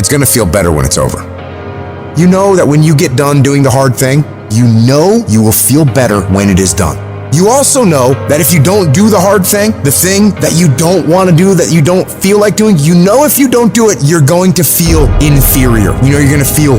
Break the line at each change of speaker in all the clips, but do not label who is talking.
it's gonna feel better when it's over. You know that when you get done doing the hard thing, you know you will feel better when it is done. You also know that if you don't do the hard thing, the thing that you don't want to do, that you don't feel like doing, you know if you don't do it, you're going to feel inferior. You know you're going to feel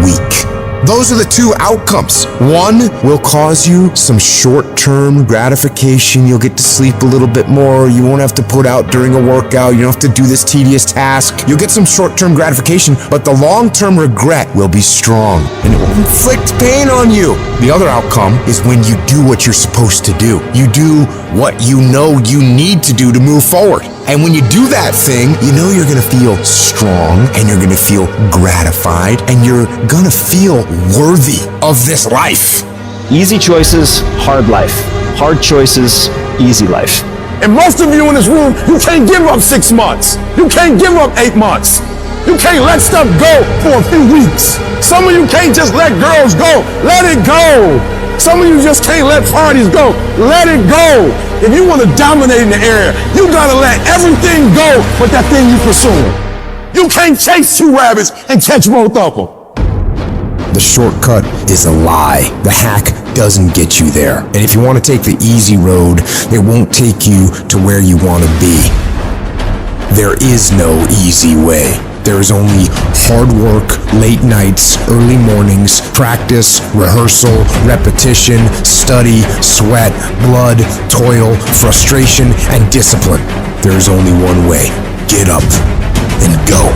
weak. Those are the two outcomes. One will cause you some short-term gratification. You'll get to sleep a little bit more. You won't have to put out during a workout. You don't have to do this tedious task. You'll get some short-term gratification, but the long-term regret will be strong and it will inflict pain on you. The other outcome is when you do what you're supposed to do. You do what you know you need to do to move forward. And when you do that thing, you know you're gonna feel strong and you're gonna feel gratified and you're gonna feel worthy of this life.
Easy choices, hard life. Hard choices, easy life.
And most of you in this room, you can't give up 6 months. You can't give up 8 months. You can't let stuff go for a few weeks. Some of you can't just let girls go. Let it go. Some of you just can't let parties go. Let it go. If you want to dominate in the area, you gotta let everything go but that thing you pursuing. You can't chase 2 rabbits and catch both of them.
The shortcut is a lie. The hack doesn't get you there. And if you want to take the easy road, it won't take you to where you want to be. There is no easy way. There is only hard work, late nights, early mornings, practice, rehearsal, repetition, study, sweat, blood, toil, frustration, and discipline. There is only one way. Get up and go.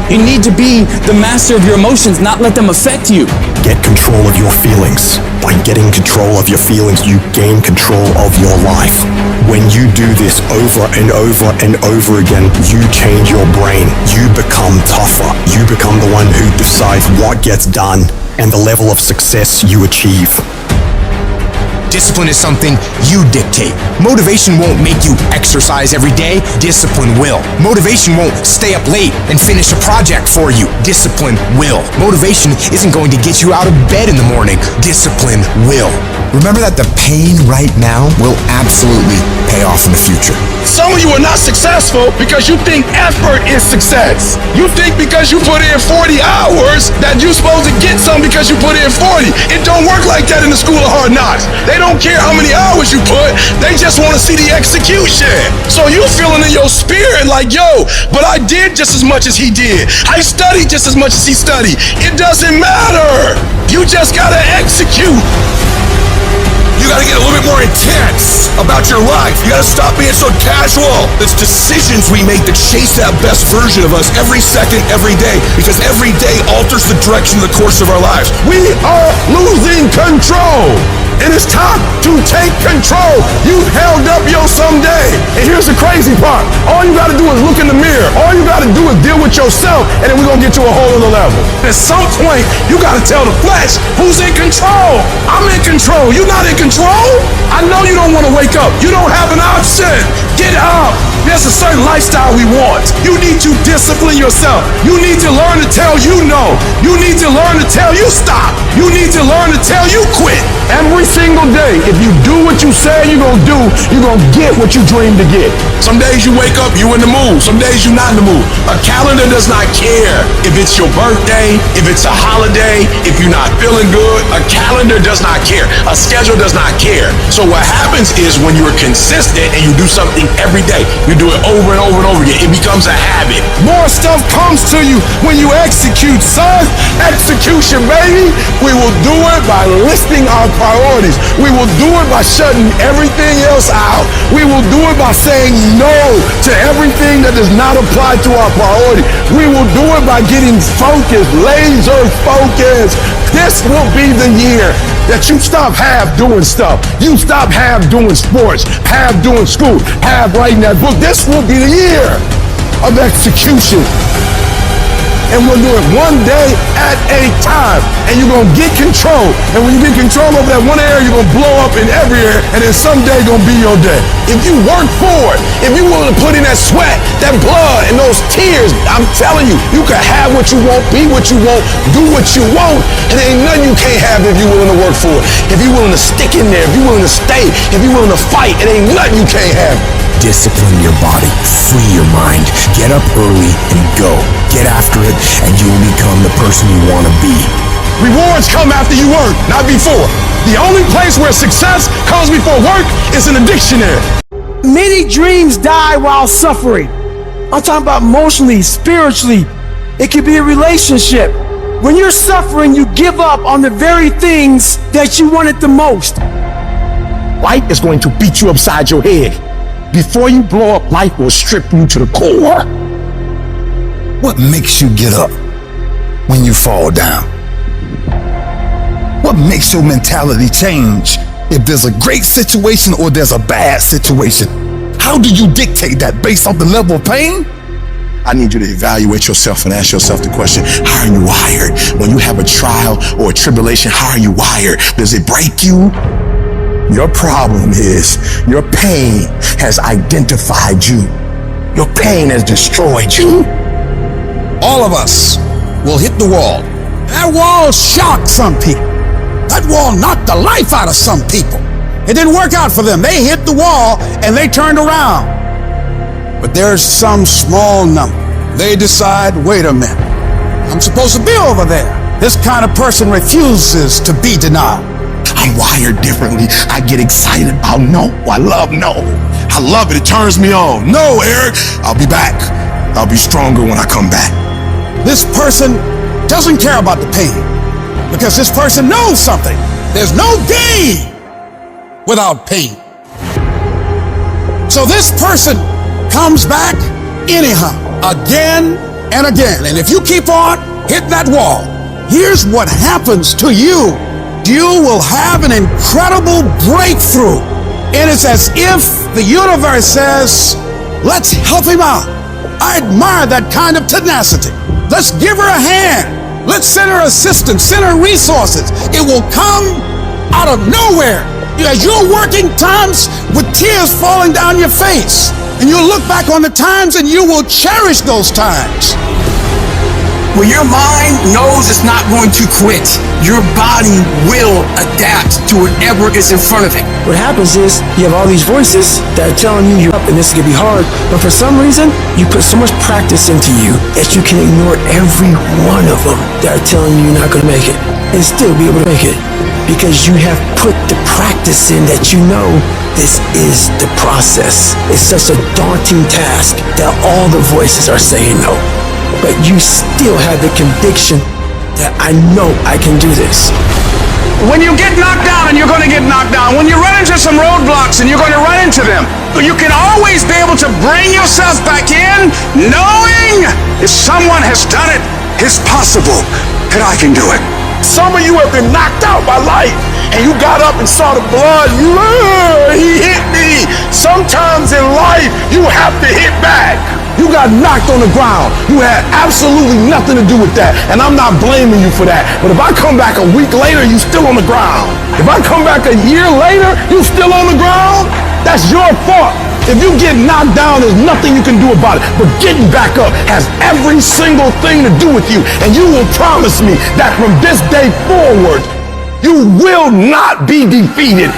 You need to be the master of your emotions, not let them affect you.
Get control of your feelings. By getting control of your feelings, you gain control of your life. When you do this over and over and over again, you change your brain. You become tougher. You become the one who decides what gets done and the level of success you achieve.
Discipline is something you dictate. Motivation won't make you exercise every day. Discipline will. Motivation won't stay up late and finish a project for you. Discipline will. Motivation isn't going to get you out of bed in the morning. Discipline will. Remember that the pain right now will absolutely pay off in the future.
Some of you are not successful because you think effort is success. You think because you put in 40 hours that you're supposed to get some because you put in 40. It don't work like that in the school of hard knocks. They don't care how many hours you put. They just want to see the execution. So you feeling in your spirit like, yo, but I did just as much as he did. I studied just as much as he studied. It doesn't matter. You just gotta execute.
You gotta get a little bit more intense about your life. You gotta stop being so casual. It's decisions we make that chase that best version of us every second, every day, because every day alters the direction of the course of our lives.
We are losing control. And it's time to take control. You've held up your someday. And here's the crazy part. All you gotta do is look in the mirror. All you gotta do is deal with yourself, and then we're gonna get to a whole other level. At some point, you gotta tell the flesh who's in control. I'm in control. You're not in control. I know you don't wanna wake up. You don't have an option. Get up. There's a certain lifestyle we want. You need to discipline yourself. You need to learn to tell you no. You need to learn to tell you stop. You need to learn to tell you quit. Every single day, if you do what you say you're gonna do, you're gonna get what you dream to get.
Some days you wake up, you in the mood. Some days you're not in the mood. A calendar does not care if it's your birthday, if it's a holiday, if you're not feeling good. A calendar does not care. A schedule does not care. So what happens is when you're consistent and you do something every day, you do it over and over and over again, it becomes a habit.
More stuff comes to you when you execute, son. Execution, baby. We will do it by listing our priorities. We will do it by shutting everything else out. We will do it by saying no to everything that does not apply to our priority. We will do it by getting focused, laser focused. This will be the year that you stop half doing stuff. You stop half doing sports, half doing school, half writing that book. This will be the year of execution. And we'll do it one day at a time. And you're gonna get control. And when you get control over that one area, you're gonna blow up in every area, and then someday gonna be your day. If you work for it, if you're willing to put in that sweat, that blood, and those tears, I'm telling you, you can have what you want, be what you want, do what you want, and there ain't nothing you can't have if you're willing to work for it. If you're willing to stick in there, if you're willing to stay, if you're willing to fight, it ain't nothing you can't have.
Discipline your body, free your mind, get up early and go. Get after it and you will become the person you want to be.
Rewards come after you work, not before. The only place where success comes before work is in the dictionary.
Many dreams die while suffering. I'm talking about emotionally, spiritually. It could be a relationship. When you're suffering, you give up on the very things that you wanted the most.
Life is going to beat you upside your head. Before you blow up, life will strip you to the core.
What makes you get up when you fall down? What makes your mentality change if there's a great situation or there's a bad situation? How do you dictate that based off the level of pain?
I need you to evaluate yourself and ask yourself the question, how are you wired? When you have a trial or a tribulation, how are you wired? Does it break you? Your problem is your pain has identified you. Your pain has destroyed you.
All of us will hit the wall. That wall shocked some people. That wall knocked the life out of some people. It didn't work out for them. They hit the wall and they turned around. But there's some small number. They decide, wait a minute, I'm supposed to be over there. This kind of person refuses to be denied.
I'm wired differently. I get excited about no. I love no. I love it. It turns me on. No, Eric, I'll be back. I'll be stronger when I come back.
This person doesn't care about the pain because this person knows something. There's no gain without pain. So this person comes back anyhow, again and again. And if you keep on hitting that wall, here's what happens to you. You will have an incredible breakthrough. And it's as if the universe says, let's help him out. I admire that kind of tenacity. Let's give her a hand. Let's send her assistance, send her resources. It will come out of nowhere. As you're working times with tears falling down your face. And you'll look back on the times and you will cherish those times.
When your mind knows it's not going to quit, your body will adapt to whatever is in front of it.
What happens is you have all these voices that are telling you you're up and this is gonna be hard, but for some reason you put so much practice into you that you can ignore every one of them that are telling you you're not gonna make it and still be able to make it because you have put the practice in that you know this is the process. It's such a daunting task that all the voices are saying no. But you still have the conviction that I know I can do this.
When you get knocked down, and you're going to get knocked down, when you run into some roadblocks and you're going to run into them, you can always be able to bring yourself back in knowing if someone has done it, it's possible that I can do it.
Some of you have been knocked out by life and you got up and saw the blood. He hit me. Sometimes in life, you have to hit back. You got knocked on the ground. You had absolutely nothing to do with that. And I'm not blaming you for that. But if I come back a week later, you still on the ground. If I come back a year later, you still on the ground, that's your fault. If you get knocked down, there's nothing you can do about it. But getting back up has every single thing to do with you. And you will promise me that from this day forward, you will not be defeated.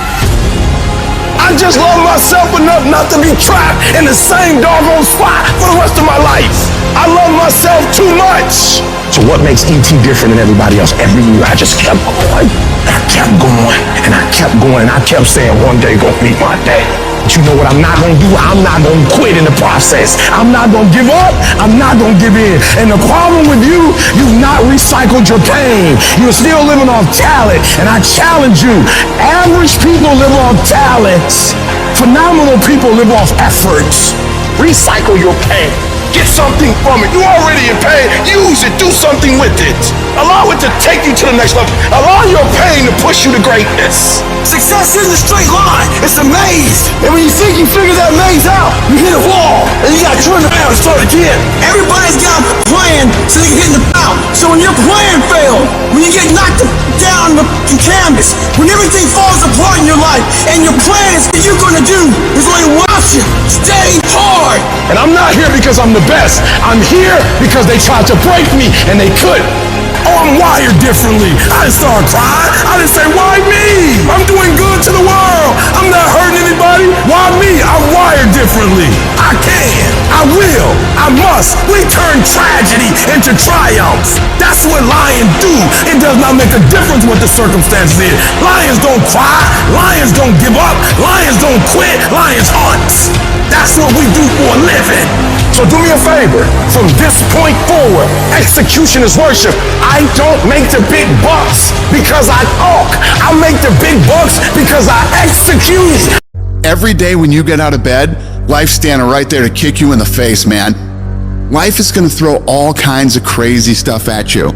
I just love myself enough not to be trapped in the same doggone spot for the rest of my life. I love myself too much. So what makes E.T. different than everybody else? Every year I just kept going. And I kept going. And I kept going. And I kept saying one day gonna be my day. But you know what I'm not gonna do? I'm not gonna quit in the process. I'm not gonna give up. I'm not gonna give in. And the problem with you, you've not recycled your pain. You're still living off talent. And I challenge you, average people live off talents. Phenomenal people live off efforts. Recycle your pain. Get something from it. You're already in pain. Use it. Do something with it. Allow it to take you to the next level. Allow your pain to push you to greatness.
Success isn't a straight line. It's a maze.
And when you think you figure that maze out, you hit a wall. And you got to turn around and start again.
Everybody's got a plan so they can get in the bout. So when your plan fails, when you get knocked down the canvas, when everything falls apart in your life, and your plan is what you're going to do, there's only one option. Stay hard.
And I'm not here because I'm the best. I'm here because they tried to break me and they couldn't. Oh, I'm wired differently. I didn't start crying. I didn't say, why me? I'm doing good to the world. I'm not hurting anybody. Why me? I'm wired differently. I can. I will. I must. We turn tragedy into triumph. That's what lions do. It does not make a difference what the circumstances is. Lions don't cry. Lions don't give up. Lions don't quit. Lions hunt. That's what we do for a living. So do me a favor. From this point forward, execution is worship. I don't make the big bucks because I talk. I make the big bucks because I execute.
Every day when you get out of bed, life's standing right there to kick you in the face, man. Life is going to throw all kinds of crazy stuff at you.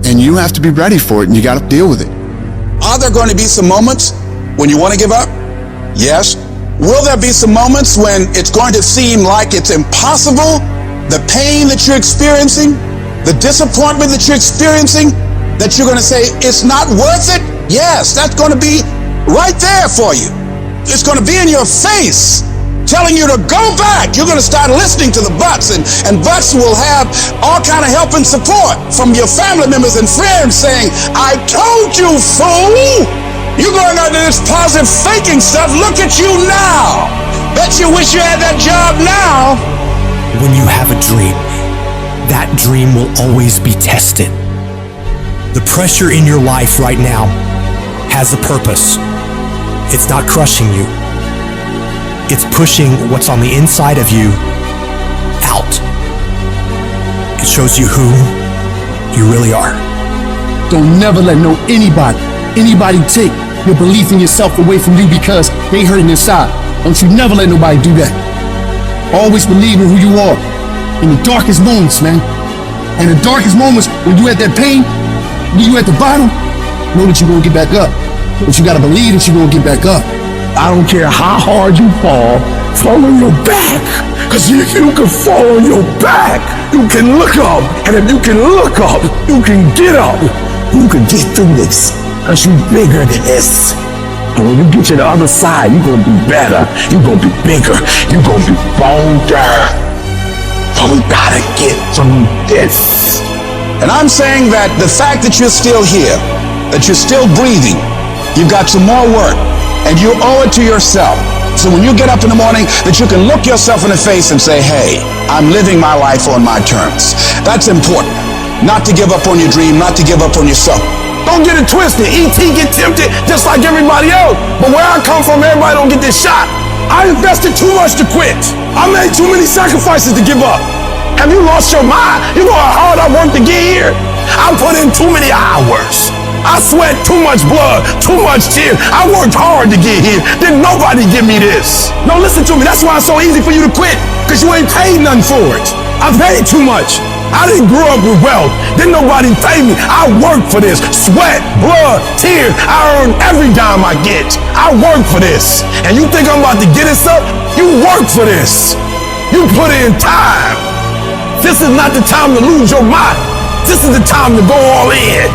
And you have to be ready for it, and you got to deal with it.
Are there going to be some moments when you want to give up? Yes. Will there be some moments when it's going to seem like it's impossible? The pain that you're experiencing, the disappointment that you're experiencing, that you're going to say, it's not worth it? Yes, that's going to be right there for you. It's going to be in your face, telling you to go back. You're going to start listening to the buts, and buts will have all kind of help and support from your family members and friends saying, I told you, fool. You're going under this positive faking stuff. Look at you now. Bet you wish you had that job now.
When you have a dream, that dream will always be tested. The pressure in your life right now has a purpose. It's not crushing you. It's pushing what's on the inside of you out. It shows you who you really are.
Don't never let anybody take your belief in yourself away from you because they hurting inside. Don't you never let nobody do that. Always believe in who you are in the darkest moments, man. And the darkest moments when you at that pain, when you at the bottom, know that you're gonna get back up. But you gotta believe that you're gonna get back up.
I don't care how hard you fall on your back. Because if you can fall on your back, you can look up. And if you can look up, you can get up. You can get through this. Because you're bigger than this. And when you get to the other side, you're going to be better. You're going to be bigger. You're going to be bolder. But we got to get through this.
And I'm saying that the fact that you're still here, that you're still breathing, you've got some more work. And you owe it to yourself. So when you get up in the morning, that you can look yourself in the face and say, hey, I'm living my life on my terms. That's important. Not to give up on your dream, not to give up on yourself. Don't get it twisted. E.T. get tempted just like everybody else. But where I come from, everybody don't get this shot. I invested too much to quit. I made too many sacrifices to give up. Have you lost your mind? You know how hard I worked to get here? I put in too many hours. I sweat too much blood, too much tears. I worked hard to get here. Didn't nobody give me this. No, listen to me. That's why it's so easy for you to quit. Because you ain't paid nothing for it. I paid too much. I didn't grow up with wealth. Didn't nobody pay me. I worked for this. Sweat, blood, tears. I earn every dime I get. I work for this. And you think I'm about to get this up? You work for this. You put in time. This is not the time to lose your mind. This is the time to go all in.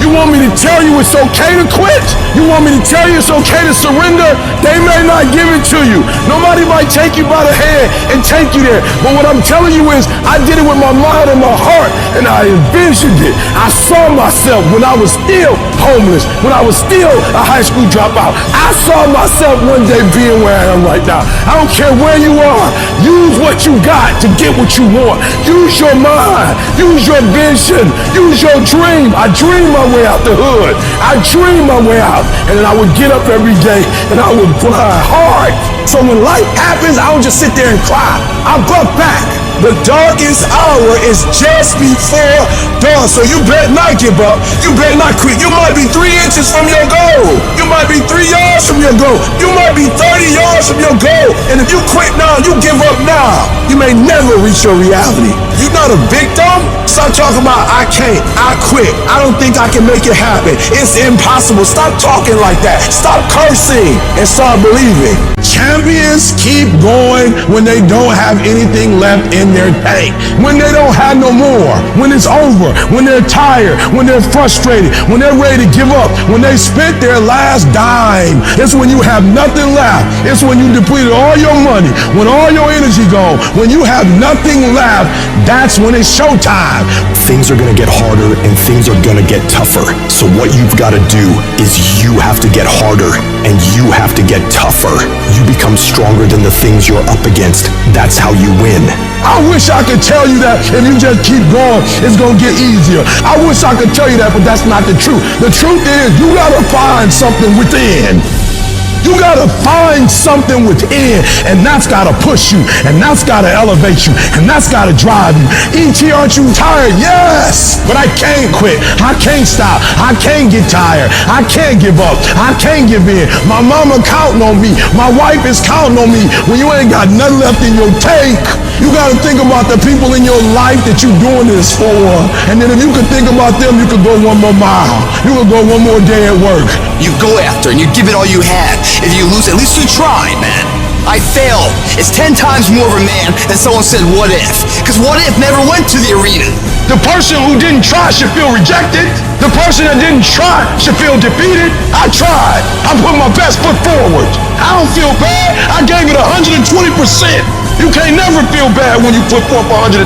You want me to tell you it's okay to quit? You want me to tell you it's okay to surrender? They may not give it to you. Nobody might take you by the hand and take you there. But what I'm telling you is I did it with my mind and my heart, and I envisioned it. I saw myself when I was still homeless, when I was still a high school dropout. I saw myself one day being where I am right now. I don't care where you are. Use what you got to get what you want. Use your mind. Use your vision. Use your dream. I dream my way out the hood. I dream my way out. And then I would get up every day and I would grind hard. So when life happens, I don't just sit there and cry. I buck back. The darkest hour is just before dawn. So you better not give up. You better not quit. You might be 3 inches from your goal. You might be 3 yards from your goal. You might be 30 yards from your goal. And if you quit now, you give up now, you may never reach your reality. You're not a victim. Stop talking about I can't, I quit, I don't think I can make it happen, it's impossible. Stop talking like that. Stop cursing and start believing. Champions keep going when they don't have anything left in their tank. When they don't have no more. When it's over. When they're tired. When they're frustrated. When they're ready to give up. When they spent their last dime. It's when you have nothing left. It's when you depleted all your money. When all your energy gone. When you have nothing left, that's when it's showtime.
things are gonna get harder and things are gonna get tougher. So what you've gotta do is you have to get harder and you have to get tougher. You become stronger than the things you're up against. That's how you win.
I wish I could tell you that if you just keep going, it's gonna get easier. I wish I could tell you that, but that's not the truth. The truth is, you gotta find something within. You gotta find something within, and that's gotta push you, and that's gotta elevate you, and that's gotta drive you. E.T., aren't you tired? Yes, but I can't quit. I can't stop. I can't get tired. I can't give up. I can't give in. My mama counting on me. My wife is counting on me. When you ain't got nothing left in your tank, you gotta think about the people in your life that you're doing this for. And then if you could think about them, you could go one more mile. You could go one more day at work.
You go after and you give it all you have. If you lose, at least you tried, man. I failed. It's 10 times more of a man than someone said, what if? Because what if never went to the arena.
The person who didn't try should feel rejected. The person that didn't try should feel defeated. I tried. I put my best foot forward. I don't feel bad. I gave it 120%. You can't never feel bad when you put forth 120%.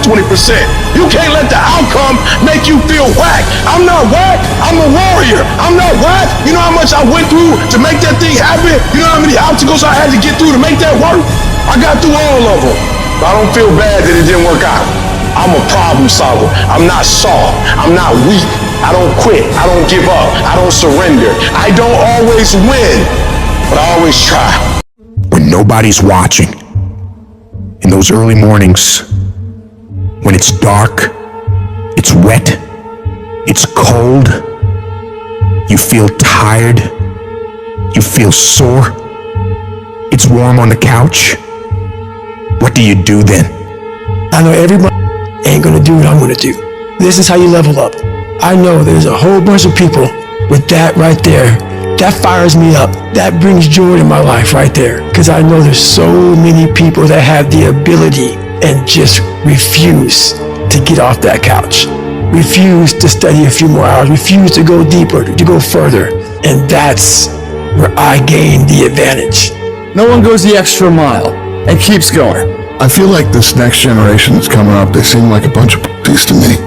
You can't let the outcome make you feel whack. I'm not whack. I'm a warrior. I'm not whack. You know how much I went through to make that thing happen? You know how many obstacles I had to get through to make that work? I got through all of them. But I don't feel bad that it didn't work out. I'm a problem solver. I'm not soft. I'm not weak. I don't quit. I don't give up. I don't surrender. I don't always win, but I always try.
When nobody's watching, in those early mornings, when it's dark, it's wet, it's cold, you feel tired, you feel sore, it's warm on the couch, what do you do then?
I know everybody ain't gonna do what I'm gonna do. This is how you level up. I know there's a whole bunch of people with that right there. That fires me up. That brings joy to my life right there. Because I know there's so many people that have the ability and just refuse to get off that couch. Refuse to study a few more hours. Refuse to go deeper, to go further. And that's where I gain the advantage.
No one goes the extra mile and keeps going.
I feel like this next generation that's coming up, they seem like a bunch of pussies to me.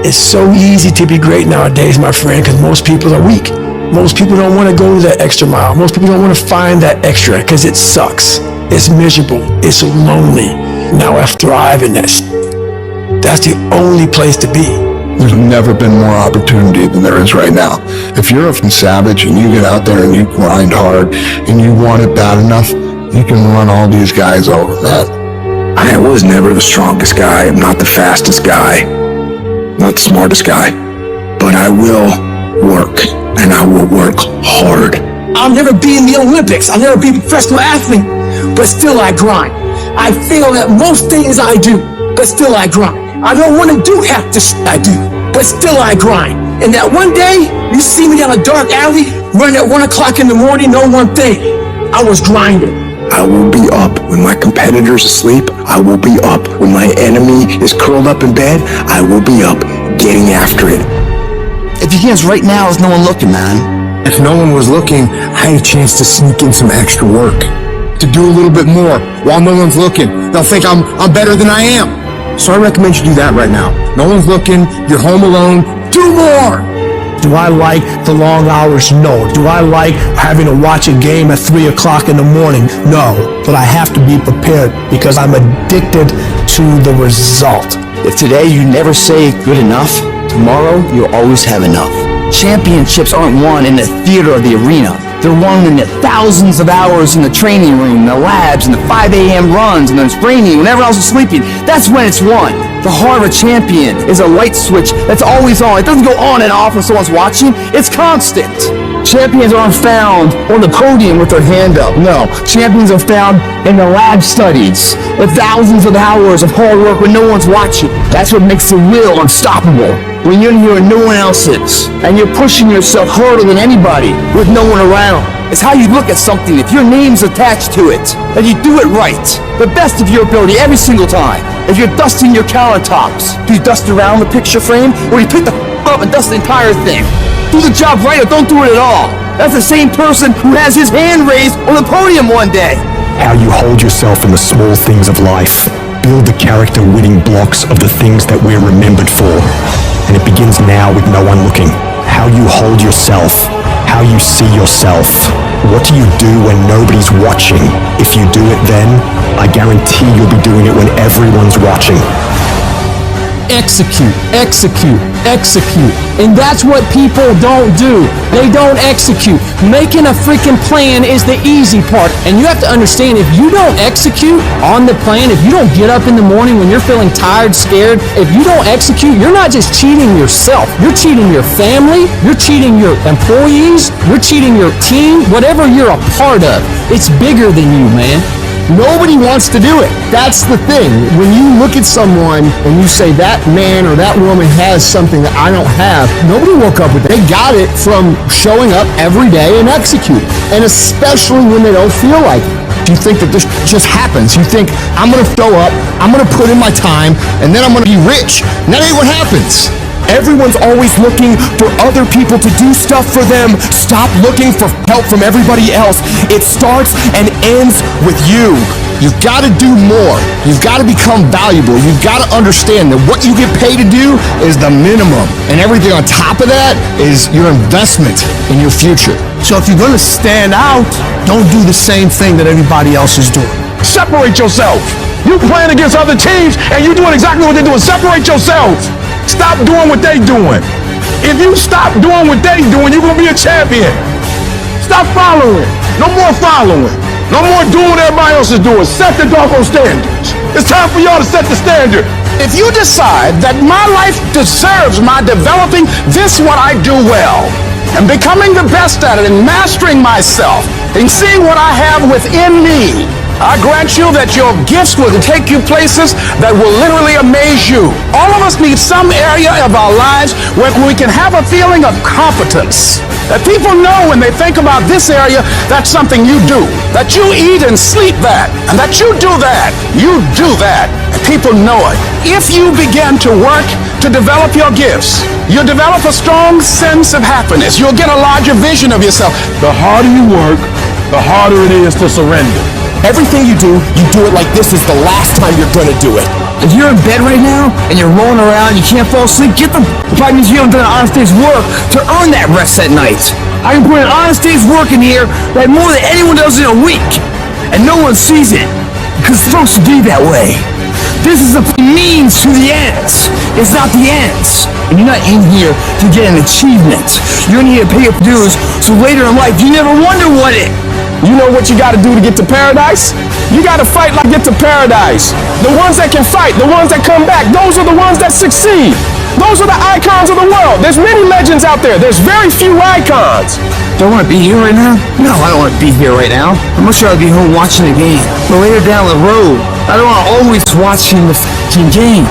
It's so easy to be great nowadays, my friend, because most people are weak. Most people don't want to go that extra mile. Most people don't want to find that extra because it sucks. It's miserable. It's lonely. Now I thrive in that. That's the only place to be.
There's never been more opportunity than there is right now. If you're a savage and you get out there and you grind hard and you want it bad enough, you can run all these guys over, man.
I was never the strongest guy. I'm not the fastest guy. Not the smartest guy. But I will work. And I will work hard.
I'll never be in the Olympics. I'll never be a professional athlete, but still I grind. I fail at most things I do, but still I grind. I don't want to do half the shit I do, but still I grind. And that one day, you see me down a dark alley, running at 1 o'clock in the morning, know one thing, I was grinding.
I will be up when my competitor's asleep. I will be up when my enemy is curled up in bed. I will be up getting after it.
If you can't right now, there's no one looking, man.
If no one was looking, I had a chance to sneak in some extra work. To do a little bit more while no one's looking. They'll think I'm better than I am. So I recommend you do that right now. No one's looking, you're home alone, do more!
Do I like the long hours? No. Do I like having to watch a game at 3 o'clock in the morning? No. But I have to be prepared because I'm addicted to the result.
If today you never say good enough, tomorrow you'll always have enough. Championships aren't won in the theater or the arena. They're won in the thousands of hours in the training room, the labs, and the 5 a.m. runs, and the training when everyone else is sleeping. That's when it's won. The heart of a champion is a light switch that's always on. It doesn't go on and off when someone's watching. It's constant. Champions aren't found on the podium with their hand up. No, champions are found in the lab studies, with thousands of hours of hard work when no one's watching. That's what makes the will unstoppable. When you're here and no one else is, and you're pushing yourself harder than anybody with no one around. It's how you look at something. If your name's attached to it, then you do it right. The best of your ability every single time. If you're dusting your countertops, do you dust around the picture frame, or do you pick the up and dust the entire thing? Do the job right or don't do it at all. That's the same person who has his hand raised on the podium one day.
How you hold yourself in the small things of life. build the character-winning blocks of the things that we're remembered for. And it begins now with no one looking. How you hold yourself, how you see yourself. What do you do when nobody's watching? If you do it then, I guarantee you'll be doing it when everyone's watching.
Execute, execute, execute. And that's what people don't do. They don't execute. Making a freaking plan is the easy part. And you have to understand, if you don't execute on the plan, if you don't get up in the morning when you're feeling tired, scared, if you don't execute, you're not just cheating yourself. You're cheating your family. You're cheating your employees. You're cheating your team. Whatever you're a part of, it's bigger than you, man.
Nobody wants to do it. That's the thing. When you look at someone and you say that man or that woman has something that I don't have, nobody woke up with it. They got it from showing up every day and executing. And especially when they don't feel like it. You think that this just happens. You think, I'm going to show up, I'm going to put in my time, and then I'm going to be rich. And that ain't what happens.
Everyone's always looking for other people to do stuff for them. Stop looking for help from everybody else. It starts and ends with you.
You've got to do more. You've got to become valuable. You've got to understand that what you get paid to do is the minimum. And everything on top of that is your investment in your future. So if you're going to stand out, don't do the same thing that everybody else is doing.
Separate yourself. You playing against other teams and you doing exactly what they're doing. Separate yourself. Stop doing what they doing. If you stop doing what they doing, you're going to be a champion. Stop following. No more following. No more doing what everybody else is doing. Set the doggone standards. It's time for y'all to set the standard. If you decide that my life deserves my developing this what I do well and becoming the best at it and mastering myself and seeing what I have within me, I grant you that your gifts will take you places that will literally amaze you. All of us need some area of our lives where we can have a feeling of competence. That people know when they think about this area, that's something you do. That you eat and sleep that. And that you do that. You do that. And people know it. If you begin to work to develop your gifts, you'll develop a strong sense of happiness. You'll get a larger vision of yourself. The harder you work, the harder it is to surrender.
Everything you do it like this is the last time you're gonna do it.
If you're in bed right now and you're rolling around, you can't fall asleep, get the probably means you haven't done an honest day's work to earn that rest at night. I can put an honest day's work in here that more than anyone does in a week, and no one sees it because it's supposed to be that way. This is the means to the ends. It's not the ends. And you're not in here to get an achievement. You're in here to pay your dues so later in life you never wonder what it.
You know what you got to do to get to paradise? You got to fight like get to paradise. The ones that can fight, the ones that come back, those are the ones that succeed. Those are the icons of the world. There's many legends out there. There's very few icons.
Do I want to be here right now? No, I don't want to be here right now. I'm much rather be home watching the game. But later down the road, I don't want to always watching the f***ing game.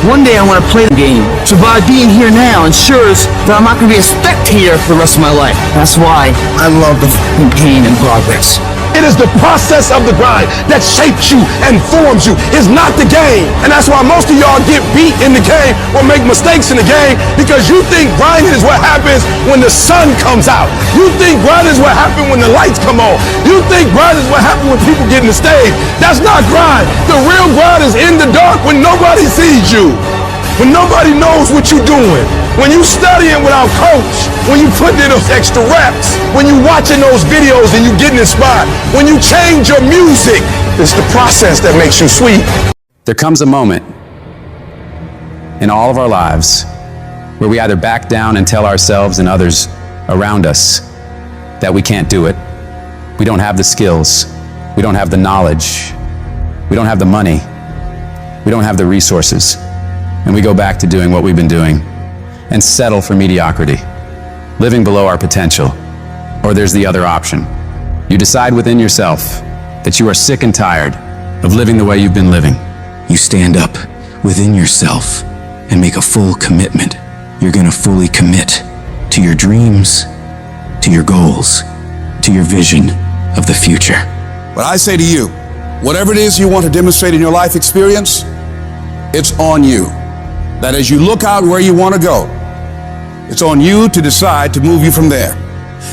One day I want to play the game. So by being here now ensures that I'm not going to be a spectator for the rest of my life. That's why I love the f***ing pain and progress.
It is the process of the grind that shapes you and forms you. It's not the game. And that's why most of y'all get beat in the game or make mistakes in the game because you think grinding is what happens when the sun comes out. You think grinding is what happens when the lights come on. You think grinding is what happens when people get in the stage. That's not grind. The real grind is in the dark when nobody sees you. When nobody knows what you're doing. When you studying without coach. When you putting in those extra reps. When you watching those videos and you getting inspired. When you change your music. It's the process that makes you sweet.
There comes a moment in all of our lives where we either back down and tell ourselves and others around us that we can't do it. We don't have the skills. We don't have the knowledge. We don't have the money. We don't have the resources. And we go back to doing what we've been doing and settle for mediocrity, living below our potential. Or there's the other option. You decide within yourself that you are sick and tired of living the way you've been living.
You stand up within yourself and make a full commitment. You're gonna fully commit to your dreams, to your goals, to your vision of the future.
But I say to you, whatever it is you want to demonstrate in your life experience, it's on you. That as you look out where you want to go, it's on you to decide to move you from there.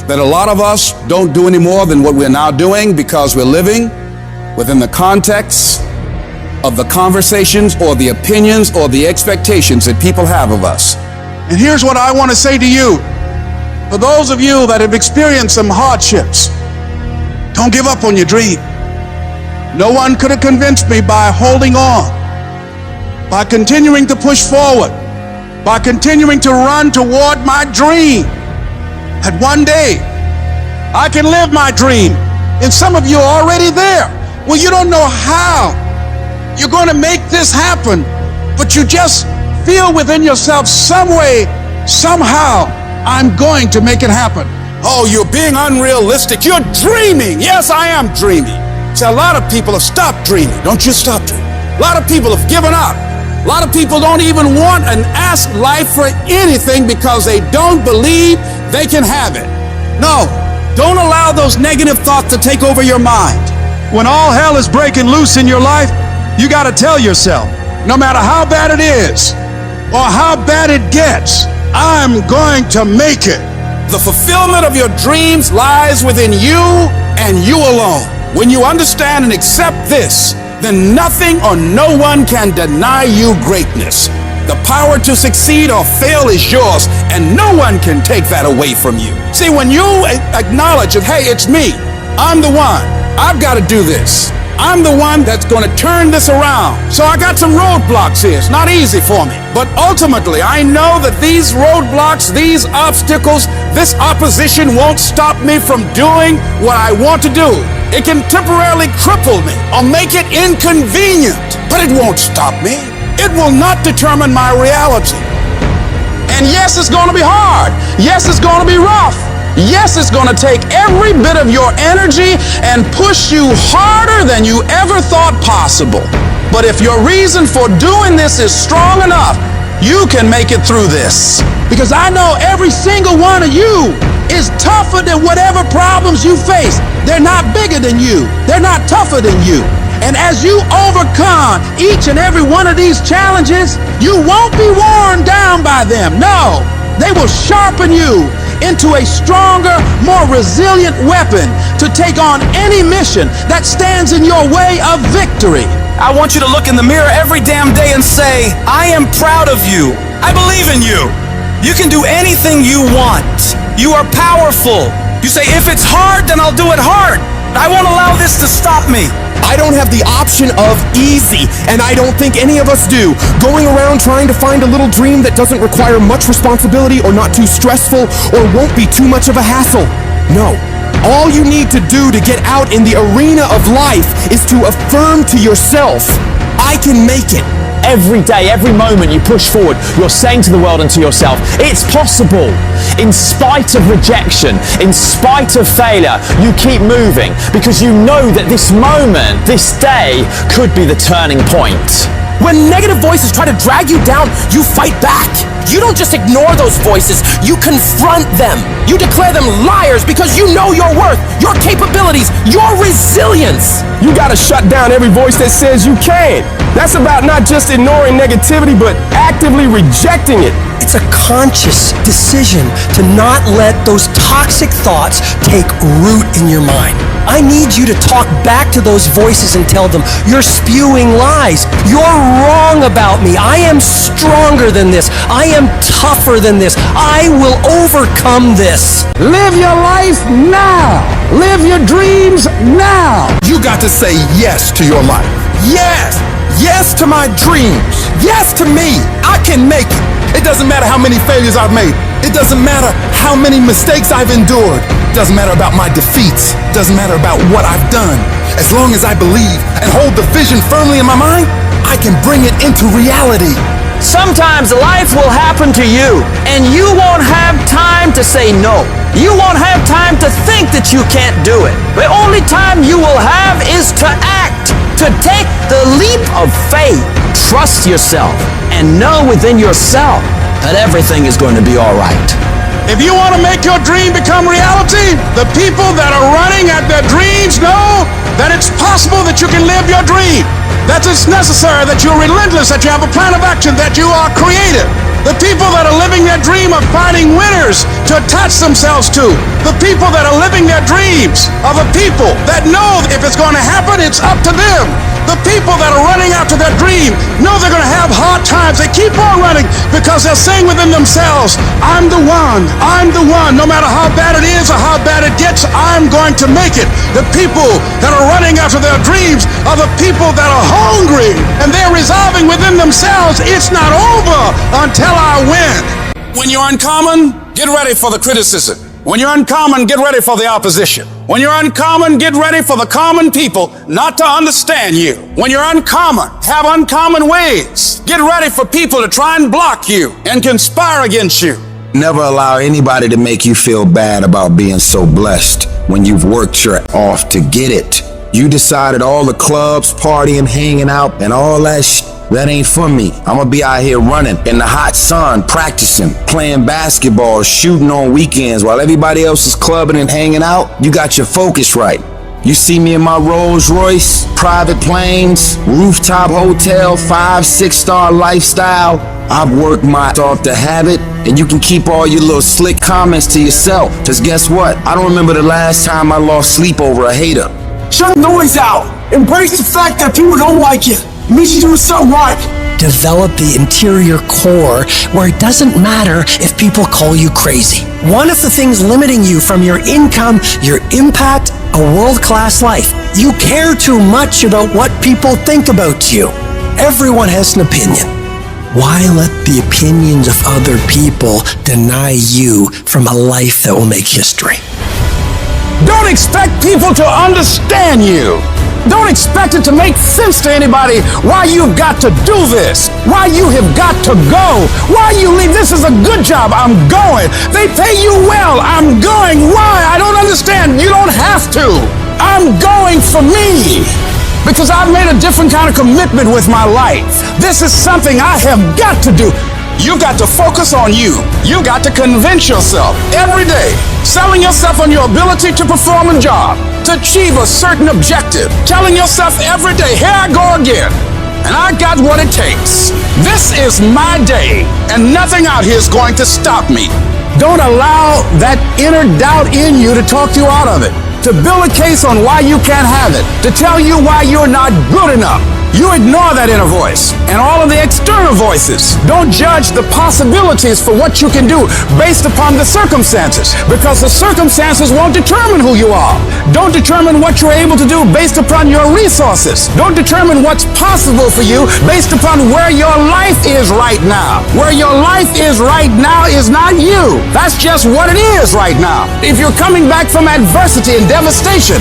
That a lot of us don't do any more than what we're now doing because we're living within the context of the conversations or the opinions or the expectations that people have of us.
And here's what I want to say to you. For those of you that have experienced some hardships, don't give up on your dream. No one could have convinced me by holding on, by continuing to push forward, by continuing to run toward my dream, that one day I can live my dream. And some of you are already there. Well, you don't know how you're going to make this happen, but you just feel within yourself some way, somehow, I'm going to make it happen. Oh, you're being unrealistic. You're dreaming. Yes, I am dreaming. See, a lot of people have stopped dreaming. Don't you stop dreaming. A lot of people have given up. A lot of people don't even want and ask life for anything because they don't believe they can have it. No, don't allow those negative thoughts to take over your mind. When all hell is breaking loose in your life, you got to tell yourself, no matter how bad it is or how bad it gets, I'm going to make it. The fulfillment of your dreams lies within you and you alone. When you understand and accept this, then nothing or no one can deny you greatness. The power to succeed or fail is yours, and no one can take that away from you. See, when you acknowledge that, hey, it's me, I'm the one, I've got to do this. I'm the one that's going to turn this around. So I got some roadblocks here. It's not easy for me. But ultimately, I know that these roadblocks, these obstacles, this opposition won't stop me from doing what I want to do. It can temporarily cripple me or make it inconvenient, but it won't stop me. It will not determine my reality. And yes, it's going to be hard. Yes, it's going to be rough. Yes, it's going to take every bit of your energy and push you harder than you ever thought possible. But if your reason for doing this is strong enough, you can make it through this. Because I know every single one of you is tougher than whatever problems you face. They're not bigger than you. They're not tougher than you. And as you overcome each and every one of these challenges, you won't be worn down by them. No, they will sharpen you into a stronger, more resilient weapon to take on any mission that stands in your way of victory.
I want you to look in the mirror every damn day and say, I am proud of you. I believe in you. You can do anything you want. You are powerful. You say, if it's hard, then I'll do it hard. I won't allow this to stop me.
I don't have the option of easy, and I don't think any of us do. Going around trying to find a little dream that doesn't require much responsibility or not too stressful or won't be too much of a hassle. No. All you need to do to get out in the arena of life is to affirm to yourself, I can make it.
Every day, every moment you push forward, you're saying to the world and to yourself, it's possible. In spite of rejection, in spite of failure, you keep moving because you know that this moment, this day, could be the turning point.
When negative voices try to drag you down, you fight back. You don't just ignore those voices, you confront them. You declare them liars because you know your worth, your capabilities, your resilience.
You gotta shut down every voice that says you can't. That's about not just ignoring negativity, but actively rejecting it.
It's a conscious decision to not let those toxic thoughts take root in your mind. I need you to talk back to those voices and tell them, you're spewing lies. You're wrong about me. I am stronger than this. I am tougher than this. I will overcome this.
Live your life now. Live your dreams now. You got to say yes to your life. Yes. Yes to my dreams. Yes to me. I can make it. It doesn't matter how many failures I've made. It doesn't matter how many mistakes I've endured. It doesn't matter about my defeats. It doesn't matter about what I've done. As long as I believe and hold the vision firmly in my mind, I can bring it into reality.
Sometimes life will happen to you, and you won't have time to say no. You won't have time to think that you can't do it. The only time you will have is to act, to take the leap of faith. Trust yourself and know within yourself that everything is going to be all right.
If you want to make your dream become reality, the people that are running at their dreams know that it's possible that you can live your dream. That it's necessary, that you're relentless, that you have a plan of action, that you are creative. The people that are living their dream are finding winners to attach themselves to. The people that are living their dreams are the people that know if it's going to happen, it's up to them.
The people that are running after their dream know they're going to have hard times. They keep on running because they're saying within themselves, I'm the one. I'm the one. No matter how bad it is or how bad it gets, I'm going to make it. The people that are running after their dreams are the people that are hungry, and they're resolving within themselves, it's not over until I win. When you're uncommon, get ready for the criticism. When you're uncommon, get ready for the opposition. When you're uncommon, get ready for the common people not to understand you. When you're uncommon, have uncommon ways. Get ready for people to try and block you and conspire against you.
Never allow anybody to make you feel bad about being so blessed when you've worked your off to get it. You decided all the clubs, partying, hanging out, and all that that ain't for me. I'm gonna be out here running in the hot sun, practicing, playing basketball, shooting on weekends while everybody else is clubbing and hanging out. You got your focus right. You see me in my Rolls Royce, private planes, rooftop hotel, 5-6-star lifestyle. I've worked my off to have it, and you can keep all your little slick comments to yourself. Just guess what? I don't remember the last time I lost sleep over a hater.
Shut the noise out. Embrace the fact that people don't like you. It means you're doing something right.
Develop the interior core where it doesn't matter if people call you crazy. One of the things limiting you from your income, your impact, a world-class life. You care too much about what people think about you. Everyone has an opinion. Why let the opinions of other people deny you from a life that will make history?
Don't expect people to understand you. Don't expect it to make sense to anybody why you've got to do this, why you have got to go, why you leave. This is a good job. I'm going. They pay you well. I'm going. Why? I don't understand. You don't have to. I'm going for me because I've made a different kind of commitment with my life. This is something I have got to do. You got to focus on you. You got to convince yourself every day, selling yourself on your ability to perform a job, to achieve a certain objective, telling yourself every day, here I go again, and I got what it takes. This is my day, and nothing out here is going to stop me. Don't allow that inner doubt in you to talk you out of it, to build a case on why you can't have it, to tell you why you're not good enough. You ignore that inner voice and all of the external voices. Don't judge the possibilities for what you can do based upon the circumstances, because the circumstances won't determine who you are. Don't determine what you're able to do based upon your resources. Don't determine what's possible for you based upon where your life is right now. Where your life is right now is not you. That's just what it is right now. If you're coming back from adversity and devastation,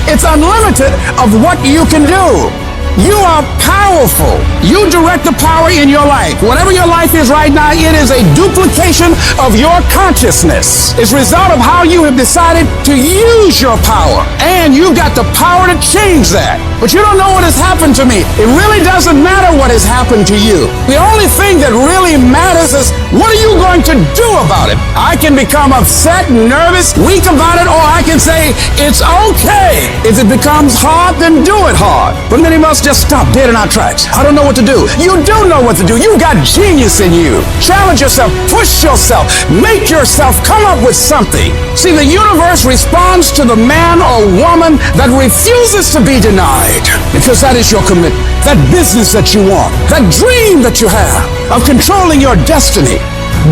it's unlimited of what you can do. You are powerful. You direct the power in your life. Whatever your life is right now, it is a duplication of your consciousness. It's a result of how you have decided to use your power. And you've got the power to change that. But you don't know what has happened to me. It really doesn't matter what has happened to you. The only thing that really matters is, what are you going to do about it? I can become upset, nervous, weak about it, or I can say, it's okay. If it becomes hard, then do it hard. But many of us just stop dead in our tracks. I don't know what to do. You do know what to do. You got genius in you. Challenge yourself, push yourself, make yourself come up with something. See, the universe responds to the man or woman that refuses to be denied, because that is your commitment, that business that you want, that dream that you have of controlling your destiny.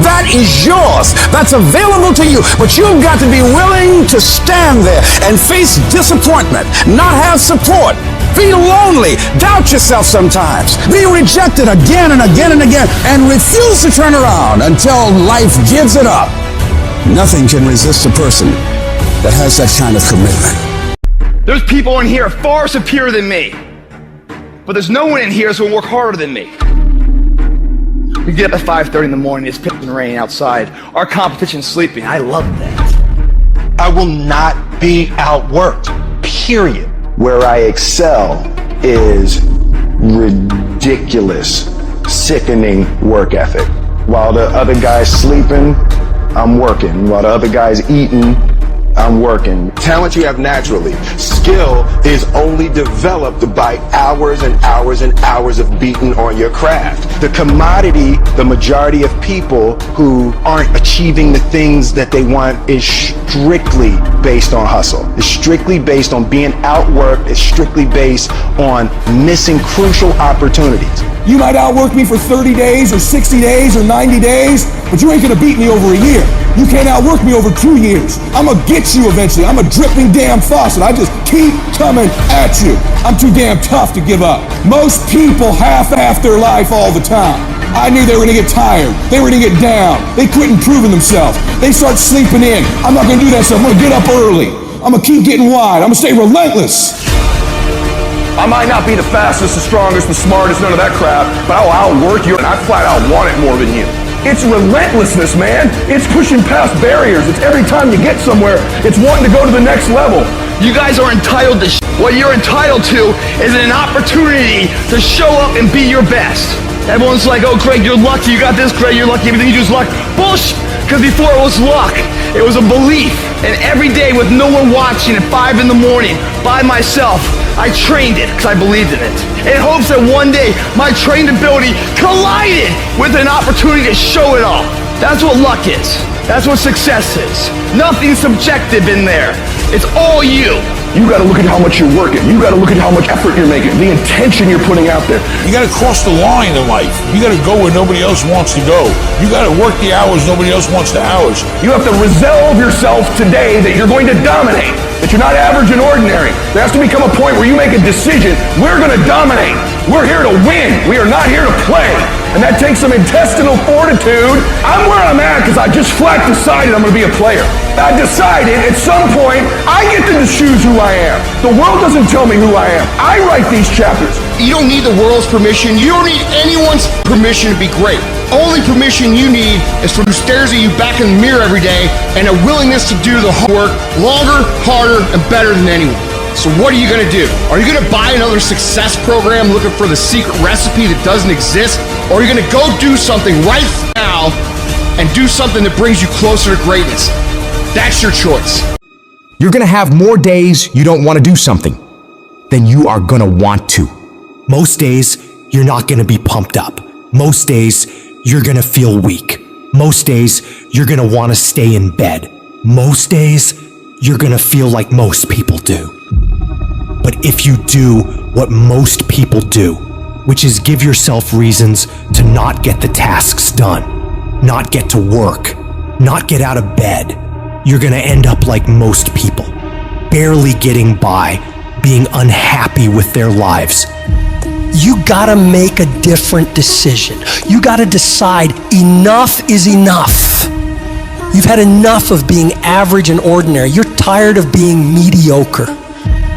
That is yours. That's available to you. But you've got to be willing to stand there and face disappointment, not have support, be lonely, doubt yourself sometimes, be rejected again and again and again, and refuse to turn around until life gives it up. Nothing can resist a person that has that kind of commitment.
There's people in here far superior than me, but there's no one in here who will work harder than me. We get up at 5:30 in the morning, it's pissing rain outside, our competition's sleeping. I love that.
I will not be outworked, period. Where I excel is ridiculous, sickening work ethic. While the other guy's sleeping, I'm working. While the other guy's eating, I'm working. Talent you have naturally. Skill is only developed by hours and hours and hours of beating on your craft. The commodity, the majority of people who aren't achieving the things that they want is strictly based on hustle. It's strictly based on being outworked. It's strictly based on missing crucial opportunities.
You might outwork me for 30 days or 60 days or 90 days, but you ain't gonna beat me over a year. You can't outwork me over 2 years. I'm gonna get you eventually. I'm a dripping damn faucet. I just keep coming at you. I'm too damn tough to give up. Most people half-ass their life all the time. I knew they were gonna get tired. They were gonna get down. They quit improving themselves. They start sleeping in. I'm not gonna do that stuff. I'm gonna get up early. I'm gonna keep getting wide. I'm gonna stay relentless.
I might not be the fastest, the strongest, the smartest, none of that crap, but I'll outwork you and I flat out want it more than you. It's relentlessness, man. It's pushing past barriers. It's every time you get somewhere, it's wanting to go to the next level.
You guys are entitled to what you're entitled to is an opportunity to show up and be your best. Everyone's like, oh, Craig, you're lucky. You got this, Craig. You're lucky. Everything you do is luck. Bullshit. Because before it was luck, it was a belief. And every day with no one watching at 5 in the morning by myself, I trained it because I believed in it. In hopes that one day my trained ability collided with an opportunity to show it off. That's what luck is. That's what success is. Nothing subjective in there. It's all you.
You gotta look at how much you're working. You gotta look at how much effort you're making, the intention you're putting out there.
You gotta cross the line in life. You gotta go where nobody else wants to go. You gotta work the hours nobody else wants the hours.
You have to resolve yourself today that you're going to dominate, that you're not average and ordinary. There has to become a point where you make a decision. We're gonna dominate. We're here to win. We are not here to play. And that takes some intestinal fortitude. I'm where I'm at because I just flat decided I'm going to be a player. I decided at some point I get to choose who I am. The world doesn't tell me who I am. I write these chapters.
You don't need the world's permission. You don't need anyone's permission to be great. Only permission you need is from who stares at you back in the mirror every day and a willingness to do the hard work longer, harder, and better than anyone. So what are you going to do? Are you going to buy another success program looking for the secret recipe that doesn't exist? Or are you going to go do something right now and do something that brings you closer to greatness? That's your choice.
You're gonna have more days you don't want to do something than you are gonna want to.
Most days, you're not gonna be pumped up. Most days, you're gonna feel weak. Most days, you're gonna want to stay in bed. Most days, you're gonna feel like most people do. But if you do what most people do, which is give yourself reasons to not get the tasks done, not get to work, not get out of bed, you're gonna end up like most people, barely getting by, being unhappy with their lives.
You gotta make a different decision. You gotta decide enough is enough. You've had enough of being average and ordinary. You're tired of being mediocre.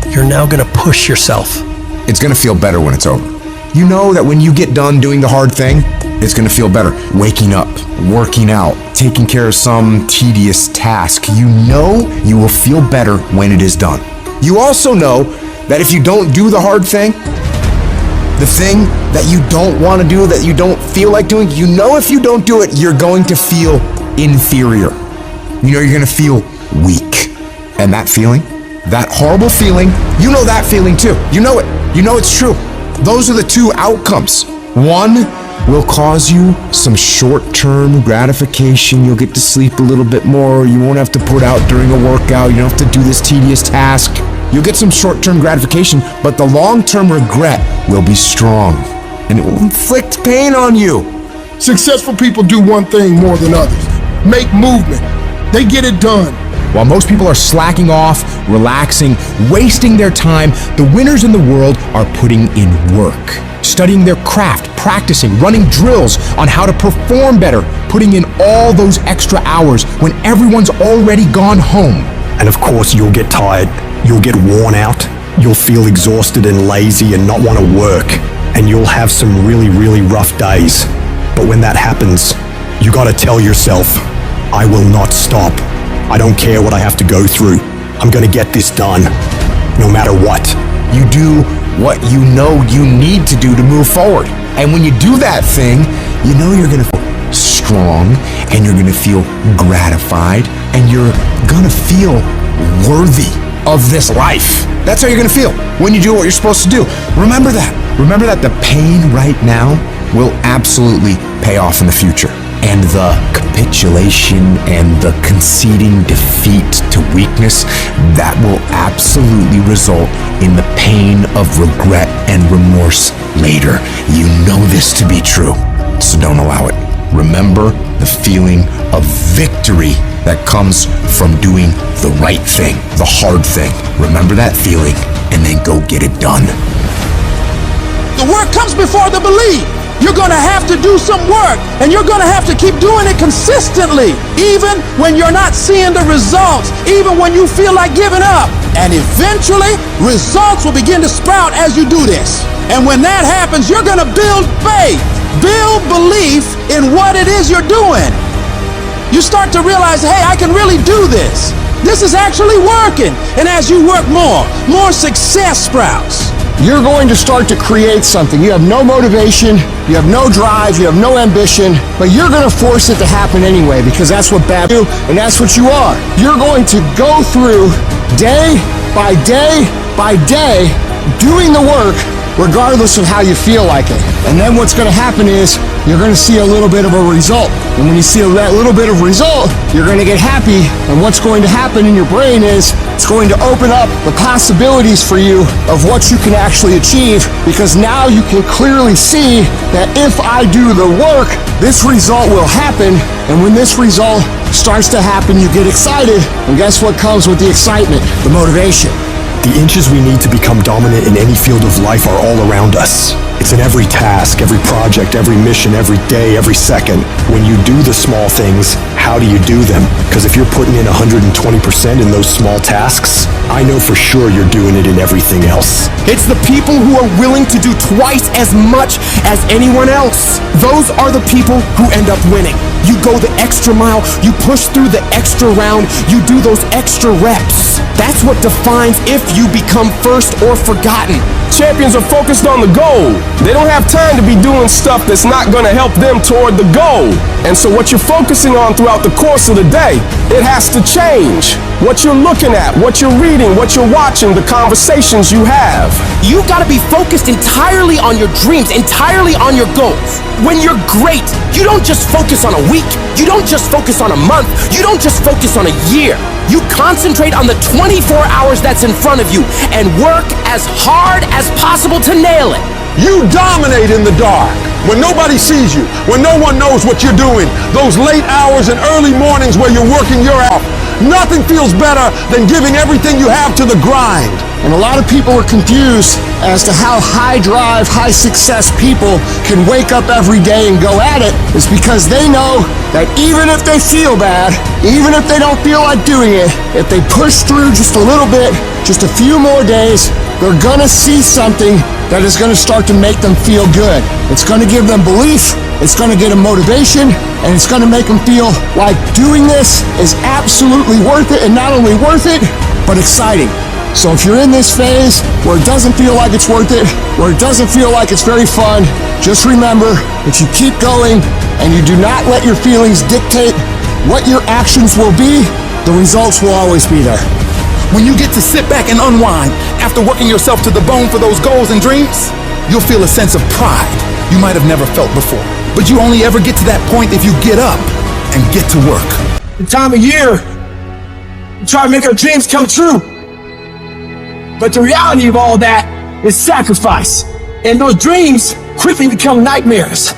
You're now gonna push yourself.
It's gonna feel better when it's over. You know that when you get done doing the hard thing, it's gonna feel better. Waking up, working out, taking care of some tedious task. You know you will feel better when it is done. You also know that if you don't do the hard thing, the thing that you don't want to do, that you don't feel like doing, you know if you don't do it, you're going to feel inferior. You know you're gonna feel weak. And that feeling, that horrible feeling, you know that feeling too. You know it. You know it's true. Those are the two outcomes. One will cause you some short-term gratification. You'll get to sleep a little bit more. You won't have to put out during a workout. You don't have to do this tedious task. You'll get some short-term gratification, but the long-term regret will be strong, and it will inflict pain on you.
Successful people do one thing more than others. Make movement. They get it done.
While most people are slacking off, relaxing, wasting their time, the winners in the world are putting in work, studying their craft, practicing, running drills on how to perform better, putting in all those extra hours when everyone's already gone home.
And of course, you'll get tired, you'll get worn out, you'll feel exhausted and lazy and not want to work, and you'll have some really, really rough days. But when that happens, you gotta tell yourself, I will not stop. I don't care what I have to go through. I'm gonna get this done, no matter what.
You do what you know you need to do to move forward. And when you do that thing, you know you're gonna feel strong, and you're gonna feel gratified, and you're gonna feel worthy of this life. That's how you're gonna feel when you do what you're supposed to do. Remember that. Remember that the pain right now will absolutely pay off in the future. And the capitulation and the conceding defeat to weakness, that will absolutely result in the pain of regret and remorse later. You know this to be true, so don't allow it. Remember the feeling of victory that comes from doing the right thing, the hard thing. Remember that feeling, and then go get it done.
The work comes before the belief. You're gonna have to do some work, and you're gonna have to keep doing it consistently, even when you're not seeing the results, even when you feel like giving up. And eventually, results will begin to sprout as you do this. And when that happens, you're gonna build faith, build belief in what it is you're doing. You start to realize, hey, I can really do this. This is actually working. And as you work more success sprouts.
You're going to start to create something. You have no motivation, you have no drive, you have no ambition, but you're going to force it to happen anyway, because that's what bad do, and that's what you are. You're going to go through day by day by day doing the work regardless of how you feel like it. And then what's going to happen is you're going to see a little bit of a result. And when you see that little bit of result, you're going to get happy. And what's going to happen in your brain is it's going to open up the possibilities for you of what you can actually achieve, because now you can clearly see that if I do the work, this result will happen. And when this result starts to happen, you get excited. And guess what comes with the excitement? The motivation.
The inches we need to become dominant in any field of life are all around us. It's in every task, every project, every mission, every day, every second. When you do the small things, how do you do them? Because if you're putting in 120% in those small tasks, I know for sure you're doing it in everything else.
It's the people who are willing to do twice as much as anyone else. Those are the people who end up winning. You go the extra mile, you push through the extra round, you do those extra reps. That's what defines if you become first or forgotten.
Champions are focused on the goal. They don't have time to be doing stuff that's not going to help them toward the goal. And so what you're focusing on throughout the course of the day, it has to change. What you're looking at, what you're reading, what you're watching, the conversations you have.
You've got to be focused entirely on your dreams, entirely on your goals. When you're great, you don't just focus on a week. You don't just focus on a month. You don't just focus on a year. You concentrate on the 24 hours that's in front of you and work as hard as possible to nail it.
You dominate in the dark when nobody sees you, when no one knows what you're doing. Those late hours and early mornings where you're working your ass. Nothing feels better than giving everything you have to the grind.
And a lot of people are confused as to how high drive, high success people can wake up every day and go at it. It's because they know that even if they feel bad, even if they don't feel like doing it, if they push through just a little bit, just a few more days, they're gonna see something that is gonna start to make them feel good. It's gonna give them belief, it's gonna get them motivation, and it's gonna make them feel like doing this is absolutely worth it, and not only worth it, but exciting. So if you're in this phase where it doesn't feel like it's worth it, where it doesn't feel like it's very fun, just remember, if you keep going and you do not let your feelings dictate what your actions will be, the results will always be there.
When you get to sit back and unwind after working yourself to the bone for those goals and dreams, you'll feel a sense of pride you might have never felt before. But you only ever get to that point if you get up and get to work.
The time of year, we try to make our dreams come true. But the reality of all that is sacrifice. And those dreams quickly become nightmares.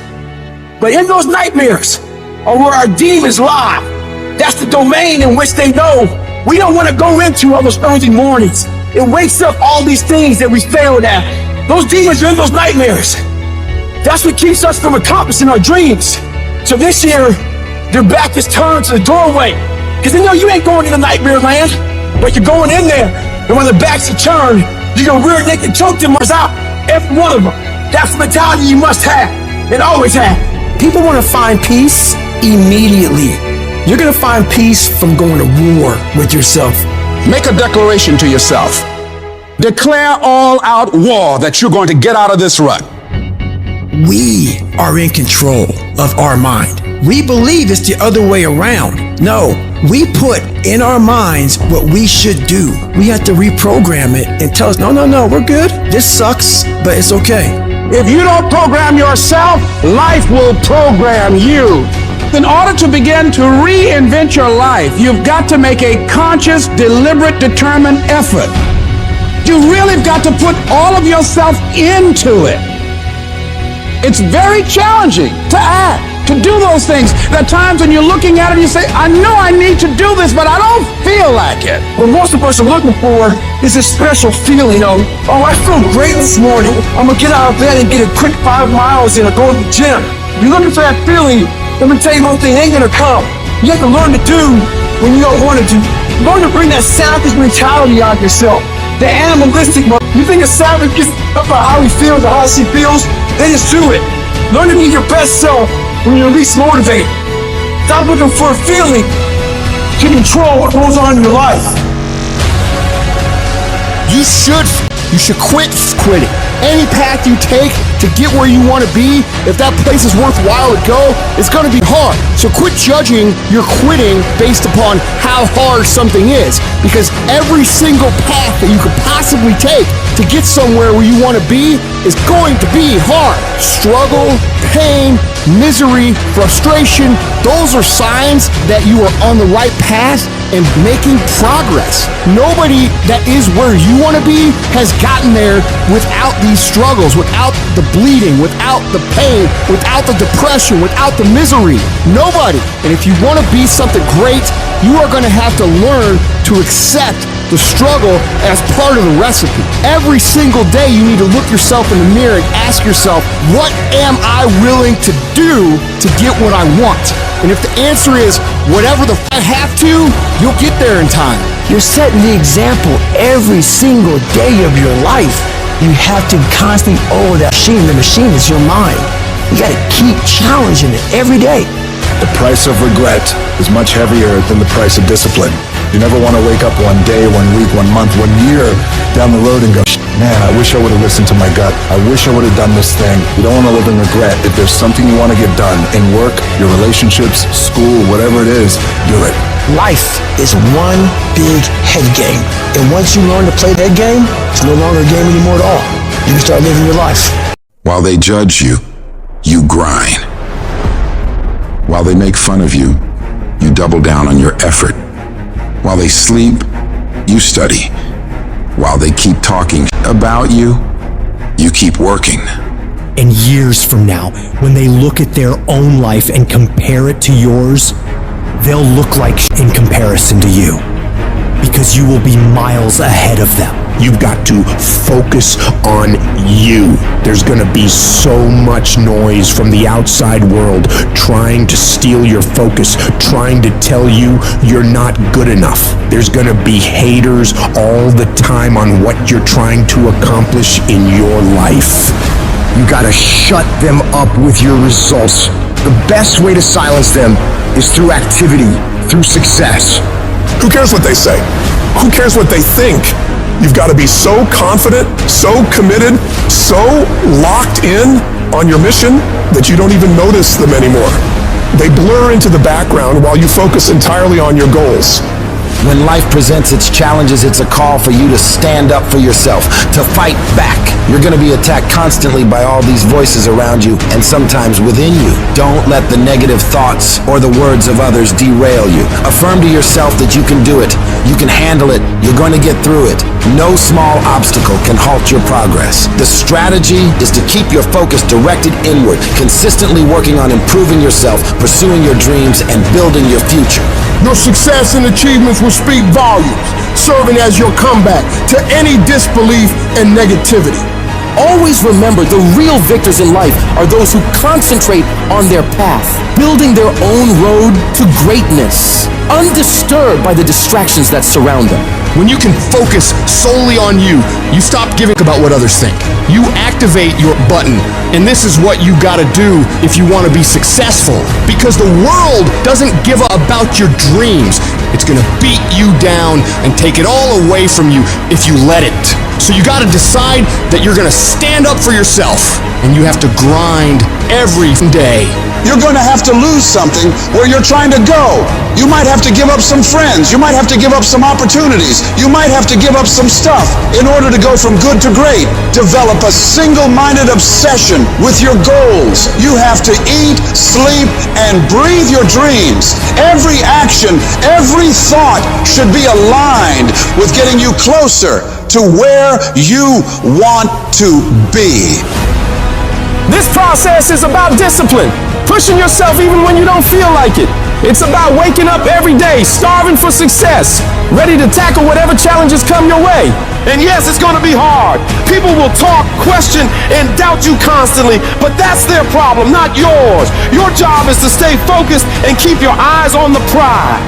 But in those nightmares are where our demons lie. That's the domain in which they know we don't want to go into on those early mornings. It wakes up all these things that we failed at. Those demons are in those nightmares. That's what keeps us from accomplishing our dreams. So this year, their back is turned to the doorway. Because they know you ain't going into nightmare land, but you're going in there. And when the backs are turned, you're going to rear naked choke them out, every one of them. That's the mentality you must have, and always have.
People want to find peace immediately. You're going to find peace from going to war with yourself.
Make a declaration to yourself. Declare all out war that you're going to get out of this rut.
We are in control of our mind. We believe it's the other way around. No, we put in our minds what we should do. We have to reprogram it and tell us, no, we're good. This sucks, but it's okay.
If you don't program yourself, life will program you. In order to begin to reinvent your life, you've got to make a conscious, deliberate, determined effort. You really got to put all of yourself into it. It's very challenging to act, to do those things. There are times when you're looking at it and you say, I know I need to do this, but I don't feel like it.
What most of us are looking for is a special feeling of, oh, I feel great this morning. I'm gonna get out of bed and get a quick 5 miles in or go to the gym. You're looking for that feeling. Let me tell you one thing, it ain't gonna come. You have to learn to do when you don't want to do. Learn to bring that savage mentality out of yourself. The animalistic one. You think a savage gets up about how he feels or how she feels? Then just do it. Learn to be your best self when you're least motivated. Stop looking for a feeling to control what goes on in your life.
You should quit quitting. Any path you take to get where you want to be, if that place is worthwhile to go, it's going to be hard. So quit judging your quitting based upon how hard something is, because every single path that you could possibly take to get somewhere where you want to be is going to be hard. Struggle, pain, misery, frustration, those are signs that you are on the right path and making progress. Nobody that is where you want to be has gotten there without these struggles, without the bleeding, without the pain, without the depression, without the misery. Nobody. And if you want to be something great, you are going to have to learn to accept the struggle as part of the recipe. Every single day you need to look yourself in the mirror and ask yourself, what am I willing to do to get what I want? And if the answer is whatever I have to, you'll get there in time.
You're setting the example every single day of your life. You have to constantly own that machine. The machine is your mind. You got to keep challenging it every day.
The price of regret is much heavier than the price of discipline. You never want to wake up one day, 1 week, 1 month, 1 year down the road and go, man, I wish I would have listened to my gut. I wish I would have done this thing. You don't want to live in regret. If there's something you want to get done in work, your relationships, school, whatever it is, do it.
Life is one big head game. And once you learn to play that game, it's no longer a game anymore at all. You can start living your life.
While they judge you, you grind. While they make fun of you, you double down on your effort. While they sleep, you study. While they keep talking about you, you keep working.
And years from now, when they look at their own life and compare it to yours, they'll look like in comparison to you, because you will be miles ahead of them.
You've got to focus on you. There's gonna be so much noise from the outside world trying to steal your focus, trying to tell you you're not good enough. There's gonna be haters all the time on what you're trying to accomplish in your life.
You gotta shut them up with your results. The best way to silence them is through activity, through success.
Who cares what they say? Who cares what they think? You've got to be so confident, so committed, so locked in on your mission that you don't even notice them anymore. They blur into the background while you focus entirely on your goals.
When life presents its challenges, it's a call for you to stand up for yourself, to fight back. You're going to be attacked constantly by all these voices around you and sometimes within you. Don't let the negative thoughts or the words of others derail you. Affirm to yourself that you can do it. You can handle it. You're going to get through it. No small obstacle can halt your progress. The strategy is to keep your focus directed inward, consistently working on improving yourself, pursuing your dreams, and building your future.
Your success and achievements will speak volumes, serving as your comeback to any disbelief and negativity.
Always remember, the real victors in life are those who concentrate on their path, building their own road to greatness, undisturbed by the distractions that surround them.
When you can focus solely on you, you stop giving about what others think. You activate your button, and this is what you gotta do if you wanna be successful. Because the world doesn't give about your dreams. It's gonna beat you down and take it all away from you if you let it.
So you gotta decide that you're gonna stand up for yourself, and you have to grind every day.
You're going to have to lose something where you're trying to go. You might have to give up some friends. You might have to give up some opportunities. You might have to give up some stuff in order to go from good to great. Develop a single-minded obsession with your goals. You have to eat, sleep, and breathe your dreams. Every action, every thought should be aligned with getting you closer to where you want to be.
This process is about discipline, pushing yourself even when you don't feel like it. It's about waking up every day, starving for success, ready to tackle whatever challenges come your way. And yes, it's going to be hard. People will talk, question, and doubt you constantly, but that's their problem, not yours. Your job is to stay focused and keep your eyes on the prize.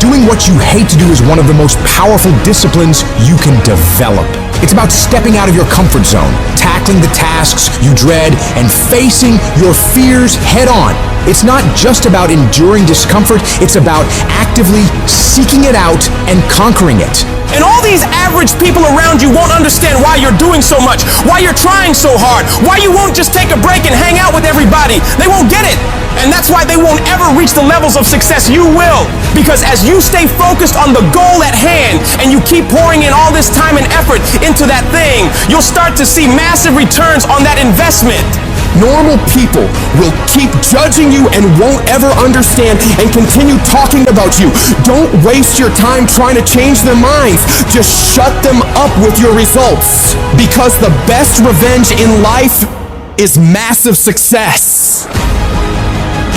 Doing what you hate to do is one of the most powerful disciplines you can develop. It's about stepping out of your comfort zone, tackling the tasks you dread, and facing your fears head on. It's not just about enduring discomfort, it's about actively seeking it out and conquering it.
And all these average people around you won't understand why you're doing so much, why you're trying so hard, why you won't just take a break and hang out with everybody. They won't get it. And that's why they won't ever reach the levels of success you will. Because as you stay focused on the goal at hand and you keep pouring in all this time and effort into that thing, you'll start to see massive returns on that investment.
Normal people will keep judging you and won't ever understand and continue talking about you. Don't waste your time trying to change their minds. Just shut them up with your results. Because the best revenge in life is massive success.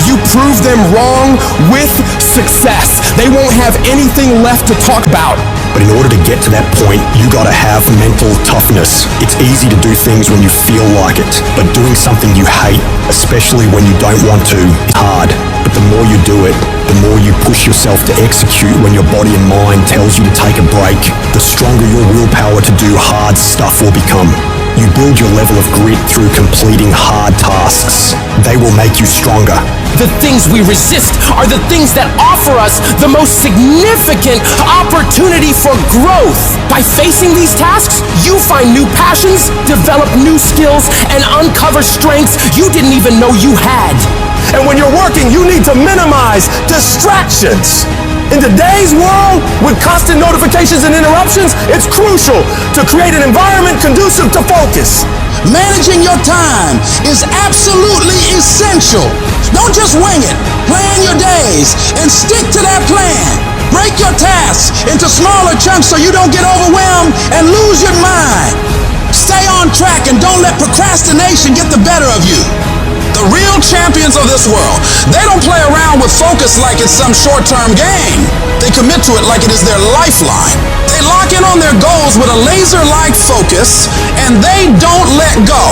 You prove them wrong with success. They won't have anything left to talk about.
But in order to get to that point, you gotta have mental toughness. It's easy to do things when you feel like it, but doing something you hate, especially when you don't want to, is hard. But the more you do it, the more you push yourself to execute when your body and mind tells you to take a break, the stronger your willpower to do hard stuff will become. You build your level of grit through completing hard tasks. They will make you stronger.
The things we resist are the things that offer us the most significant opportunity for growth. By facing these tasks, you find new passions, develop new skills, and uncover strengths you didn't even know you had.
And when you're working, you need to minimize distractions. In today's world, with constant notifications and interruptions, it's crucial to create an environment conducive to focus.
Managing your time is absolutely essential. Don't just wing it. Plan your days and stick to that plan. Break your tasks into smaller chunks so you don't get overwhelmed and lose your mind. Stay on track and don't let procrastination get the better of you. The real champions of this world, they don't play around with focus like it's some short-term game. They commit to it like it is their lifeline. They lock in on their goals with a laser-like focus, and they don't let go.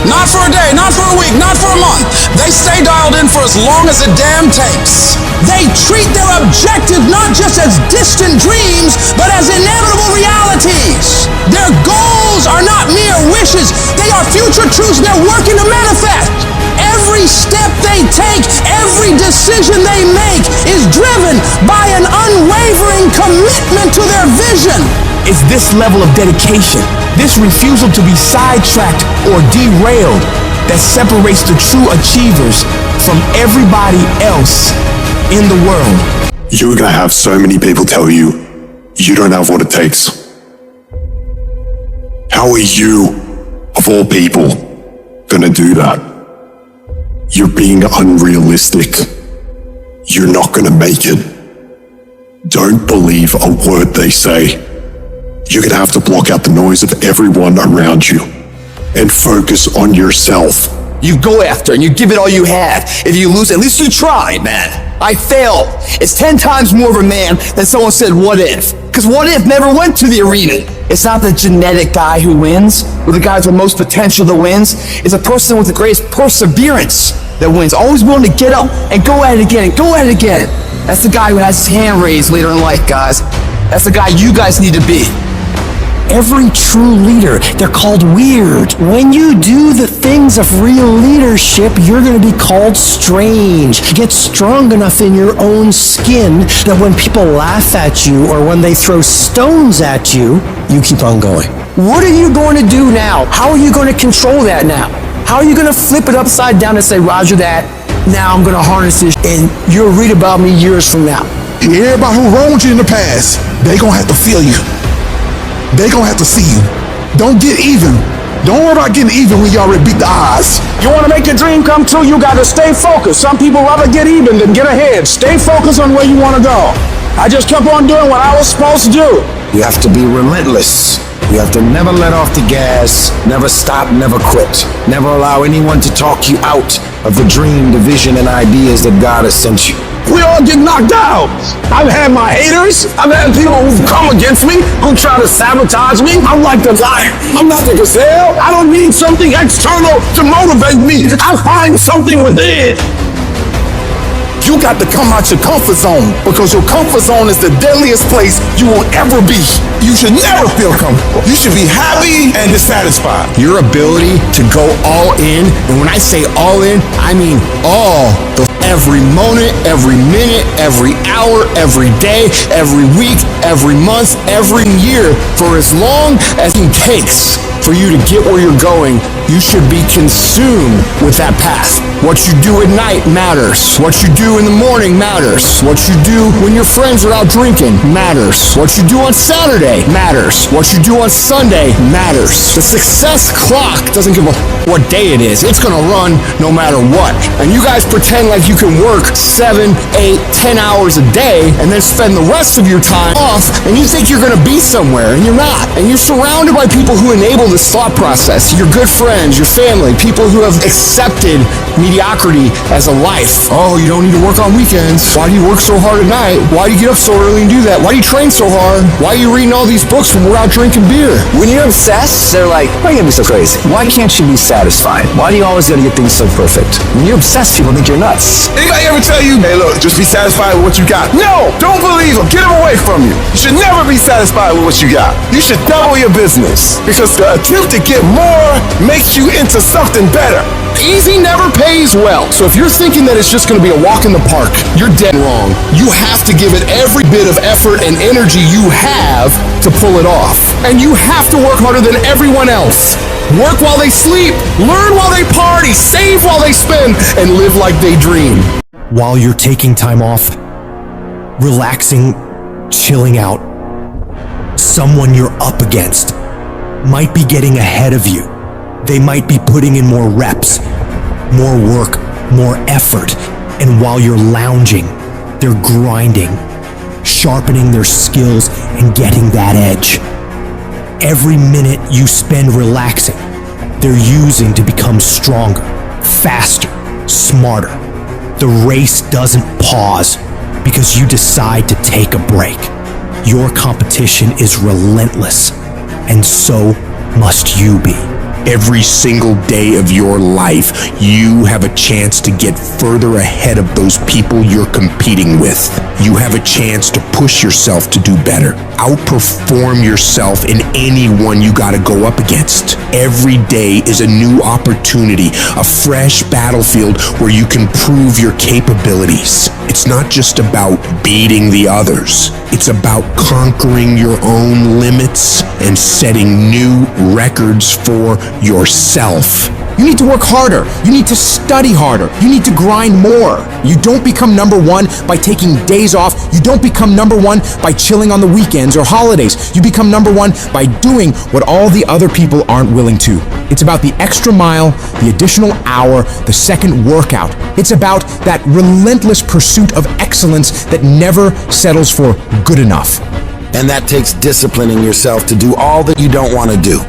Not for a day, not for a week, not for a month. They stay dialed in for as long as it damn takes. They treat their objective not just as distant dreams, but as inevitable realities. Their goals are not mere wishes. They are future truths they're working to manifest. Every step they take, every decision they make is driven by an unwavering commitment to their vision.
It's this level of dedication, this refusal to be sidetracked or derailed, that separates the true achievers from everybody else in the world.
You're gonna have so many people tell you, you don't have what it takes. How are you, of all people, gonna do that? You're being unrealistic. You're not gonna make it. Don't believe a word they say. You're gonna have to block out the noise of everyone around you and focus on yourself.
You go after and you give it all you have. If you lose, at least you tried, man. I failed. It's 10 times more of a man than someone said, what if? Because what if never went to the arena. It's not the genetic guy who wins, or the guy with the most potential that wins. It's a person with the greatest perseverance that wins. Always willing to get up and go at it again and go at it again. That's the guy who has his hand raised later in life, guys. That's the guy you guys need to be.
Every true leader, they're called weird. When you do the things of real leadership, you're going to be called strange. Get strong enough in your own skin that when people laugh at you or when they throw stones at you, you keep on going.
What are you going to do now? How are you going to control that now? How are you going to flip it upside down and say, Roger that, now I'm going to harness this, and you'll read about me years from now?
Everybody who wronged you in the past, they gonna have to feel you. They gonna have to see you. Don't get even. Don't worry about getting even when you already beat the odds.
You want to make your dream come true, you got to stay focused. Some people rather get even than get ahead. Stay focused on where you want to go. I just kept on doing what I was supposed to do.
You have to be relentless. You have to never let off the gas, never stop, never quit. Never allow anyone to talk you out of the dream, the vision, and ideas that God has sent you.
We all get knocked out. I've had my haters. I've had people who've come against me, who try to sabotage me. I'm like the lion. I'm not the gazelle. I don't need something external to motivate me. I find something within.
You got to come out your comfort zone, because your comfort zone is the deadliest place you will ever be. You should never feel comfortable. You should be happy and dissatisfied.
Your ability to go all in, and when I say all in, I mean all the every moment, every minute, every hour, every day, every week, every month, every year, for as long as it takes for you to get where you're going. You should be consumed with that path. What you do at night matters. What you do in the morning matters. What you do when your friends are out drinking matters. What you do on Saturday matters. What you do on Sunday matters. The success clock doesn't give a what day it is. It's gonna run no matter what. And you guys pretend like you can work 7, 8, 10 hours a day and then spend the rest of your time off, and you think you're gonna be somewhere, and you're not. And you're surrounded by people who enable this thought process. Your good friends, your family, people who have accepted mediocrity as a life. Oh, you don't need to work on weekends. Why do you work so hard at night? Why do you get up so early and do that? Why do you train so hard? Why are you reading all these books when we're out drinking beer?
When you're obsessed, they're like, why are you gonna be so crazy? Why can't you be satisfied? Why do you always gotta get things so perfect? When you're obsessed, people think you're nuts.
Anybody ever tell you, hey look, just be satisfied with what you got? No, don't believe them. Get them away from you. You should never be satisfied with what you got. You should double your business, because the attempt to get more makes you into something better.
Easy never pays well. So if you're thinking that it's just going to be a walk in the park, you're dead wrong. You have to give it every bit of effort and energy you have to pull it off. And you have to work harder than everyone else. Work while they sleep, learn while they party, save while they spend, and live like they dream.
While you're taking time off, relaxing, chilling out, someone you're up against might be getting ahead of you. They might be putting in more reps, more work, more effort. And while you're lounging, they're grinding, sharpening their skills and getting that edge. Every minute you spend relaxing, they're using to become stronger, faster, smarter. The race doesn't pause because you decide to take a break. Your competition is relentless, and so must you be.
Every single day of your life, you have a chance to get further ahead of those people you're competing with. You have a chance to push yourself to do better. Outperform yourself in anyone you gotta go up against. Every day is a new opportunity, a fresh battlefield where you can prove your capabilities. It's not just about beating the others. It's about conquering your own limits and setting new records for yourself.
You need to work harder. You need to study harder. You need to grind more. You don't become number one by taking days off. You don't become number one by chilling on the weekends or holidays. You become number one by doing what all the other people aren't willing to. It's about the extra mile, the additional hour, the second workout. It's about that relentless pursuit of excellence that never settles for good enough.
And that takes disciplining yourself to do all that you don't want to do,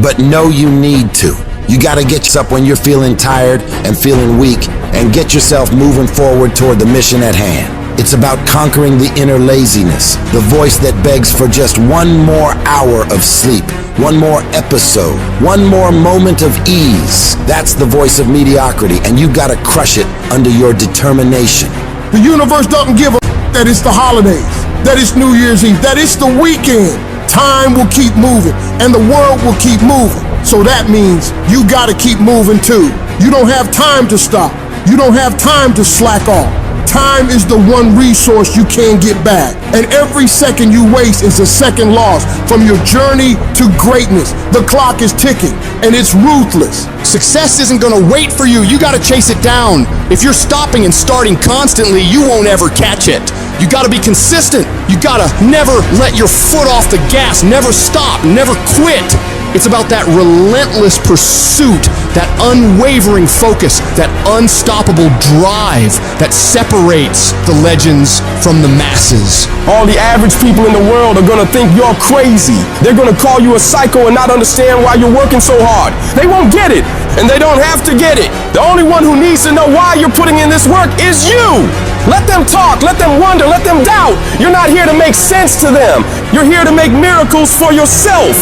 but know you need to. You gotta get yourself when you're feeling tired and feeling weak, and get yourself moving forward toward the mission at hand. It's about conquering the inner laziness, the voice that begs for just one more hour of sleep, one more episode, one more moment of ease. That's the voice of mediocrity, and you gotta crush it under your determination.
The universe doesn't give a that it's the holidays, that it's New Year's Eve, that it's the weekend. Time will keep moving, and the world will keep moving. So that means you gotta keep moving too. You don't have time to stop. You don't have time to slack off.
Time is the one resource you can't get back. And every second you waste is a second loss from your journey to greatness. The clock is ticking, and it's ruthless.
Success isn't gonna wait for you. You gotta chase it down. If you're stopping and starting constantly, you won't ever catch it. You gotta be consistent. You gotta never let your foot off the gas. Never stop, never quit. It's about that relentless pursuit, that unwavering focus, that unstoppable drive that separates the legends from the masses.
All the average people in the world are gonna think you're crazy. They're gonna call you a psycho and not understand why you're working so hard. They won't get it, and they don't have to get it. The only one who needs to know why you're putting in this work is you. Let them talk, let them wonder, let them doubt. You're not here to make sense to them. You're here to make miracles for yourself.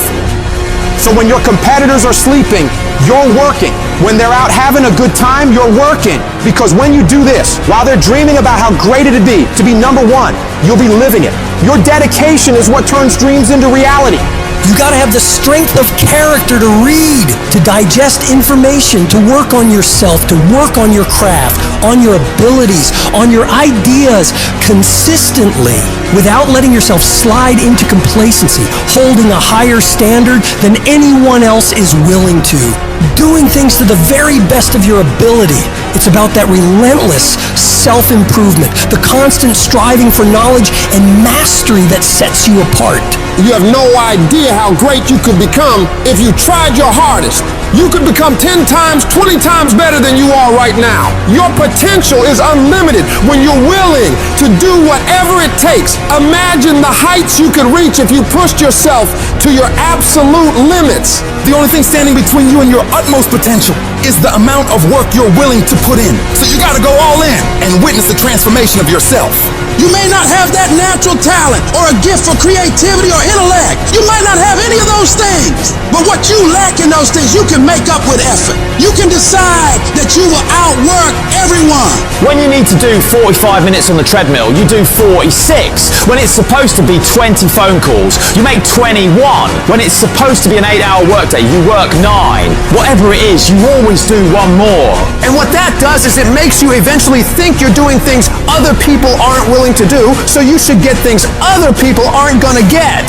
So when your competitors are sleeping, you're working. When they're out having a good time, you're working. Because when you do this, while they're dreaming about how great it'd be to be number one, you'll be living it. Your dedication is what turns dreams into reality.
You gotta have the strength of character to read, to digest information, to work on yourself, to work on your craft, on your abilities, on your ideas consistently, without letting yourself slide into complacency, holding a higher standard than anyone else is willing to, doing things to the very best of your ability. It's about that relentless self-improvement, the constant striving for knowledge and mastery that sets you apart.
You have no idea how great you could become if you tried your hardest. You could become 10 times, 20 times better than you are right now. Your potential is unlimited when you're willing to do whatever it takes. Imagine the heights you could reach if you pushed yourself to your absolute limits.
The only thing standing between you and your utmost potential is the amount of work you're willing to put in. So you gotta go all in and witness the transformation of yourself.
You may not have that natural talent or a gift for creativity or intellect. You might not have any of those things. But what you lack in those things, you can make up with effort. You can decide that you will outwork everyone.
When you need to do 45 minutes on the treadmill, you do 46. When it's supposed to be 20 phone calls, you make 21. When it's supposed to be an 8-hour workday, you work 9. Whatever it is, you always do one more.
And what that does is it makes you eventually think you're doing things other people aren't willing to do, so you should get things other people aren't gonna get.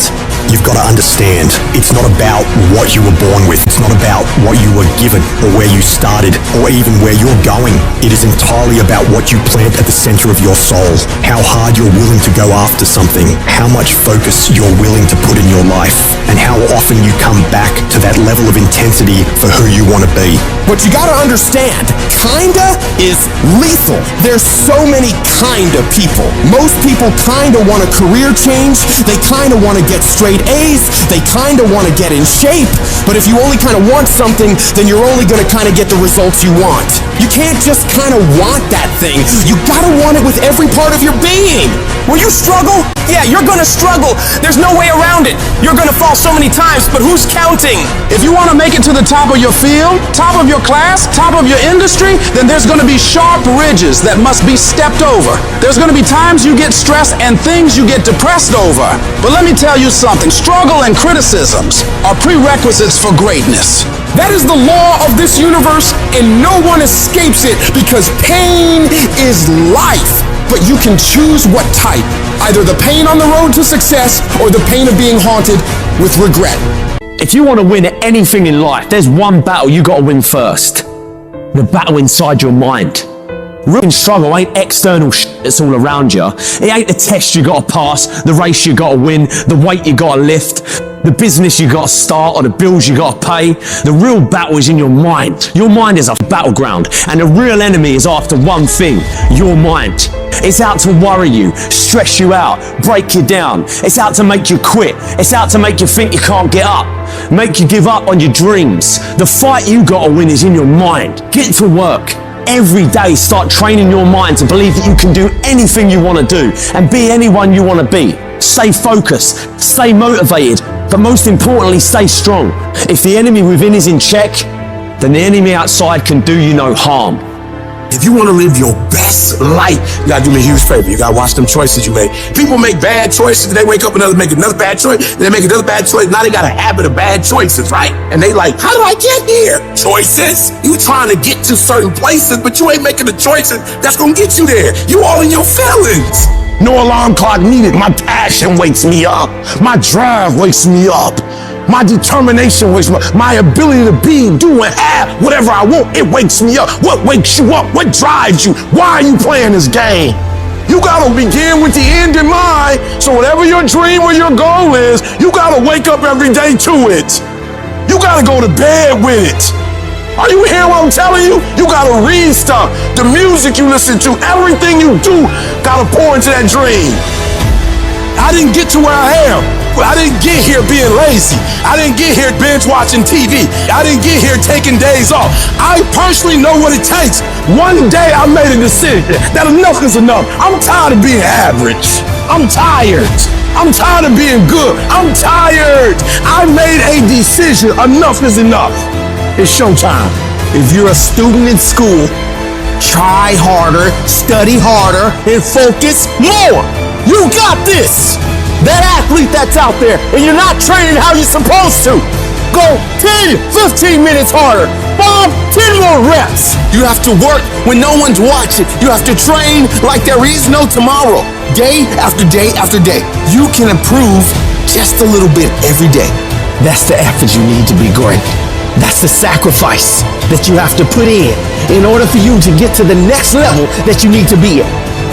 You've got to understand, it's not about what you were born with. It's not about what you were given or where you started or even where you're going. It is entirely about what you plant at the center of your soul, how hard you're willing to go after something, how much focus you're willing to put in your life, and how often you come back to that level of intensity for who you want to be.
But you gotta understand, kinda is lethal. There's so many kinda people. Most people kinda want a career change, they kinda want to get straight A's, they kinda want to get in shape, but if you only kinda want something, then you're only gonna kinda get the results you want. You can't just kinda want that thing, you gotta want it with every part of your being.
Will you struggle? Yeah, you're gonna struggle. There's no way around it. You're gonna fall so many times, but who's counting?
If you want to make it to the top of your field, top of your class, top of your industry, then there's going to be sharp ridges that must be stepped over. There's going to be times you get stressed and things you get depressed over. But let me tell you something, struggle and criticisms are prerequisites for greatness.
That is the law of this universe, and no one escapes it because pain is life. But you can choose what type, either the pain on the road to success or the pain of being haunted with regret.
If you want to win at anything in life, there's one battle you got to win first. The battle inside your mind. Real struggle ain't external shit that's all around you. It ain't the test you got to pass, the race you got to win, the weight you got to lift, the business you got to start, or the bills you got to pay. The real battle is in your mind. Your mind is a battleground, and the real enemy is after one thing, your mind. It's out to worry you, stress you out, break you down. It's out to make you quit. It's out to make you think you can't get up, make you give up on your dreams. The fight you got to win is in your mind. Get to work. Every day start training your mind to believe that you can do anything you want to do and be anyone you want to be. Stay focused, stay motivated, but most importantly, stay strong. If the enemy within is in check, then the enemy outside can do you no harm.
If you want to live your best life, you gotta do me a huge favor. You gotta watch them choices you make. People make bad choices, they wake up and make another bad choice, then they make another bad choice. Now they got a habit of bad choices, right? And they like, how did I get here? Choices. You trying to get to certain places, but you ain't making the choices that's gonna get you there. You all in your feelings. No alarm clock needed. My passion wakes me up. My drive wakes me up. My determination wakes me up. My ability to be, do, and have whatever I want, it wakes me up. What wakes you up? What drives you? Why are you playing this game? You gotta begin with the end in mind. So whatever your dream or your goal is, you gotta wake up every day to it. You gotta go to bed with it. Are you hearing what I'm telling you? You gotta read stuff. The music you listen to, everything you do, gotta pour into that dream. I didn't get to where I am. I didn't get here being lazy. I didn't get here binge watching TV. I didn't get here taking days off. I personally know what it takes. One day I made a decision that enough is enough. I'm tired of being average. I'm tired. I'm tired of being good. I'm tired. I made a decision. Enough is enough. It's showtime. If you're a student in school, try harder, study harder, and focus more. You got this. That athlete that's out there, and you're not training how you're supposed to. Go 10, 15 minutes harder. 5, 10 more reps. You have to work when no one's watching. You have to train like there is no tomorrow. Day after day after day. You can improve just a little bit every day. That's the effort you need to be great. That's the sacrifice that you have to put in order for you to get to the next level that you need to be at.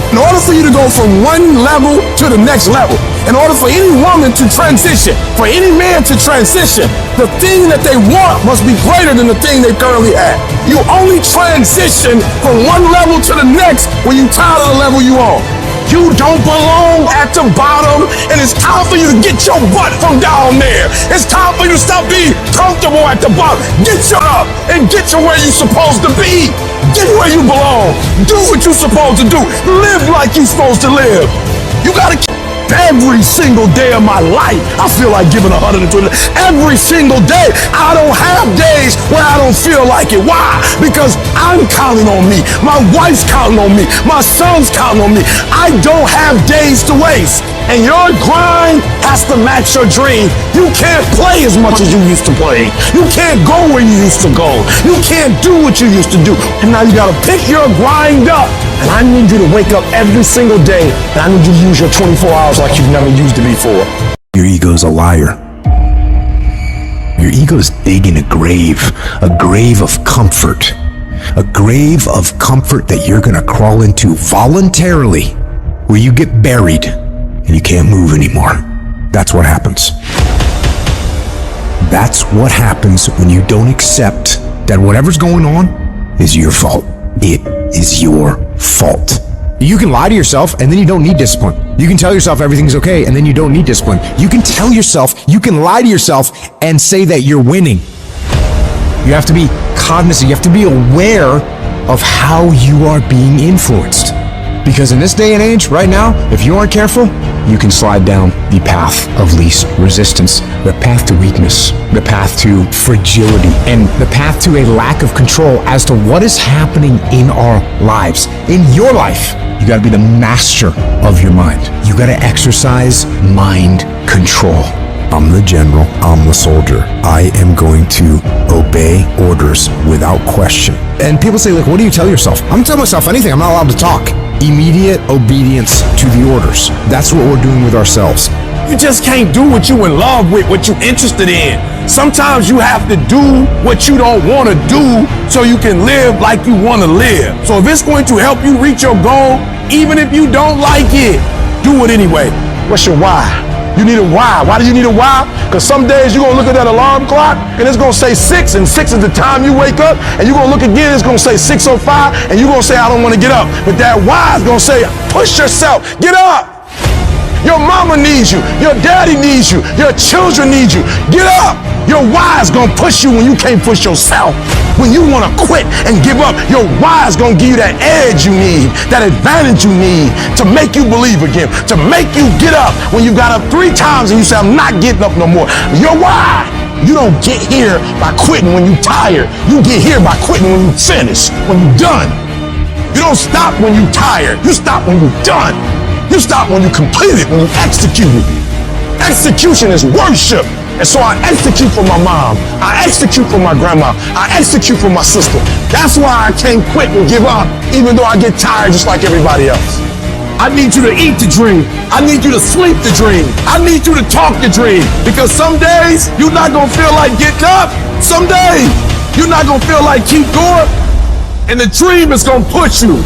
In order for you to go from one level to the next level, in order for any woman to transition, for any man to transition, the thing that they want must be greater than the thing they currently have. You only transition from one level to the next when you're tired of the level you on. You don't belong at the bottom, and it's time for you to get your butt from down there. It's time for you to stop being comfortable at the bottom. Get you up and get you where you're supposed to be. Get where you belong. Do what you're supposed to do. Live like you're supposed to live. You gotta keep every single day of my life. I feel like giving 120. Every single day. I don't have days where I don't feel like it. Why? Because I'm counting on me. My wife's counting on me. My son's counting on me. I don't have days to waste. And your grind has to match your dream. You can't play as much as you used to play. You can't go where you used to go. You can't do what you used to do. And now you gotta pick your grind up. And I need you to wake up every single day. And I need you to use your 24 hours like you've never used it before.
Your ego's a liar. Your ego's digging a grave of comfort. A grave of comfort that you're gonna crawl into voluntarily, where you get buried and you can't move anymore. That's what happens. That's what happens when you don't accept that whatever's going on is your fault. It is your fault. You can lie to yourself and then you don't need discipline. You can tell yourself everything's okay and then you don't need discipline. You can tell yourself, you can lie to yourself and say that you're winning. You have to be cognizant, you have to be aware of how you are being influenced. Because in this day and age, right now, if you aren't careful, you can slide down the path of least resistance, the path to weakness, the path to fragility, and the path to a lack of control as to what is happening in our lives. In your life, you gotta be the master of your mind. You gotta exercise mind control. I'm the general, I'm the soldier. I am going to obey orders without question. And people say, like, what do you tell yourself? I'm telling myself anything, I'm not allowed to talk. Immediate obedience to the orders. That's what we're doing with ourselves.
You just can't do what you in love with, what you interested in. Sometimes you have to do what you don't want to do so you can live like you want to live. So if it's going to help you reach your goal, even if you don't like it, do it anyway. What's your why? You need a why. Why do you need a why? Because some days you're going to look at that alarm clock and it's going to say 6, and 6 is the time you wake up, and you're going to look again, it's going to say 6:05, and you're going to say, I don't want to get up. But that why is going to say, push yourself, get up. Your mama needs you. Your daddy needs you. Your children need you. Get up. Your why is going to push you when you can't push yourself. When you want to quit and give up, your why is going to give you that edge you need, that advantage you need to make you believe again, to make you get up when you got up 3 times and you say, I'm not getting up no more. Your why. You don't get here by quitting when you're tired. You get here by quitting when you finish, when you're done. You don't stop when you're tired. You stop when you're done. You stop when you complete it, when you execute it. Execution is worship. And so I execute for my mom. I execute for my grandma. I execute for my sister. That's why I can't quit and give up, even though I get tired just like everybody else. I need you to eat the dream. I need you to sleep the dream. I need you to talk the dream. Because some days, you're not going to feel like getting up. Some days, you're not going to feel like keep going. And the dream is going to push you.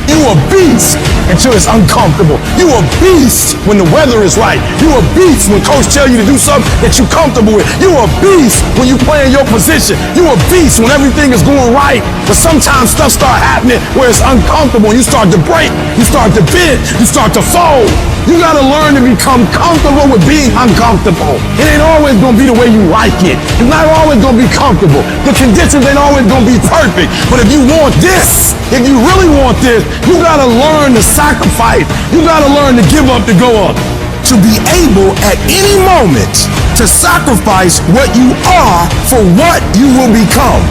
You a beast until it's uncomfortable. You a beast when the weather is right. You a beast when coach tell you to do something that you're comfortable with. You a beast when you play in your position. You a beast when everything is going right. But sometimes stuff start happening where it's uncomfortable and you start to break. You start to bend. You start to fold. You gotta learn to become comfortable with being uncomfortable. It ain't always gonna be the way you like it. It's not always gonna be comfortable. The conditions ain't always gonna be perfect. But if you want this, if you really want this, you gotta learn to sacrifice. You gotta learn to give up to go up. To be able at any moment to sacrifice what you are for what you will become.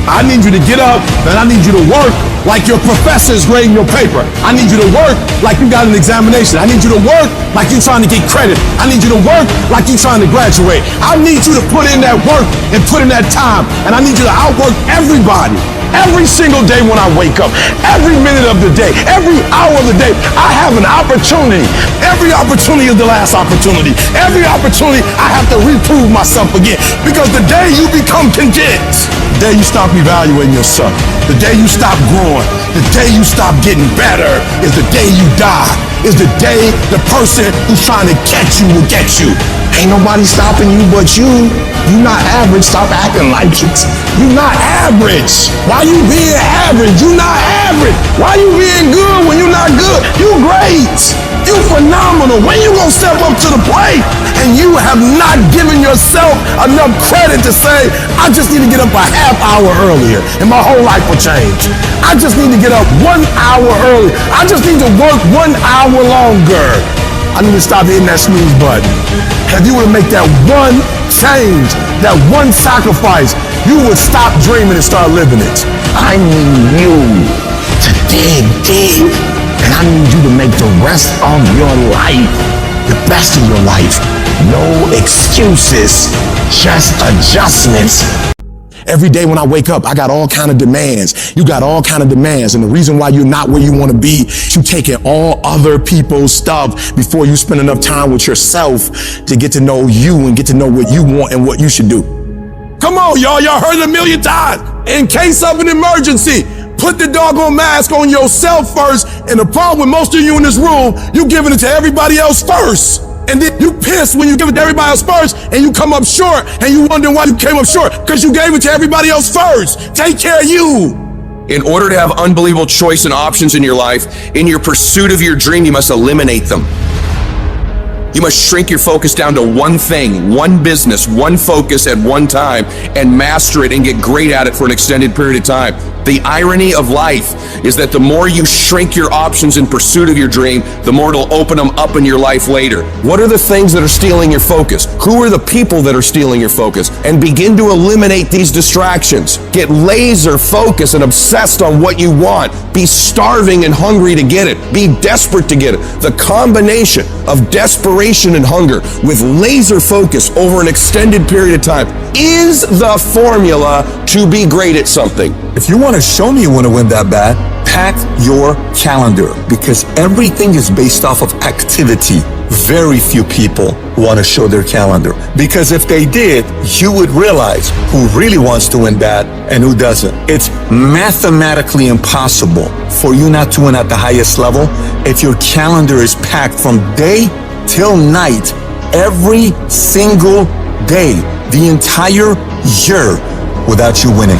I need you to get up and I need you to work like your professor is grading your paper. I need you to work like you got an examination. I need you to work like you're trying to get credit. I need you to work like you're trying to graduate. I need you to put in that work and put in that time. And I need you to outwork everybody. Every single day when I wake up, every minute of the day, every hour of the day, I have an opportunity. Every opportunity is the last opportunity. Every opportunity, I have to reprove myself again. Because the day you become content, the day you stop evaluating yourself, the day you stop growing, the day you stop getting better is the day you die. Is the day the person who's trying to catch you will get you. Ain't nobody stopping you but you. You not average, stop acting like it. You not average. Why you being average? You not average. Why you being good when you not good? You great. You phenomenal. When you gonna step up to the plate? And you have not given yourself enough credit to say, I just need to get up a half hour earlier and my whole life will change. I just need to get up 1 hour earlier. I just need to work 1 hour longer. I need to stop hitting that snooze button. If you were to make that one change, that one sacrifice, you would stop dreaming and start living it. I need you to dig deep, and I need you to make the rest of your life the best of your life. No excuses, just adjustments. Every day when I wake up, I got all kind of demands. You got all kind of demands. And the reason why you're not where you want to be, you taking all other people's stuff before you spend enough time with yourself to get to know you and get to know what you want and what you should do. Come on, y'all. Y'all heard it a million times. In case of an emergency, put the doggone mask on yourself first. And the problem with most of you in this room, you giving it to everybody else first. And then you pissed when you give it to everybody else first and you come up short and you wonder why you came up short because you gave it to everybody else first. Take care of you.
In order to have unbelievable choice and options in your life, in your pursuit of your dream, you must eliminate them. You must shrink your focus down to one thing, one business, one focus at one time, and master it and get great at it for an extended period of time. The irony of life is that the more you shrink your options in pursuit of your dream, the more it'll open them up in your life later. What are the things that are stealing your focus? Who are the people that are stealing your focus? And begin to eliminate these distractions. Get laser focused and obsessed on what you want. Be starving and hungry to get it. Be desperate to get it. The combination of desperation and hunger with laser focus over an extended period of time is the formula to be great at something.
If you want to show me you want to win that bad, pack your calendar, because everything is based off of activity. Very few people want to show their calendar, because if they did, you would realize who really wants to win bad and who doesn't. It's mathematically impossible for you not to win at the highest level if your calendar is packed from day till night, every single day, the entire year, without you winning.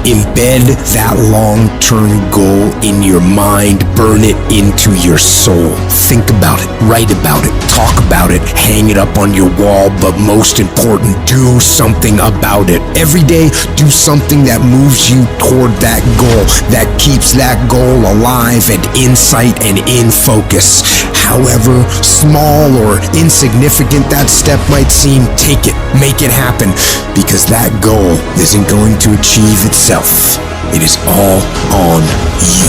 Embed that long-term goal in your mind. Burn it into your soul. Think about it. Write about it. Talk about it. Hang it up on your wall. But most important, do something about it. Every day, do something that moves you toward that goal, that keeps that goal alive and in sight and in focus. However small or insignificant that step might seem, take it. Make it happen. Because that goal isn't going to achieve itself.
It is all on you.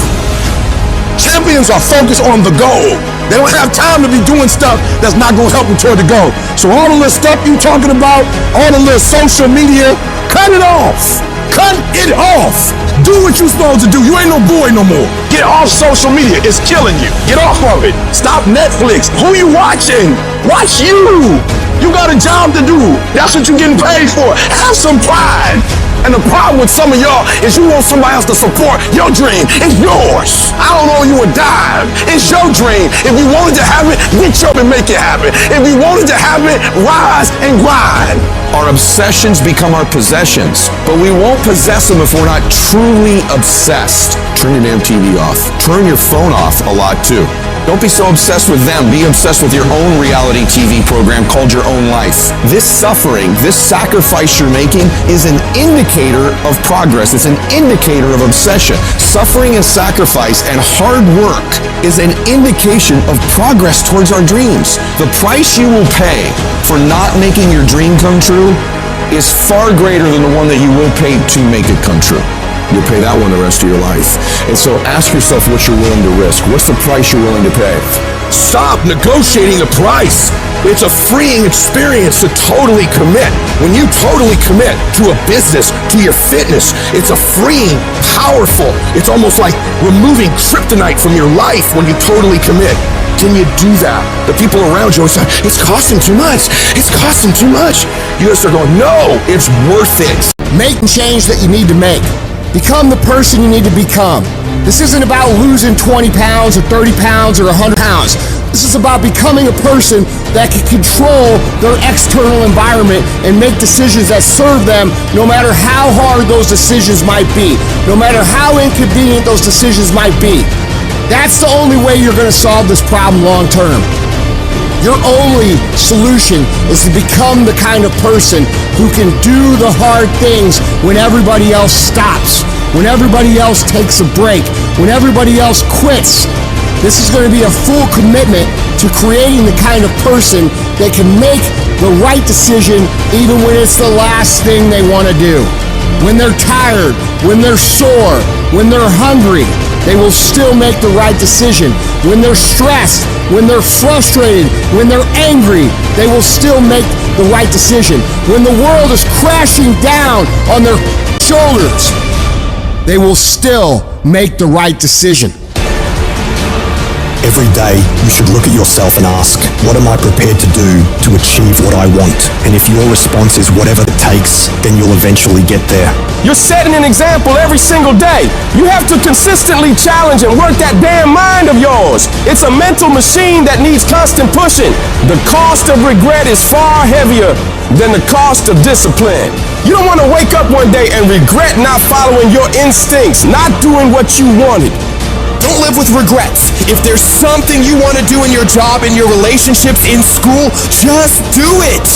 Champions are focused on the goal. They don't have time to be doing stuff that's not going to help them toward the goal. So all the little stuff you talking about, all the little social media, cut it off. Cut it off. Do what you're supposed to do. You ain't no boy no more. Get off social media. It's killing you. Get off of it. Stop Netflix. Who you watching? Watch you. You got a job to do. That's what you're getting paid for. Have some pride. And the problem with some of y'all is you want somebody else to support your dream. It's yours. I don't owe you a dime. It's your dream. If you wanted to have it, get up and make it happen. If you wanted to have it, rise and grind.
Our obsessions become our possessions, but we won't possess them if we're not truly obsessed. Turn your damn TV off. Turn your phone off a lot too. Don't be so obsessed with them. Be obsessed with your own reality TV program called your own life. This suffering, this sacrifice you're making is an indicator of progress. It's an indicator of obsession. Suffering and sacrifice and hard work is an indication of progress towards our dreams. The price you will pay for not making your dream come true is far greater than the one that you will pay to make it come true. You'll pay that one the rest of your life. And so ask yourself what you're willing to risk. What's the price you're willing to pay?
Stop negotiating the price. It's a freeing experience to totally commit. When you totally commit to a business, to your fitness, it's a freeing, powerful, it's almost like removing kryptonite from your life when you totally commit. Can you do that? The people around you always say, it's costing too much. It's costing too much. You guys are going, no, it's worth it.
Make the change that you need to make. Become the person you need to become. This isn't about losing 20 pounds or 30 pounds or 100 pounds. This is about becoming a person that can control their external environment and make decisions that serve them no matter how hard those decisions might be, no matter how inconvenient those decisions might be. That's the only way you're going to solve this problem long term. Your only solution is to become the kind of person who can do the hard things when everybody else stops, when everybody else takes a break, when everybody else quits. This is going to be a full commitment to creating the kind of person that can make the right decision even when it's the last thing they want to do. When they're tired, when they're sore, when they're hungry, they will still make the right decision. When they're stressed, when they're frustrated, when they're angry, they will still make the right decision. When the world is crashing down on their shoulders, they will still make the right decision.
Every day, you should look at yourself and ask, what am I prepared to do to achieve what I want? And if your response is whatever it takes, then you'll eventually get there.
You're setting an example every single day. You have to consistently challenge and work that damn mind of yours. It's a mental machine that needs constant pushing. The cost of regret is far heavier than the cost of discipline. You don't want to wake up one day and regret not following your instincts, not doing what you wanted.
Don't live with regrets. If there's something you want to do in your job, in your relationships, in school, just do it.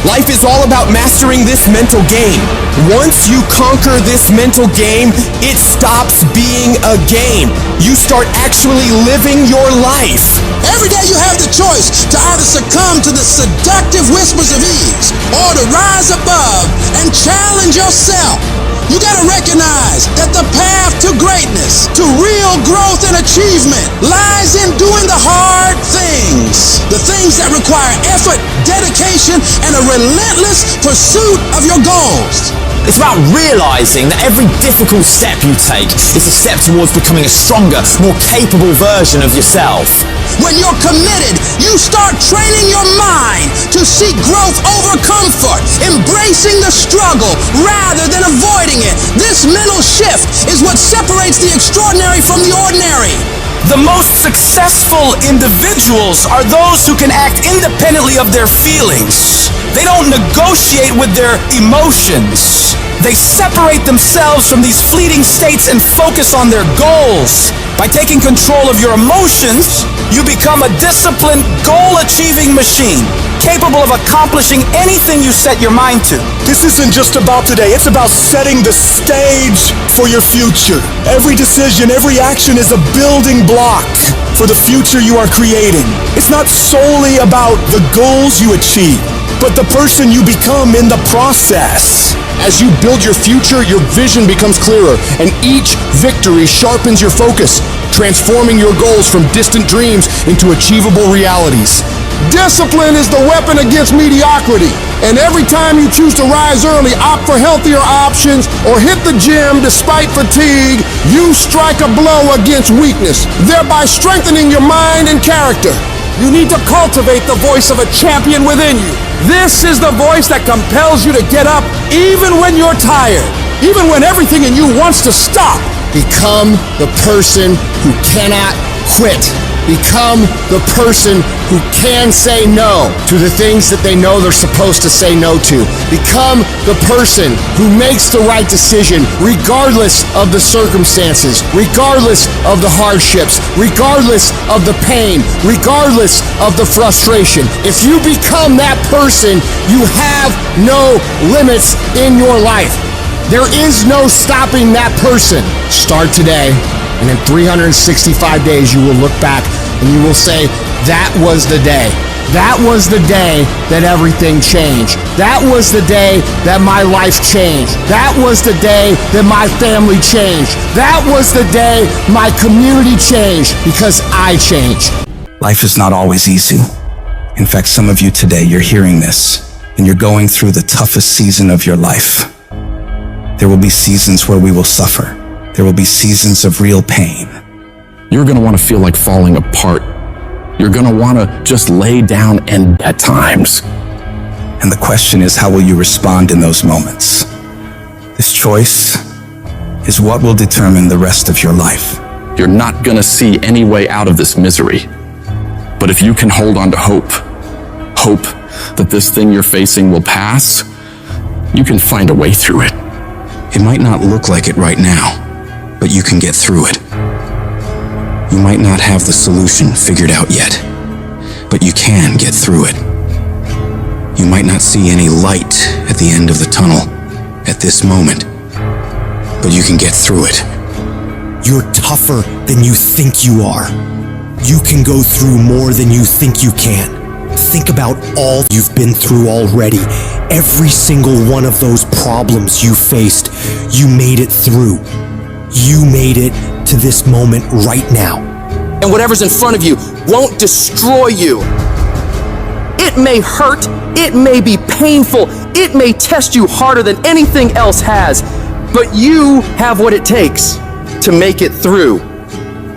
Life is all about mastering this mental game. Once you conquer this mental game, it stops being a game. You start actually living your life.
Every day you have the choice to either succumb to the seductive whispers of ease or to rise above and challenge yourself. You gotta recognize that the path to greatness, to real growth and achievement, lies in doing the hard things. The things that require effort, dedication, and a relentless pursuit of your goals.
It's about realizing that every difficult step you take is a step towards becoming a stronger, more capable version of yourself.
When you're committed, you start training your mind to seek growth over comfort, embracing the struggle rather than avoiding it. This mental shift is what separates the extraordinary from the ordinary.
The most successful individuals are those who can act independently of their feelings. They don't negotiate with their emotions. They separate themselves from these fleeting states and focus on their goals. By taking control of your emotions, you become a disciplined, goal-achieving machine, capable of accomplishing anything you set your mind to.
This isn't just about today, it's about setting the stage for your future. Every decision, every action is a building block for the future you are creating. It's not solely about the goals you achieve, but the person you become in the process.
As you build your future, your vision becomes clearer, and each victory sharpens your focus, transforming your goals from distant dreams into achievable realities.
Discipline is the weapon against mediocrity. And every time you choose to rise early, opt for healthier options, or hit the gym despite fatigue, you strike a blow against weakness, thereby strengthening your mind and character.
You need to cultivate the voice of a champion within you. This is the voice that compels you to get up even when you're tired, even when everything in you wants to stop.
Become the person who cannot quit. Become the person who can say no to the things that they know they're supposed to say no to. Become the person who makes the right decision regardless of the circumstances, regardless of the hardships, regardless of the pain, regardless of the frustration. If you become that person, you have no limits in your life. There is no stopping that person. Start today. And in 365 days, you will look back and you will say, that was the day. That was the day that everything changed. That was the day that my life changed. That was the day that my family changed. That was the day my community changed because I changed.
Life is not always easy. In fact, some of you today, you're hearing this and you're going through the toughest season of your life. There will be seasons where we will suffer. There will be seasons of real pain.
You're going to want to feel like falling apart. You're going to want to just lay down and at times.
And the question is, how will you respond in those moments? This choice is what will determine the rest of your life.
You're not going to see any way out of this misery. But if you can hold on to hope that this thing you're facing will pass, you can find a way through it.
It might not look like it right now, but you can get through it. You might not have the solution figured out yet, but you can get through it. You might not see any light at the end of the tunnel at this moment, but you can get through it.
You're tougher than you think you are. You can go through more than you think you can. Think about all you've been through already. Every single one of those problems you faced, you made it through. You made it to this moment right now.
And whatever's in front of you won't destroy you. It may hurt, it may be painful, it may test you harder than anything else has, but you have what it takes to make it through.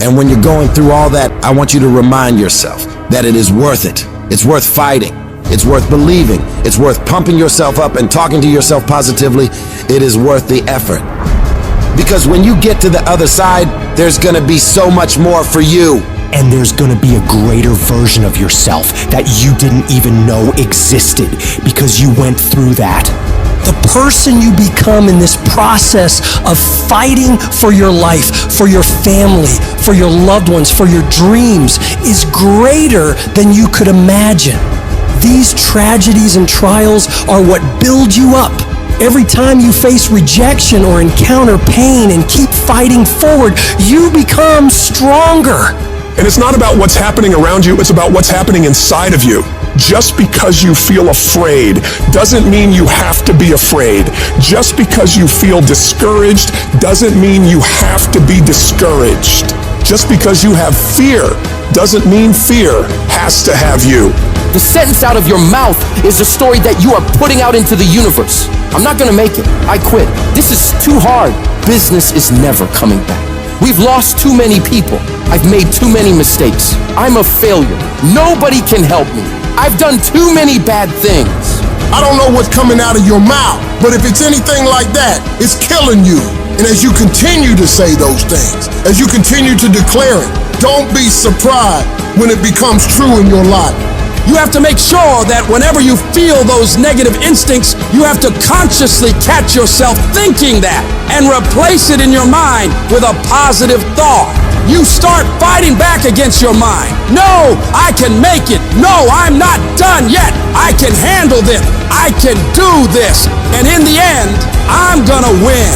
And when you're going through all that, I want you to remind yourself that it is worth it. It's worth fighting. It's worth believing. It's worth pumping yourself up and talking to yourself positively. It is worth the effort. Because when you get to the other side, there's gonna be so much more for you.
And there's gonna be a greater version of yourself that you didn't even know existed because you went through that. The person you become in this process of fighting for your life, for your family, for your loved ones, for your dreams is greater than you could imagine. These tragedies and trials are what build you up. Every time you face rejection or encounter pain and keep fighting forward, you become stronger.
And it's not about what's happening around you, it's about what's happening inside of you. Just because you feel afraid doesn't mean you have to be afraid. Just because you feel discouraged doesn't mean you have to be discouraged. Just because you have fear doesn't mean fear has to have you.
The sentence out of your mouth is a story that you are putting out into the universe. I'm not gonna make it. I quit. This is too hard. Business is never coming back. We've lost too many people. I've made too many mistakes. I'm a failure. Nobody can help me. I've done too many bad things.
I don't know what's coming out of your mouth, but if it's anything like that, it's killing you. And as you continue to say those things, as you continue to declare it, don't be surprised when it becomes true in your life.
You have to make sure that whenever you feel those negative instincts, you have to consciously catch yourself thinking that and replace it in your mind with a positive thought. You start fighting back against your mind. No, I can make it. No, I'm not done yet. I can handle this. I can do this. And in the end, I'm gonna win.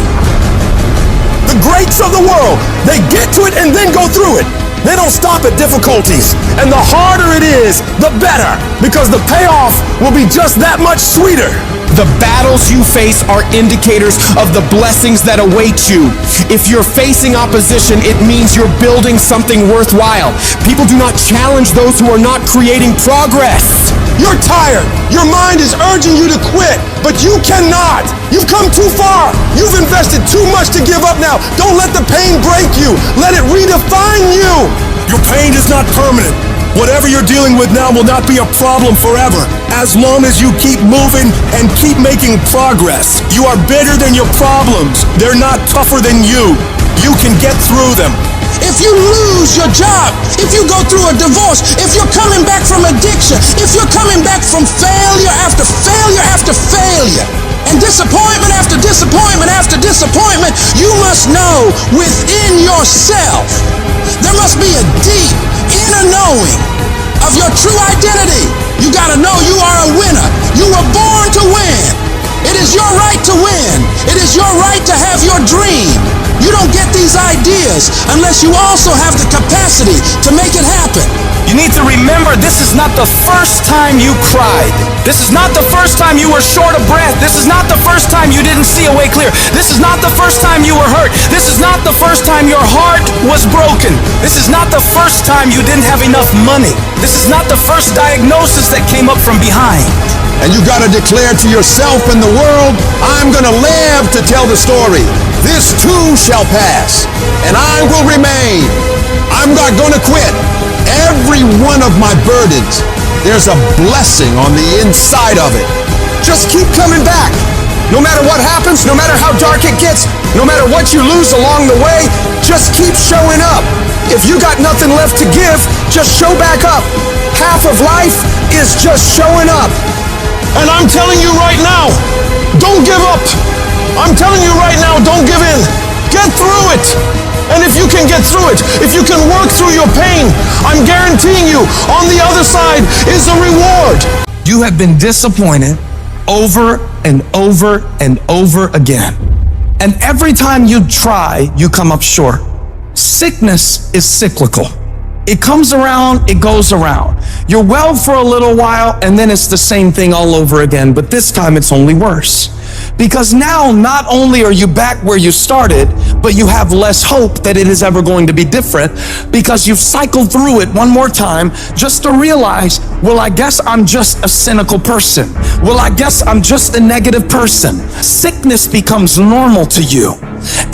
The greats of the world, they get to it and then go through it. They don't stop at difficulties. And the harder it is, the better, because the payoff will be just that much sweeter.
The battles you face are indicators of the blessings that await you. If you're facing opposition, it means you're building something worthwhile. People do not challenge those who are not creating progress.
You're tired. Your mind is urging you to quit, but you cannot. You've come too far. You've invested too much to give up now. Don't let the pain break you. Let it redefine you.
Your pain is not permanent. Whatever you're dealing with now will not be a problem forever, as long as you keep moving and keep making progress. You are bigger than your problems. They're not tougher than you. You can get through them.
If you lose your job, if you go through a divorce, if you're coming back from addiction, if you're coming back from failure after failure after failure, and disappointment after disappointment after disappointment, you must know within yourself, there must be a deep inner knowing of your true identity. You gotta know you are a winner. You were born to win. It is your right to win. It is your right to have your dream. You don't get these ideas unless you also have the capacity to make it happen.
You need to remember, this is not the first time you cried. This is not the first time you were short of breath. This is not the first time you didn't see a way clear. This is not the first time you were hurt. This is not the first time your heart was broken. This is not the first time you didn't have enough money. This is not the first diagnosis that came up from behind.
And you gotta declare to yourself and the world, I'm gonna live to tell the story. This too shall pass, and I will remain. I'm not gonna quit. Every one of my burdens, there's a blessing on the inside of it.
Just keep coming back. No matter what happens, no matter how dark it gets, no matter what you lose along the way, just keep showing up. If you got nothing left to give, just show back up. Half of life is just showing up.
And I'm telling you right now, don't give up. I'm telling you right now, don't give in. Get through it. And if you can get through it, if you can work through your pain, I'm guaranteeing you, on the other side is a reward.
You have been disappointed over and over and over again. And every time you try, you come up short. Sickness is cyclical. It comes around, it goes around. You're well for a little while, and then it's the same thing all over again, but this time it's only worse. Because now, not only are you back where you started, but you have less hope that it is ever going to be different, because you've cycled through it one more time just to realize, well, I guess I'm just a cynical person. Well, I guess I'm just a negative person. Sickness becomes normal to you,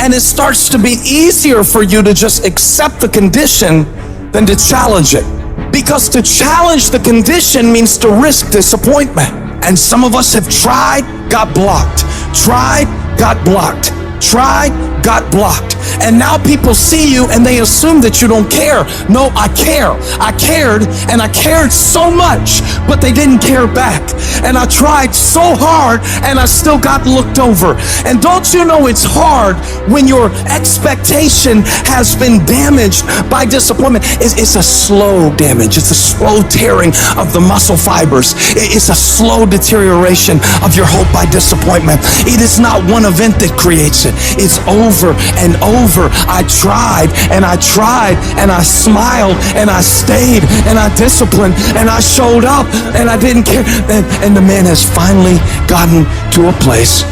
and it starts to be easier for you to just accept the condition than to challenge it. Because to challenge the condition means to risk disappointment. And some of us have tried, got blocked. Tried, got blocked. Tried, got blocked. And now people see you and they assume that you don't care. No, I care. I cared, and I cared so much, but they didn't care back. And I tried so hard and I still got looked over. And don't you know it's hard when your expectation has been damaged by disappointment? It's a slow damage. It's a slow tearing of the muscle fibers. It's a slow deterioration of your hope by disappointment. It is not one event that creates it. It's over and over. I tried and I tried and I smiled and I stayed and I disciplined and I showed up and I didn't care. And the man has finally gotten to a place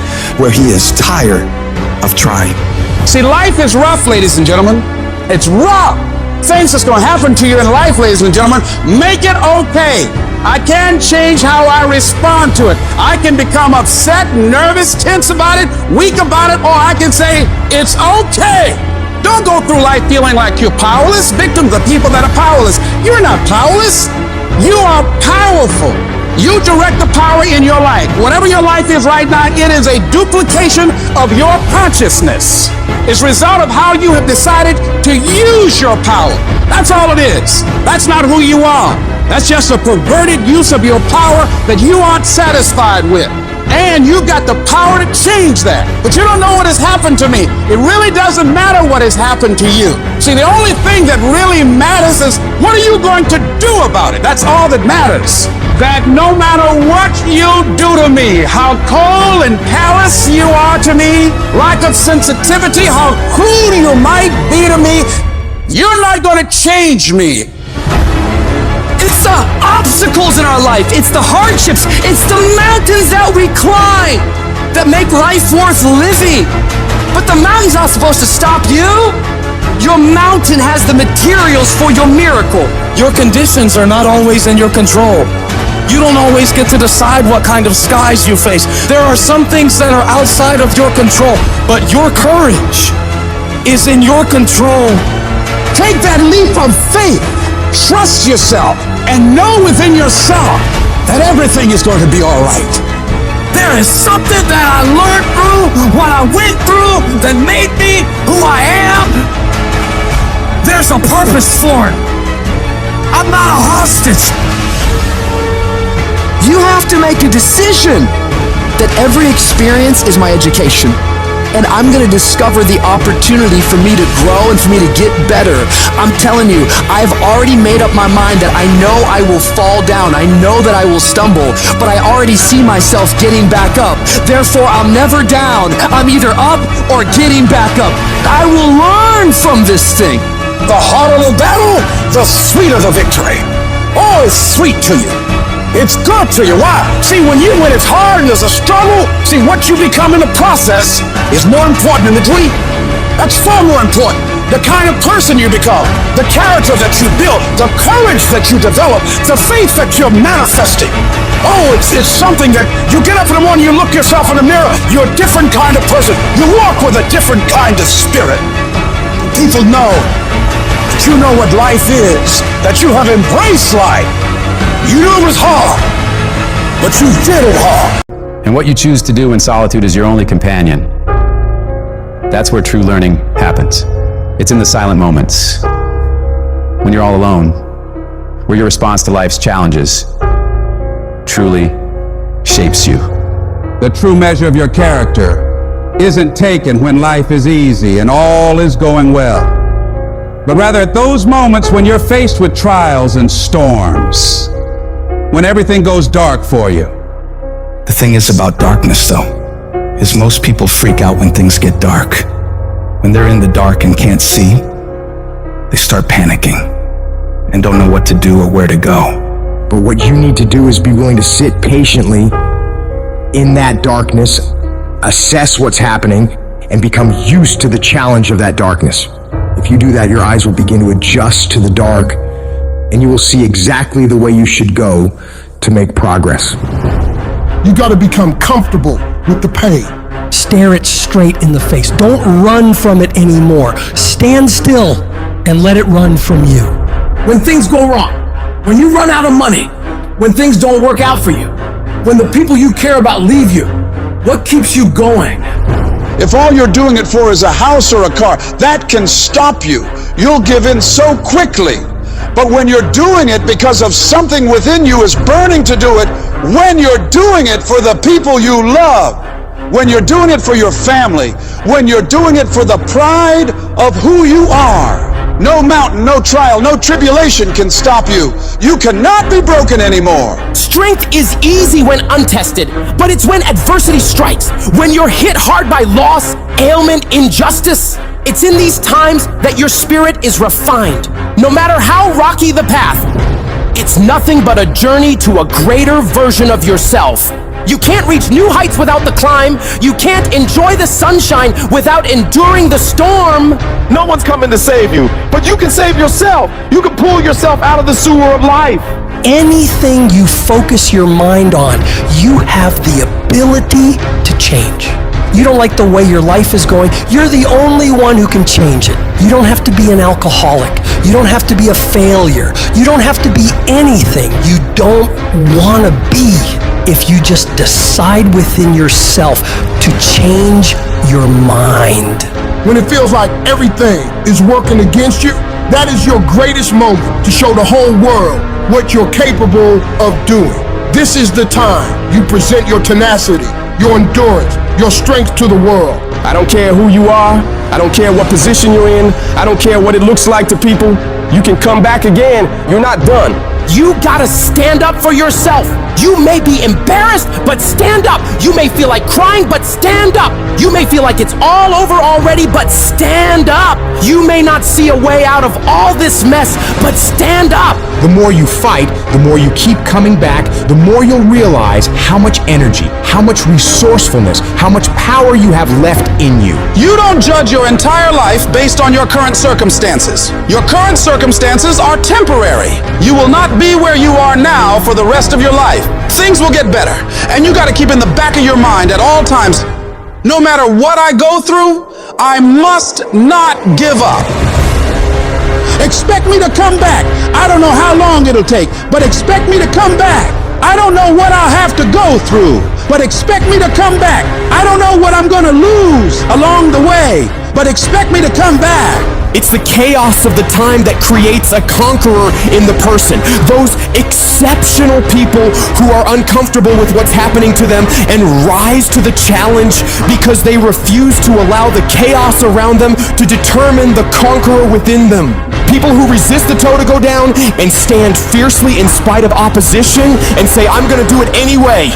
where he is tired of trying.
See, life is rough, ladies and gentlemen. It's rough. Things that's going to happen to you in life, ladies and gentlemen, make it okay. I can change how I respond to it. I can become upset, nervous, tense about it, weak about it, or I can say, it's okay. Don't go through life feeling like you're powerless. Victims are people that are powerless. You're not powerless. You are powerful. You direct the power in your life. Whatever your life is right now, it is a duplication of your consciousness. It's a result of how you have decided to use your power. That's all it is. That's not who you are. That's just a perverted use of your power that you aren't satisfied with. And you've got the power to change that. But you don't know what has happened to me. It really doesn't matter what has happened to you. See, the only thing that really matters is, what are you going to do about it? That's all that matters. That no matter what you do to me, how cold and callous you are to me, lack of sensitivity, how cruel you might be to me,
You're not going to change me.
It's the obstacles in our life. It's the hardships. It's the mountains that we climb that make life worth living. But the mountain's not supposed to stop you. Your mountain has the materials for your miracle.
Your conditions are not always in your control. You don't always get to decide what kind of skies you face. There are some things that are outside of your control, but your courage is in your control.
Take that leap of faith. Trust yourself and know within yourself that everything is going to be all right.
There is something that I learned through what I went through that made me who I am. There's a purpose for it. I'm not a hostage.
You have to make a decision that every experience is my education. And I'm gonna discover the opportunity for me to grow and for me to get better. I'm telling you, I've already made up my mind that I know I will fall down. I know that I will stumble, but I already see myself getting back up. Therefore, I'm never down. I'm either up or getting back up. I will learn from this thing.
The harder the battle, the sweeter the victory. Oh, it's sweet to you. It's good to you. Why? See, when it's hard and there's a struggle, see, what you become in the process is more important than the dream. That's far more important. The kind of person you become, the character that you build, the courage that you develop, the faith that you're manifesting. Oh, it's something that you get up in the morning, you look yourself in the mirror, you're a different kind of person. You walk with a different kind of spirit. People know that you know what life is, that you have embraced life. You knew it was hard, but you did it hard.
And what you choose to do in solitude is your only companion. That's where true learning happens. It's in the silent moments, when you're all alone, where your response to life's challenges truly shapes you.
The true measure of your character isn't taken when life is easy and all is going well, but rather at those moments when you're faced with trials and storms, when everything goes dark for you.
The thing is about darkness, though, is most people freak out when things get dark. When they're in the dark and can't see, they start panicking and don't know what to do or where to go.
But what you need to do is be willing to sit patiently in that darkness, assess what's happening, and become used to the challenge of that darkness. If you do that, your eyes will begin to adjust to the dark, and you will see exactly the way you should go to make progress.
You got to become comfortable with the pain.
Stare it straight in the face. Don't run from it anymore. Stand still and let it run from you.
When things go wrong, when you run out of money, when things don't work out for you, when the people you care about leave you, what keeps you going?
If all you're doing it for is a house or a car, that can stop you. You'll give in so quickly. But when you're doing it because of something within you is burning to do it, when you're doing it for the people you love, when you're doing it for your family, when you're doing it for the pride of who you are, no mountain, no trial, no tribulation can stop you. You cannot be broken anymore.
Strength is easy when untested, but it's when adversity strikes, when you're hit hard by loss, ailment, injustice. It's in these times that your spirit is refined. No matter how rocky the path, it's nothing but a journey to a greater version of yourself. You can't reach new heights without the climb. You can't enjoy the sunshine without enduring the storm.
No one's coming to save you, but you can save yourself. You can pull yourself out of the sewer of life.
Anything you focus your mind on, you have the ability to change. You don't like the way your life is going, you're the only one who can change it. You don't have to be an alcoholic. You don't have to be a failure. You don't have to be anything you don't want to be if you just decide within yourself to change your mind.
When it feels like everything is working against you, that is your greatest moment to show the whole world what you're capable of doing. This is the time you present your tenacity, your endurance, your strength to the world.
I don't care who you are. I don't care what position you're in. I don't care what it looks like to people. You can come back again. You're not done.
You gotta stand up for yourself.
You may be embarrassed, but stand up. You may feel like crying, but stand up. You may feel like it's all over already, but stand up. You may not see a way out of all this mess, but stand up.
The more you fight, the more you keep coming back, the more you'll realize how much energy, how much resourcefulness, how much power you have left in you.
You don't judge your entire life based on your current circumstances. Your current circumstances are temporary. You will not be where you are now for the rest of your life. Things will get better, and you got to keep in the back of your mind at all times, no matter what I go through, I must not give up. Expect me to come back. I don't know how long it'll take, but expect me to come back. I don't know what I'll have to go through, but expect me to come back. I don't know what I'm gonna lose along the way, but expect me to come back.
It's the chaos of the time that creates a conqueror in the person. Those exceptional people who are uncomfortable with what's happening to them and rise to the challenge because they refuse to allow the chaos around them to determine the conqueror within them. People who resist the toe to go down and stand fiercely in spite of opposition and say, I'm gonna do it anyway.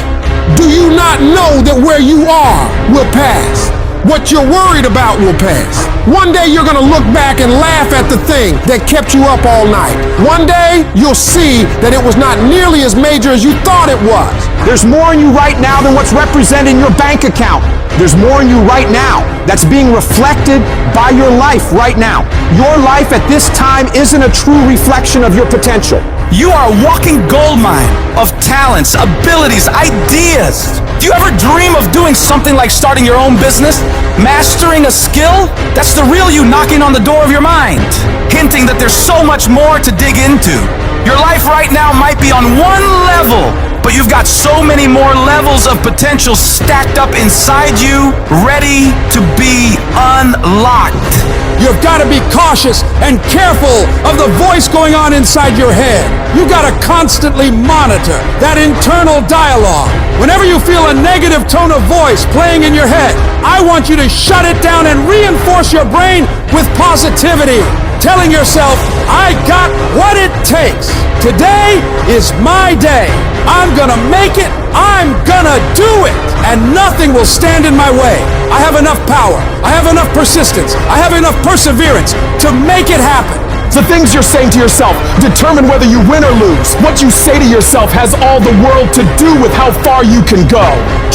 Do you not know that where you are will pass? What you're worried about will pass. One day you're gonna look back and laugh at the thing that kept you up all night. One day you'll see that it was not nearly as major as you thought it was.
There's more in you right now than what's represented in your bank account. There's more in you right now that's being reflected by your life right now. Your life at this time isn't a true reflection of your potential.
You are a walking goldmine of talents, abilities, ideas. Do you ever dream of doing something like starting your own business? Mastering a skill? That's the real you knocking on the door of your mind, hinting that there's so much more to dig into. Your life right now might be on one level, but you've got so many more levels of potential stacked up inside you, ready to be unlocked.
You've got to be cautious and careful of the voice going on inside your head. You've got to constantly monitor that internal dialogue. Whenever you feel a negative tone of voice playing in your head, I want you to shut it down and reinforce your brain with positivity, telling yourself, I got what it takes. Today is my day. I'm gonna make it. I'm gonna do it. And nothing will stand in my way. I have enough power. I have enough persistence. I have enough perseverance to make it happen.
The things you're saying to yourself determine whether you win or lose. What you say to yourself has all the world to do with how far you can go.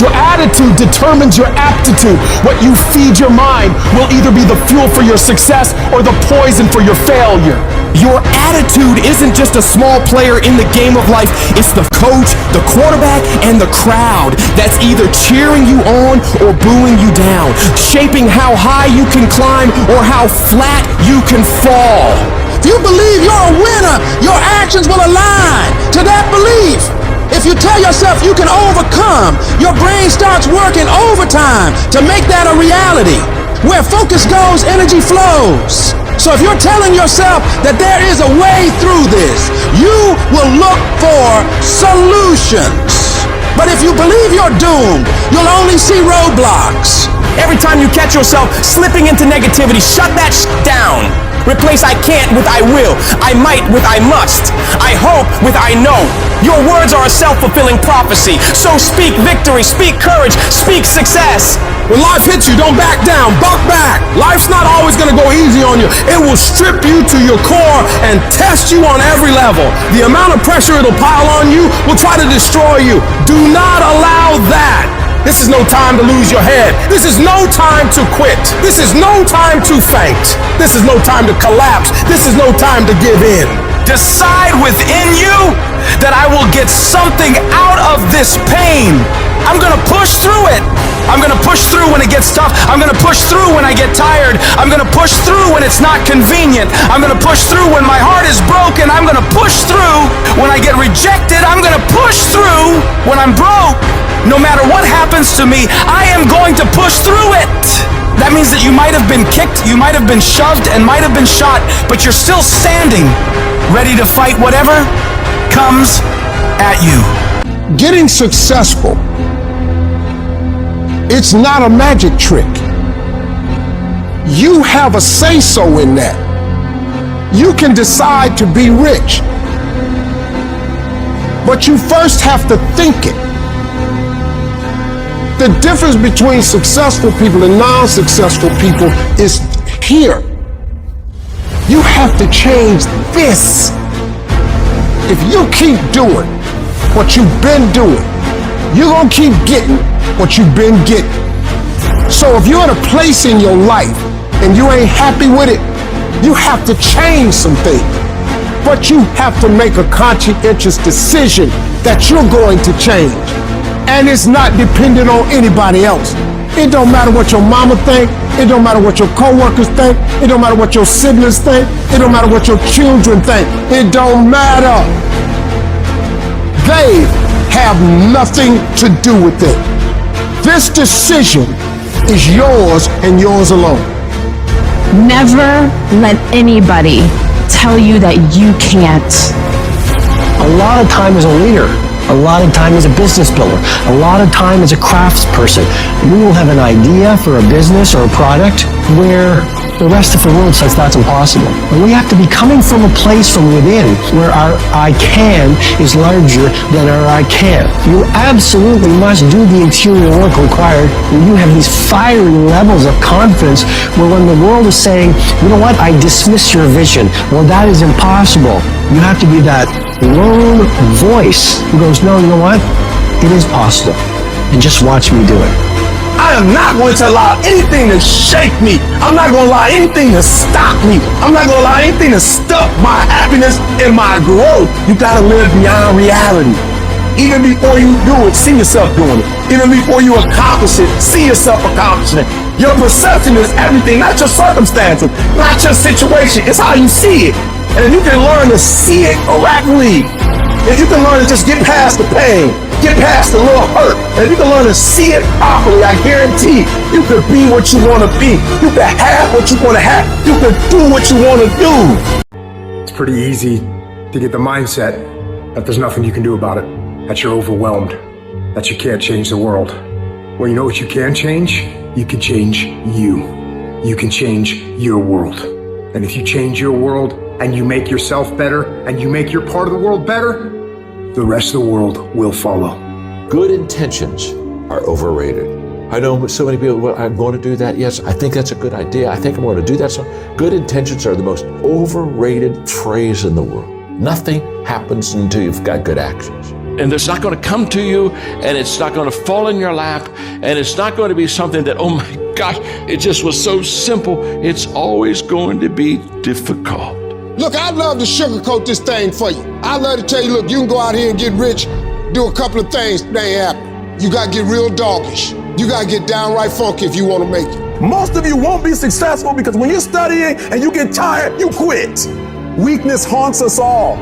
Your attitude determines your aptitude. What you feed your mind will either be the fuel for your success or the poison for your failure. Your attitude isn't just a small player in the game of life. It's the coach, the quarterback, and the crowd that's either cheering you on or booing you down, shaping how high you can climb or how flat you can fall.
If you believe you're a winner, your actions will align to that belief. If you tell yourself you can overcome, your brain starts working overtime to make that a reality. Where focus goes, energy flows. So if you're telling yourself that there is a way through this, you will look for solutions. But if you believe you're doomed, you'll only see roadblocks.
Every time you catch yourself slipping into negativity, shut that down. Replace I can't with I will, I might with I must, I hope with I know. Your words are a self-fulfilling prophecy, so speak victory, speak courage, speak success.
When life hits you, don't back down, buck back. Life's not always gonna go easy on you. It will strip you to your core and test you on every level. The amount of pressure it'll pile on you will try to destroy you. Do not allow that. This is no time to lose your head. This is no time to quit. This is no time to faint. This is no time to collapse. This is no time to give in.
Decide within you that I will get something out of this pain. I'm gonna push through it. I'm gonna push through when it gets tough. I'm gonna push through when I get tired. I'm gonna push through when it's not convenient. I'm gonna push through when my heart is broken. I'm gonna push through when I get rejected. I'm gonna push through when I'm broke. No matter what happens to me, I am going to push through it. That means that you might have been kicked, you might have been shoved, and might have been shot, but you're still standing, ready to fight whatever comes at you.
Getting successful, it's not a magic trick. You have a say-so in that. You can decide to be rich.
But you first have to think it. The difference between successful people and non-successful people is here. You have to change this. If you keep doing what you've been doing, you're gonna keep getting what you've been getting. So if you're in a place in your life and you ain't happy with it, you have to change some things. But you have to make a conscientious decision that you're going to change. And it's not dependent on anybody else. It don't matter what your mama think. It don't matter what your coworkers think. It don't matter what your siblings think. It don't matter what your children think. It don't matter. They have nothing to do with it. This decision is yours and yours alone.
Never let anybody tell you that you can't.
A lot of time as a leader, a lot of time as a business builder, a lot of time as a craftsperson, we will have an idea for a business or a product where the rest of the world says that's impossible. And we have to be coming from a place from within where our I can is larger than our I can't. You absolutely must do the interior work required when you have these fiery levels of confidence where when the world is saying, you know what, I dismiss your vision, well, that is impossible. You have to be that lone voice who goes, no, you know what, it is possible. And just watch me do it.
I am not going to allow anything to shake me. I'm not going to allow anything to stop me. I'm not going to allow anything to stop my happiness and my growth. You got to live beyond reality. Even before you do it, see yourself doing it. Even before you accomplish it, see yourself accomplishing it. Your perception is everything, not your circumstances, not your situation. It's how you see it. And if you can learn to see it correctly, if you can learn to just get past the pain, get past the little hurt, and if you can learn to see it properly, I guarantee you can be what you want to be. You can have what you want to have. You can do what you want to do.
It's pretty easy to get the mindset that there's nothing you can do about it, that you're overwhelmed, that you can't change the world. Well, you know what you can change? You can change you. You can change your world. And if you change your world and you make yourself better and you make your part of the world better, the rest of the world will follow.
Good intentions are overrated. I know so many people, well, I'm going to do that. Yes, I think that's a good idea. I think I'm going to do that. So good intentions are the most overrated phrase in the world. Nothing happens until you've got good actions. And it's not going to come to you, and it's not going to fall in your lap, and it's not going to be something that, oh my gosh, it just was so simple. It's always going to be difficult.
Look, I'd love to sugarcoat this thing for you. I'd love to tell you, look, you can go out here and get rich, do a couple of things, they ain't happen. You gotta get real doggish. You gotta get downright funky if you wanna make it.
Most of you won't be successful because when you're studying and you get tired, you quit. Weakness haunts us all.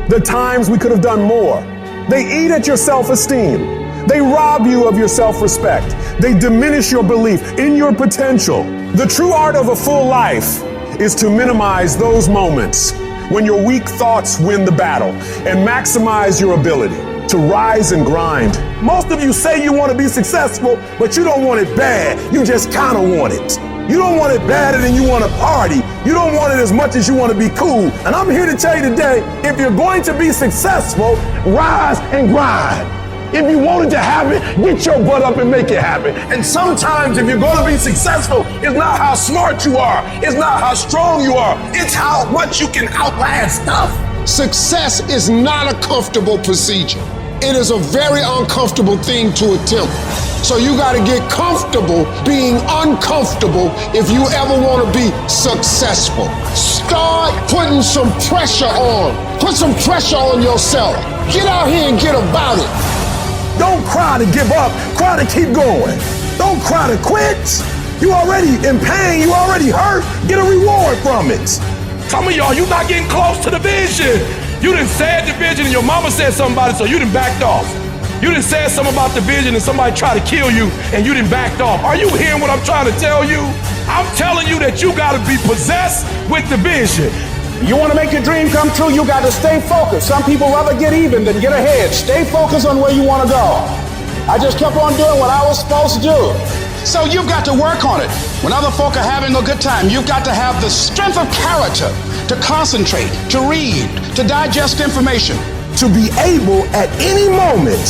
The times we could have done more. They eat at your self-esteem. They rob you of your self-respect. They diminish your belief in your potential. The true art of a full life is to minimize those moments when your weak thoughts win the battle and maximize your ability to rise and grind. Most of you say you want to be successful, but you don't want it bad. You just kind of want it. You don't want it badder than you want to party. You don't want it as much as you want to be cool. And I'm here to tell you today, if you're going to be successful, rise and grind. If you wanted to happen, get your butt up and make it happen. And sometimes if you're going to be successful, it's not how smart you are. It's not how strong you are. It's how much you can outlast stuff.
Success is not a comfortable procedure. It is a very uncomfortable thing to attempt. So you got to get comfortable being uncomfortable if you ever want to be successful. Start putting some pressure on. Put some pressure on yourself. Get out here and get about it.
Don't cry to give up, cry to keep going. Don't cry to quit. You already in pain, you already hurt. Get a reward from it. Some of y'all, you not getting close to the vision. You done said the vision and your mama said something about it, so you done backed off. You done said something about the vision and somebody tried to kill you and you done backed off. Are you hearing what I'm trying to tell you? I'm telling you that you gotta be possessed with the vision.
You want to make your dream come true, you got to stay focused. Some people rather get even than get ahead. Stay focused on where you want to go. I just kept on doing what I was supposed to do.
So you've got to work on it. When other folk are having a good time, you've got to have the strength of character to concentrate, to read, to digest information.
to be able at any moment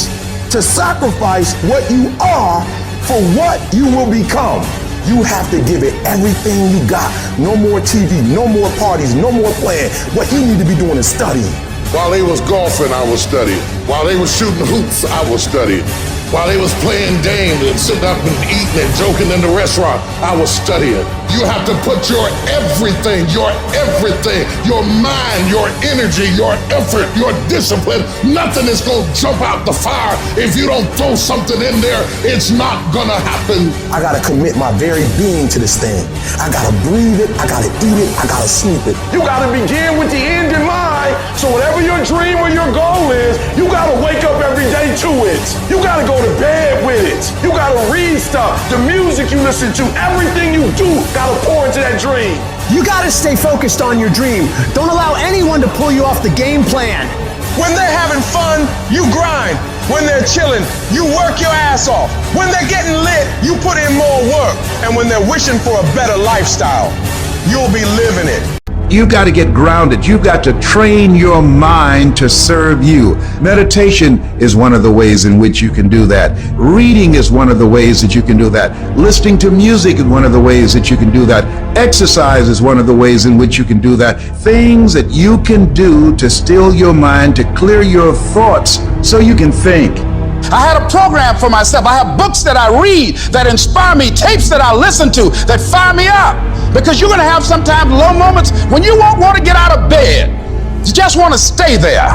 to sacrifice what you are for what you will become. You have to give it everything you got. No more TV, no more parties, no more playing. What you need to be doing is studying.
While they was golfing, I was studying. While they was shooting hoops, I was studying. While they was playing games and sitting up and eating and joking in the restaurant, I was studying. You have to put your everything, your mind, your energy, your effort, your discipline. Nothing is going to jump out the fire if you don't throw something in there. It's not going to happen.
I got to commit my very being to this thing. I got to breathe it. I got to eat it. I got to sleep it.
You got to begin with the end in mind. So whatever your dream or your goal is, you got to wake up every day to it. You got to go to bed with it. You got to read stuff. The music you listen to, everything you do, got to pour into that dream.
You got to stay focused on your dream. Don't allow anyone to pull you off the game plan.
When they're having fun, you grind. When they're chilling, you work your ass off. When they're getting lit, you put in more work. And when they're wishing for a better lifestyle, you'll be living it.
You got to get grounded. You got to train your mind to serve you. Meditation is one of the ways in which you can do that. Reading is one of the ways that you can do that. Listening to music is one of the ways that you can do that. Exercise is one of the ways in which you can do that. Things that you can do to still your mind, to clear your thoughts so you can think.
I had a program for myself. I have books that I read that inspire me, tapes that I listen to that fire me up. Because you're going to have sometimes low moments when you won't want to get out of bed. You just want to stay there.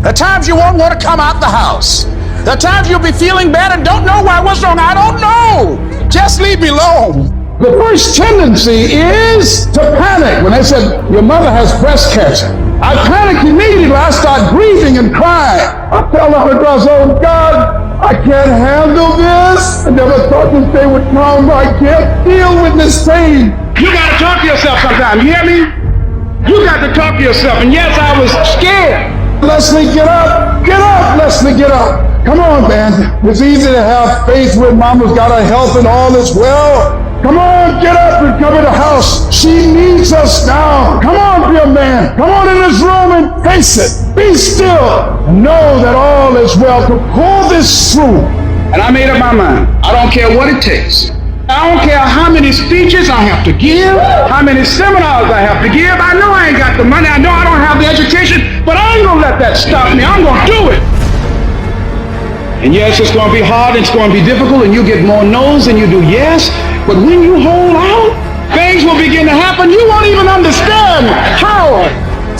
At times you won't want to come out the house. At times you'll be feeling bad and don't know why. What's wrong? I don't know. Just leave me alone.
The first tendency is to panic. When they said, your mother has breast cancer, I panicked immediately. I started grieving and crying. I fell out across, oh God, I can't handle this. I never thought this day would come. I can't deal with this pain.
You got to talk to yourself sometimes. You hear me? You got to talk to yourself. And yes, I was scared.
Leslie, get up. Get up, Leslie, get up. Come on, man. It's easy to have faith when mama's got her health and all is well. Come on, get up and come in the house. She needs us now. Come on, be a man. Come on in this room and face it. Be still. Know that all is well. To pull this through.
And I made up my mind. I don't care what it takes. I don't care how many speeches I have to give, how many seminars I have to give. I know I ain't got the money. I know I don't have the education, but I ain't gonna let that stop me. I'm gonna do it. And yes, it's gonna be hard, it's gonna be difficult, and you get more no's than you do yes. But when you hold out, things will begin to happen. You won't even understand how.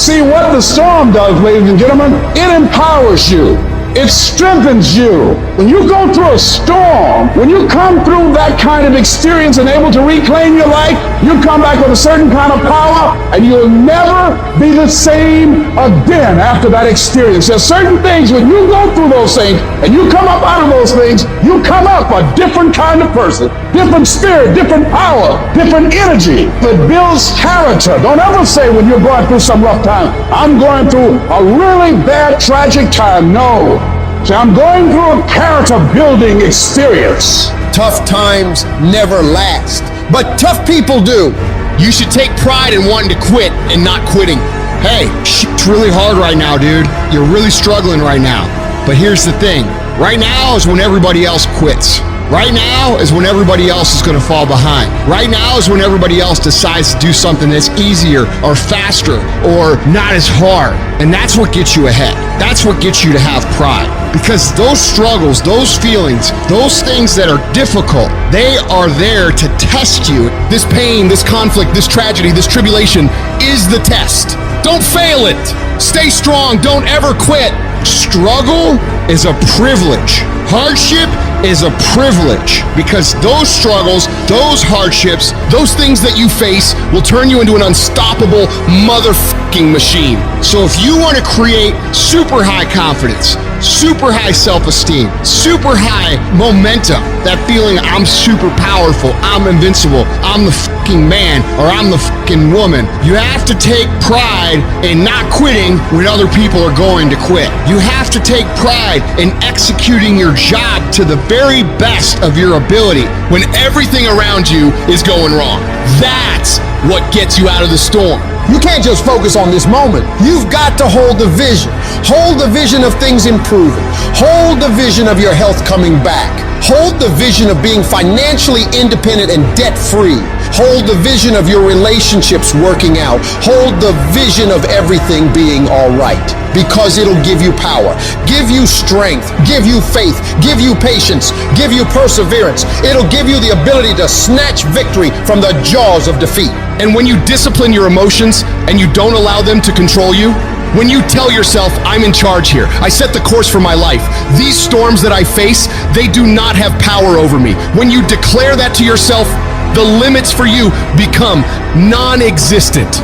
See, what the storm does, ladies and gentlemen, it empowers you. It strengthens you. When you go through a storm, when you come through that kind of experience and able to reclaim your life, you come back with a certain kind of power, and you'll never be the same again after that experience. There's certain things, when you go through those things, and you come up out of those things, you come up a different kind of person, different spirit, different power, different energy that builds character. Don't ever say when you're going through some rough time, I'm going through a really bad, tragic time. No. So I'm going through a character building experience.
Tough times never last, but tough people do. You should take pride in wanting to quit and not quitting. Hey, it's really hard right now, dude. You're really struggling right now. But here's the thing. Right now is when everybody else quits. Right now is when everybody else is going to fall behind. Right now is when everybody else decides to do something that's easier or faster or not as hard. And that's what gets you ahead. That's what gets you to have pride. Because those struggles, those feelings, those things that are difficult, they are there to test you. This pain, this conflict, this tragedy, this tribulation is the test. Don't fail it. Stay strong. Don't ever quit. Struggle is a privilege. Hardship is a privilege, because those struggles, those hardships, those things that you face will turn you into an unstoppable motherfucking machine. So if you want to create super high confidence, super high self-esteem, super high momentum, that feeling I'm super powerful, I'm invincible, I'm the fucking man, or I'm the fucking woman, you have to take pride in not quitting when other people are going to quit. You have to take pride
pride in executing your job to the very best of your ability when everything around you is going wrong. That's what gets you out of the storm. You can't just focus on this moment. You've got to hold the vision. Hold the vision of things improving. Hold the vision of your health coming back. Hold the vision of being financially independent and debt-free. Hold the vision of your relationships working out. Hold the vision of everything being all right, because it'll give you power, give you strength, give you faith, give you patience, give you perseverance. It'll give you the ability to snatch victory from the jaws of defeat. And when you discipline your emotions and you don't allow them to control you, when you tell yourself, I'm in charge here, I set the course for my life, these storms that I face, they do not have power over me. When you declare that to yourself, the limits for you become non-existent.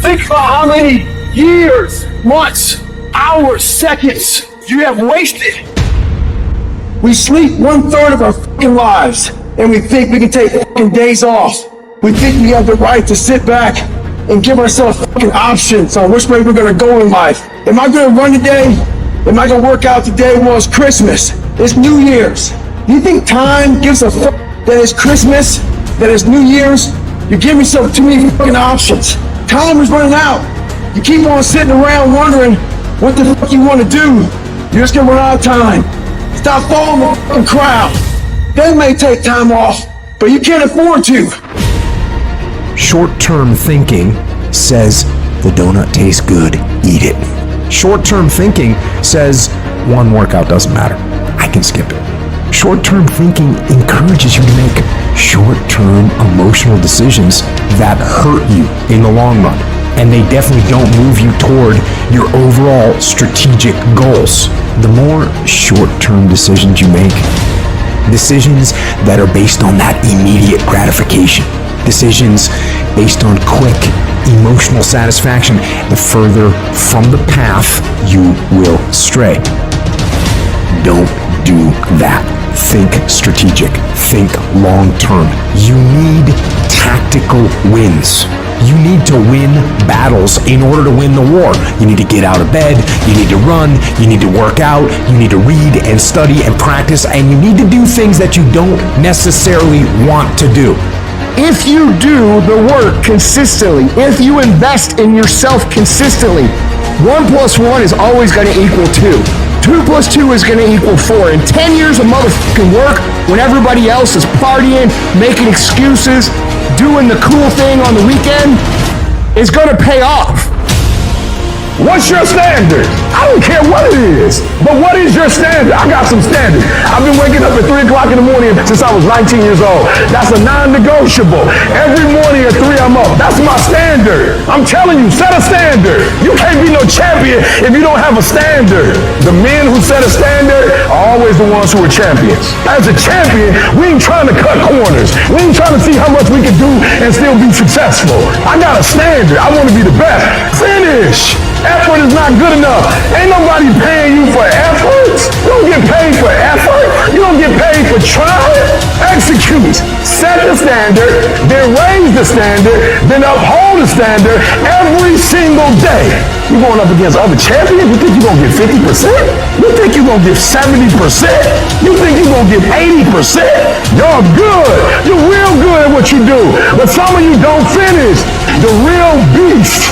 Think about how many years, months, hours, seconds you have wasted. We sleep 1/3 of our fucking lives, and we think we can take fucking days off. We think we have the right to sit back and give ourselves fucking options on which way we're gonna go in life. Am I gonna run today? Am I gonna work out today? Well, it's Christmas. It's New Year's. You think time gives a fuck that it's Christmas, that it's New Year's? You're giving yourself too many fucking options. Time is running out. You keep on sitting around wondering what the fuck you want to do. You're just gonna run out of time. Stop following the fucking crowd. They may take time off, but you can't afford to.
Short-term thinking says the donut tastes good, eat it. Short-term thinking says one workout doesn't matter, I can skip it. Short-term thinking encourages you to make short-term emotional decisions that hurt you in the long run, and they definitely don't move you toward your overall strategic goals. The more short-term decisions you make, decisions that are based on that immediate gratification, decisions based on quick emotional satisfaction, the further from the path you will stray. Don't do that. Think strategic. Think long-term. You need tactical wins. You need to win battles in order to win the war. You need to get out of bed, you need to run, you need to work out, you need to read and study and practice, and you need to do things that you don't necessarily want to do.
If you do the work consistently, if you invest in yourself consistently, 1 + 1 is always going to equal 2. 2 + 2 is going to equal 4. And 10 years of motherfucking work when everybody else is partying, making excuses, doing the cool thing on the weekend is going to pay off.
What's your standard? I don't care what it is, but what is your standard? I got some standards. I've been waking up at 3 o'clock in the morning since I was 19 years old. That's a non-negotiable. Every morning at 3 I'm up. That's my standard. I'm telling you, set a standard. You can't be no champion if you don't have a standard. The men who set a standard are always the ones who are champions. As a champion, we ain't trying to cut corners. We ain't trying to see how much we can do and still be successful. I got a standard. I want to be the best. Finish. Effort is not good enough. Ain't nobody paying you for effort. You don't get paid for effort. You don't get paid for trying. Execute. Set the standard, then raise the standard, then uphold the standard every single day. You going up against other champions? You think you're going to get 50%? You think you're going to get 70%? You think you're going to get 80%? You're good. You're real good at what you do. But some of you don't finish. The real beast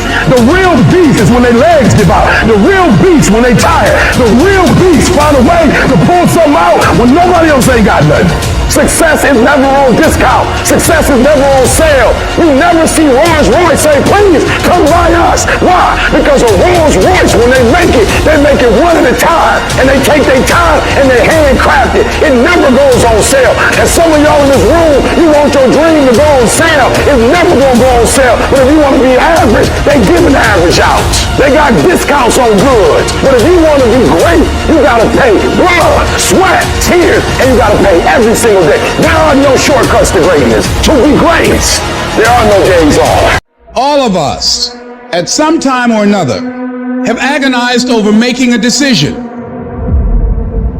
is when their legs give out. The real beast when they tired. The real beast find a way to pull something out when nobody else ain't got nothing. Success is never on discount. Success is never on sale. You never see Rolls Royce say, please come buy us. Why? Because a Rolls Royce, when they make it one at a time. And they take their time and they handcraft it. It never goes on sale. And some of y'all in this room, you want your dream to go on sale. It's never going to go on sale. But if you want to be average, they give an average out. They got discounts on goods. But if you want to be great, you got to pay blood, sweat, tears, and you got to pay every single day. There are no shortcuts to greatness. To be great, there are no days off.
All of us, at some time or another, have agonized over making a decision.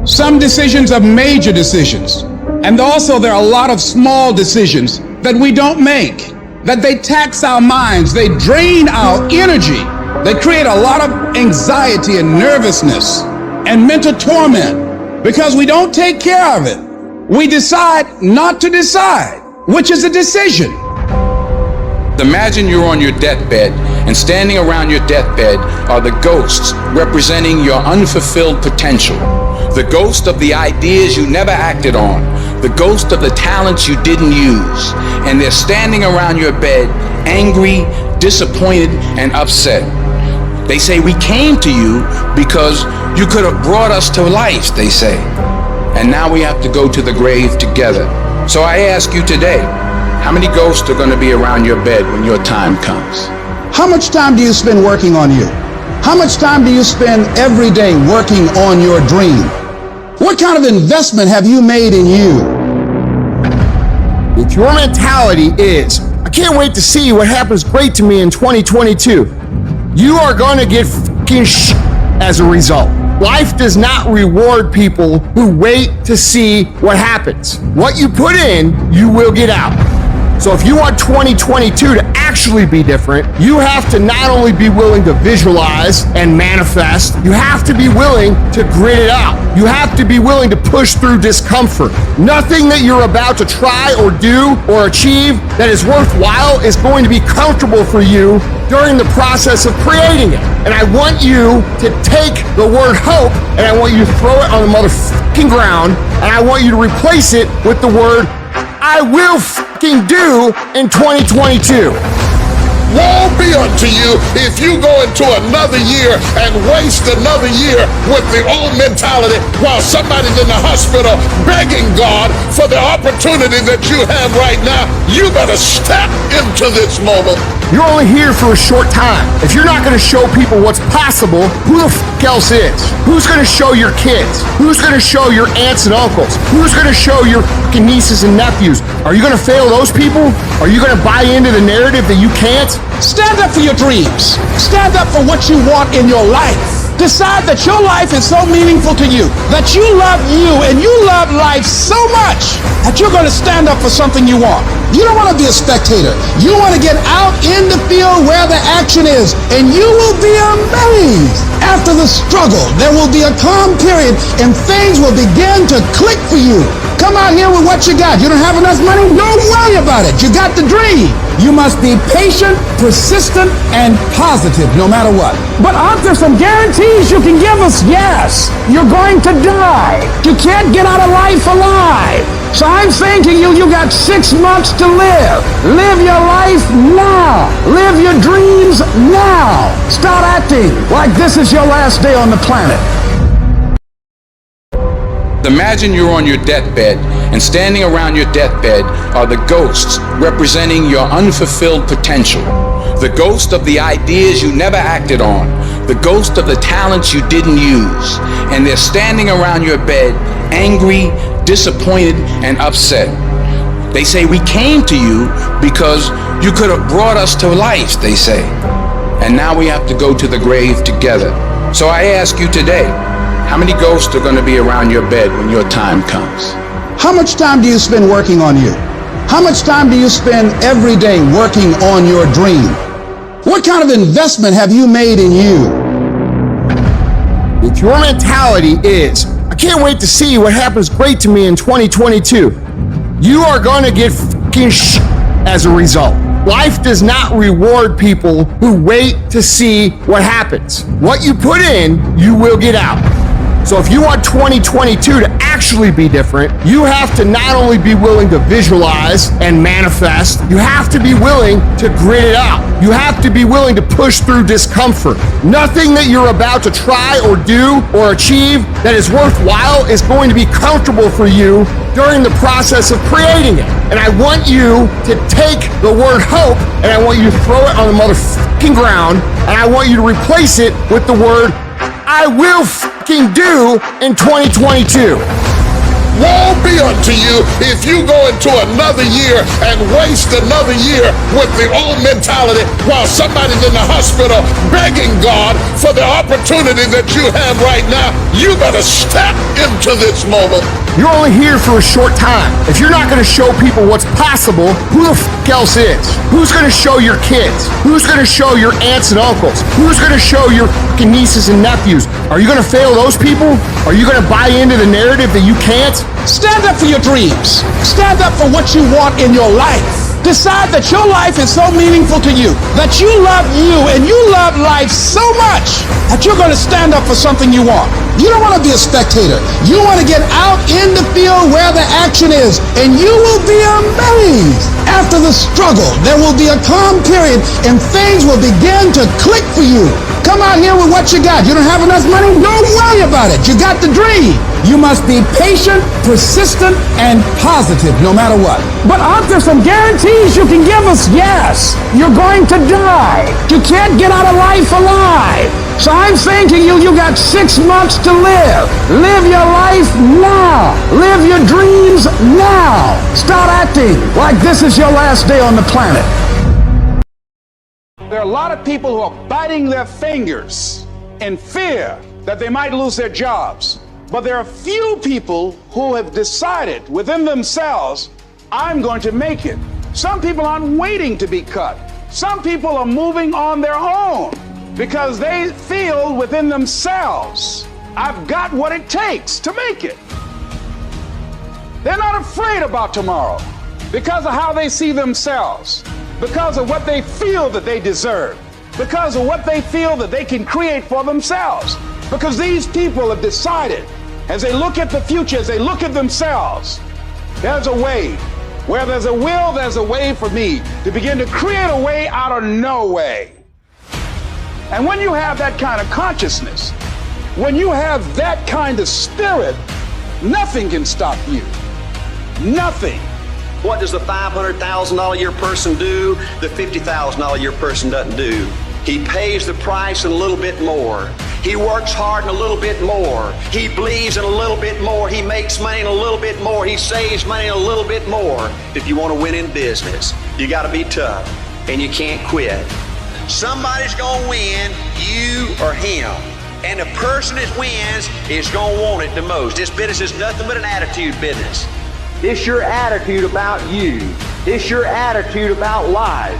Some decisions are major decisions, and also there are a lot of small decisions that we don't make, that they tax our minds, they drain our energy, they create a lot of anxiety and nervousness. and mental torment because we don't take care of it. We decide not to decide, which is a decision.
Imagine you're on your deathbed, and standing around your deathbed are the ghosts representing your unfulfilled potential. The ghost of the ideas you never acted on, the ghost of the talents you didn't use, and they're standing around your bed, angry, disappointed, and upset. They say, we came to you because you could have brought us to life, they say. And now we have to go to the grave together. So I ask you today, how many ghosts are going to be around your bed when your time comes?
How much time do you spend working on you? How much time do you spend every day working on your dream? What kind of investment have you made in you?
If your mentality is, I can't wait to see what happens great to me in 2022, you are going to get f***ing as a result. Life does not reward people who wait to see what happens. What you put in, you will get out. So if you want 2022 to actually be different, you have to not only be willing to visualize and manifest, you have to be willing to grit it out. You have to be willing to push through discomfort. Nothing that you're about to try or do or achieve that is worthwhile is going to be comfortable for you during the process of creating it. And I want you to take the word hope and I want you to throw it on the motherfucking ground and I want you to replace it with the word I will fucking do in 2022.
Woe be unto you if you go into another year and waste another year with the old mentality while somebody's in the hospital begging God for the opportunity that you have right now. You better step into this moment.
You're only here for a short time. If you're not going to show people what's possible, who the fuck else is? Who's going to show your kids? Who's going to show your aunts and uncles? Who's going to show your fucking nieces and nephews? Are you going to fail those people? Are you going to buy into the narrative that you can't?
Stand up for your dreams. Stand up for what you want in your life. Decide that your life is so meaningful to you, that you love you and you love life so much that you're going to stand up for something you want. You don't want to be a spectator. You want to get out in the field where the action is, and you will be amazed. After the struggle, there will be a calm period and things will begin to click for you. Come out here with what you got. You don't have enough money? Don't worry about it. You got the dream. You must be patient, persistent, and positive no matter what.
But aren't there some guarantees you can give us? Yes. You're going to die. You can't get out of life alive. So I'm saying to you, you got 6 months to live. Live your life now. Live your dreams now. Start acting like this is your last day on the planet.
Imagine you're on your deathbed, and standing around your deathbed are the ghosts representing your unfulfilled potential. The ghost of the ideas you never acted on, the ghost of the talents you didn't use, and they're standing around your bed, angry, disappointed, and upset. They say, we came to you because you could have brought us to life, they say. And now we have to go to the grave together. So I ask you today, how many ghosts are going to be around your bed when your time comes?
How much time do you spend working on you? How much time do you spend every day working on your dream? What kind of investment have you made in you?
If your mentality is, I can't wait to see what happens great to me in 2022, you are going to get fucking as a result. Life does not reward people who wait to see what happens. What you put in, you will get out. So if you want 2022 to actually be different, you have to not only be willing to visualize and manifest, you have to be willing to grit it out. You have to be willing to push through discomfort. Nothing that you're about to try or do or achieve that is worthwhile is going to be comfortable for you during the process of creating it. And I want you to take the word hope and I want you to throw it on the motherfucking ground and I want you to replace it with the word I will fucking do in 2022.
Woe be unto you if you go into another year and waste another year with the old mentality while somebody's in the hospital begging God for the opportunity that you have right now. You better step into this moment.
You're only here for a short time. If you're not gonna show people what's possible, who the f else is? Who's gonna show your kids? Who's gonna show your aunts and uncles? Who's gonna show your fucking nieces and nephews? Are you gonna fail those people? Are you gonna buy into the narrative that you can't?
Stand up for your dreams. Stand up for what you want in your life. Decide that your life is so meaningful to you, that you love you and you love life so much that you're going to stand up for something you want. You don't want to be a spectator. You want to get out in the field where the action is, and you will be amazed. After the struggle, there will be a calm period and things will begin to click for you. Come out here with what you got. You don't have enough money? Don't worry about it. You got the dream. You must be patient, persistent, and positive no matter what.
But aren't there some guarantees you can give us? Yes, you're going to die. You can't get out of life alive. So I'm saying to you, you got 6 months to live. Live your life now. Live your dreams now. Start acting like this is your last day on the planet.
There are a lot of people who are biting their fingers in fear that they might lose their jobs. But there are few people who have decided within themselves, I'm going to make it. Some people aren't waiting to be cut. Some people are moving on their own because they feel within themselves, I've got what it takes to make it. They're not afraid about tomorrow because of how they see themselves, because of what they feel that they deserve, because of what they feel that they can create for themselves. Because these people have decided, as they look at the future, as they look at themselves, there's a way. Where there's a will, there's a way for me to begin to create a way out of no way. And when you have that kind of consciousness, when you have that kind of spirit, nothing can stop you. Nothing.
What does the $500,000 a year person do the $50,000 a year person doesn't do? He pays the price and a little bit more. He works hard and a little bit more. He believes in a little bit more. He makes money and a little bit more. He saves money and a little bit more. If you want to win in business, you got to be tough and you can't quit. Somebody's going to win, you or him. And the person that wins is going to want it the most. This business is nothing but an attitude business. It's your attitude about you. It's your attitude about life.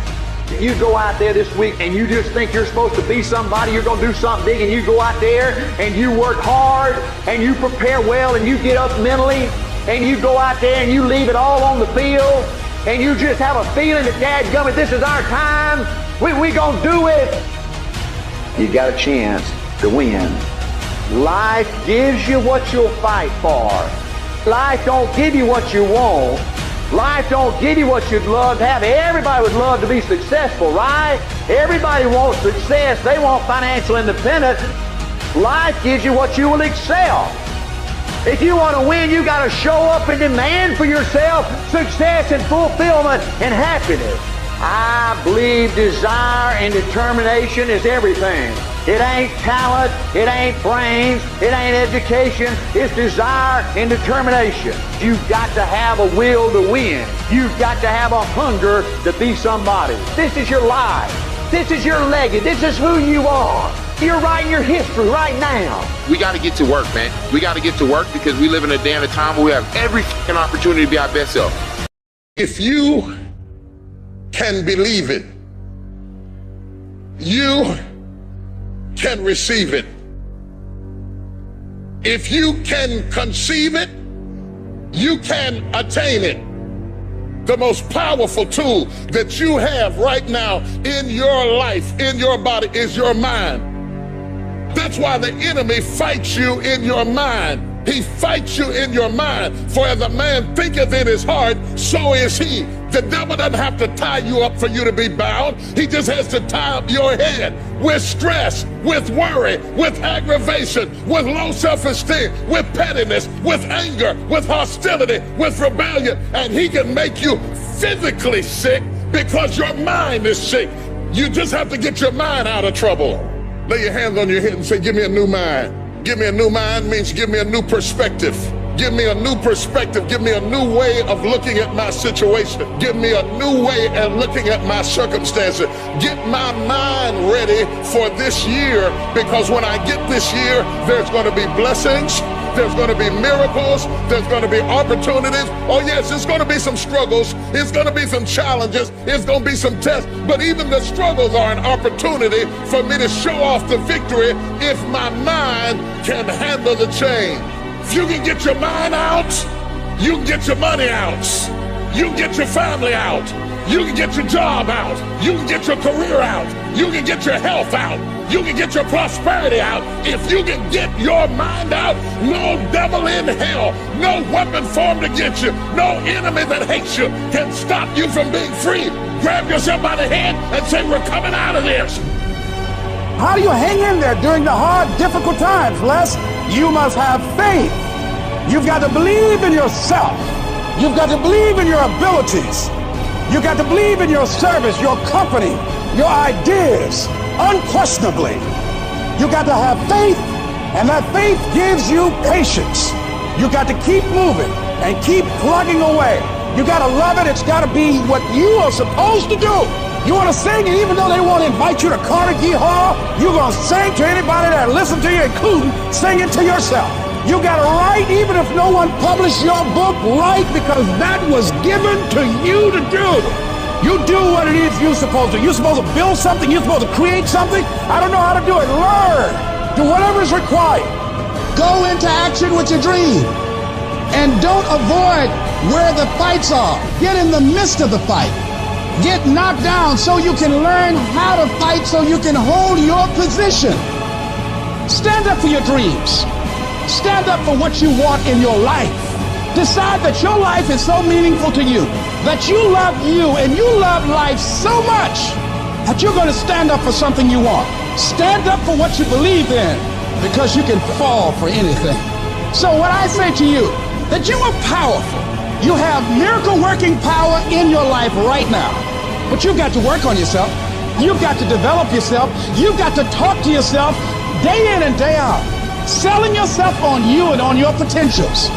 You go out there this week and you just think you're supposed to be somebody, you're going to do something big, and you go out there and you work hard and you prepare well and you get up mentally and you go out there and you leave it all on the field and you just have a feeling that dadgummit, this is our time, we going to do it. You got a chance to win. Life gives you what you'll fight for. Life don't give you what you want. Life don't give you what you'd love to have. Everybody would love to be successful, right? Everybody wants success. They want financial independence. Life gives you what you will excel. If you want to win, you got to show up and demand for yourself success and fulfillment and happiness. I believe desire and determination is everything. It ain't talent, it ain't brains, it ain't education, it's desire and determination. You've got to have a will to win. You've got to have a hunger to be somebody. This is your life. This is your legacy. This is who you are. You're writing your history right now.
We got to get to work, man. We got to get to work because we live in a day and a time where we have every fucking opportunity to be our best self.
If you can believe it, you can receive it. If you can conceive it, you can attain it. The most powerful tool that you have right now in your life, in your body, is your mind. That's why the enemy fights you in your mind. He fights you in your mind. For as a man thinketh in his heart, so is he. The devil doesn't have to tie you up for you to be bound. He just has to tie up your head with stress, with worry, with aggravation, with low self-esteem, with pettiness, with anger, with hostility, with rebellion. And he can make you physically sick because your mind is sick. You just have to get your mind out of trouble. Lay your hands on your head and say, give me a new mind. Give me a new mind means give me a new perspective. Give me a new perspective. Give me a new way of looking at my situation. Give me a new way of looking at my circumstances. Get my mind ready for this year, because when I get this year, there's going to be blessings, There's going to be miracles. There's going to be opportunities. Oh yes, it's going to be some struggles. It's going to be some challenges. It's going to be some tests. But even the struggles are an opportunity for me to show off the victory if my mind can handle the change. If you can get your mind out, you can get your money out. You can get your family out. You can get your job out. You can get your career out. You can get your health out. You can get your prosperity out. If you can get your mind out, no devil in hell, no weapon formed against you, no enemy that hates you can stop you from being free. Grab yourself by the head and say, we're coming out of this.
How do you hang in there during the hard, difficult times, Les? You must have faith. You've got to believe in yourself. You've got to believe in your abilities. You've got to believe in your service, your company, your ideas, unquestionably. You've got to have faith, and that faith gives you patience. You've got to keep moving and keep plugging away. You got to love it. It's got to be what you are supposed to do. You want to sing, and even though they want to invite you to Carnegie Hall, you're going to sing to anybody that listens to you, including sing it to yourself. You got to write, even if no one published your book, write, because that was given to you to do. You do what it is you're supposed to. You're supposed to build something. You're supposed to create something. I don't know how to do it. Learn. Do whatever is required. Go into action with your dream. And don't avoid where the fights are. Get in the midst of the fight. Get knocked down so you can learn how to fight, so you can hold your position. Stand up for your dreams. Stand up for what you want in your life. Decide that your life is so meaningful to you, that you love you and you love life so much that you're going to stand up for something you want. Stand up for what you believe in, because you can fall for anything. So what I say to you, that you are powerful. You have miracle working power in your life right now. But you've got to work on yourself. You've got to develop yourself. You've got to talk to yourself day in and day out. Selling yourself on you and on your potentials.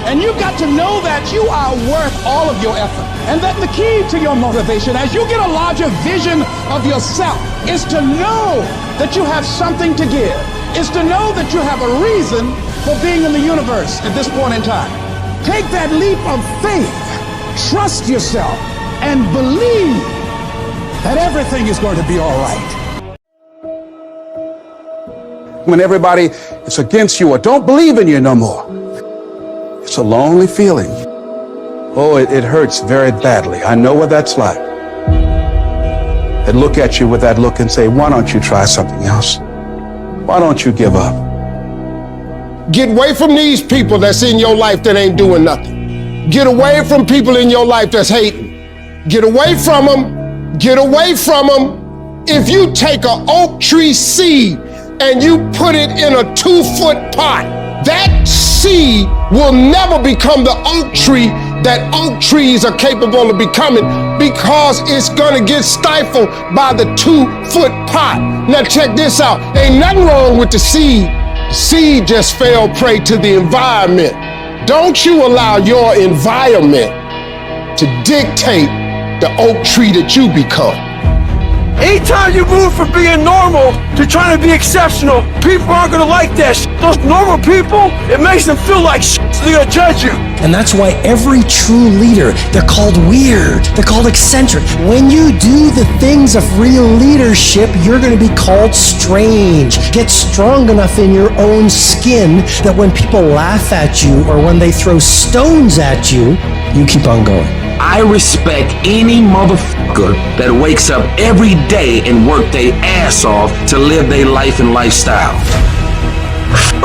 And you've got to know that you are worth all of your effort. And that the key to your motivation, as you get a larger vision of yourself, is to know that you have something to give. Is to know that you have a reason for being in the universe at this point in time. Take that leap of faith. Trust yourself and believe that everything is going to be all right.
When everybody is against you or don't believe in you no more. It's a lonely feeling. Oh, it hurts very badly. I know what that's like. They look at you with that look and say, why don't you try something else? Why don't you give up?
Get away from these people that's in your life that ain't doing nothing. Get away from people in your life that's hating. Get away from them. Get away from them. If you take an oak tree seed and you put it in a 2-foot pot, that seed will never become the oak tree that oak trees are capable of becoming, because it's gonna get stifled by the 2-foot pot. Now check this out. Ain't nothing wrong with the seed. The seed just fell prey to the environment. Don't you allow your environment to dictate the oak tree that you become.
Anytime you move from being normal to trying to be exceptional, people aren't gonna like that shit. Those normal people, it makes them feel like shit, so they're gonna judge you.
And that's why every true leader, they're called weird, they're called eccentric. When you do the things of real leadership, you're gonna be called strange. Get strong enough in your own skin that when people laugh at you or when they throw stones at you, you keep on going.
I respect any motherfucker that wakes up every day and work their ass off to live their life and lifestyle.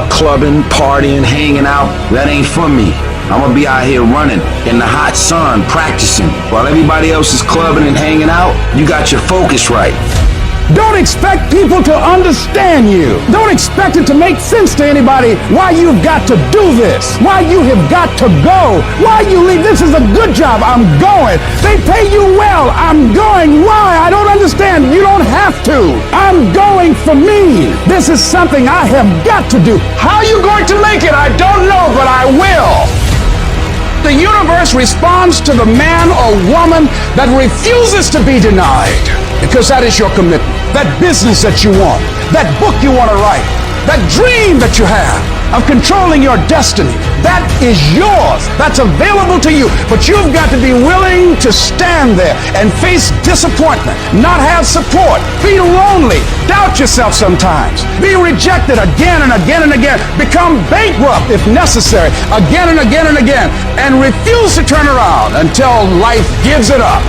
Clubbing, partying, hanging out, that ain't for me. I'm gonna be out here running in the hot sun, practicing. While everybody else is clubbing and hanging out, you got your focus right.
Don't expect people to understand you. Don't expect it to make sense to anybody why you've got to do this, why you have got to go, why you leave. This is a good job. I'm going. They pay you well. I'm going. Why? I don't understand. You don't have to. I'm going for me. This is something I have got to do. How are you going to make it? I don't know, but I will. The universe responds to the man or woman that refuses to be denied, because that is your commitment. That business that you want, that book you want to write, that dream that you have,
of controlling your destiny. That is yours. That's available to you. But you've got to be willing to stand there and face disappointment, not have support, be lonely, doubt yourself sometimes, be rejected again and again and again, become bankrupt if necessary, again and again and again, and refuse to turn around until life gives it up.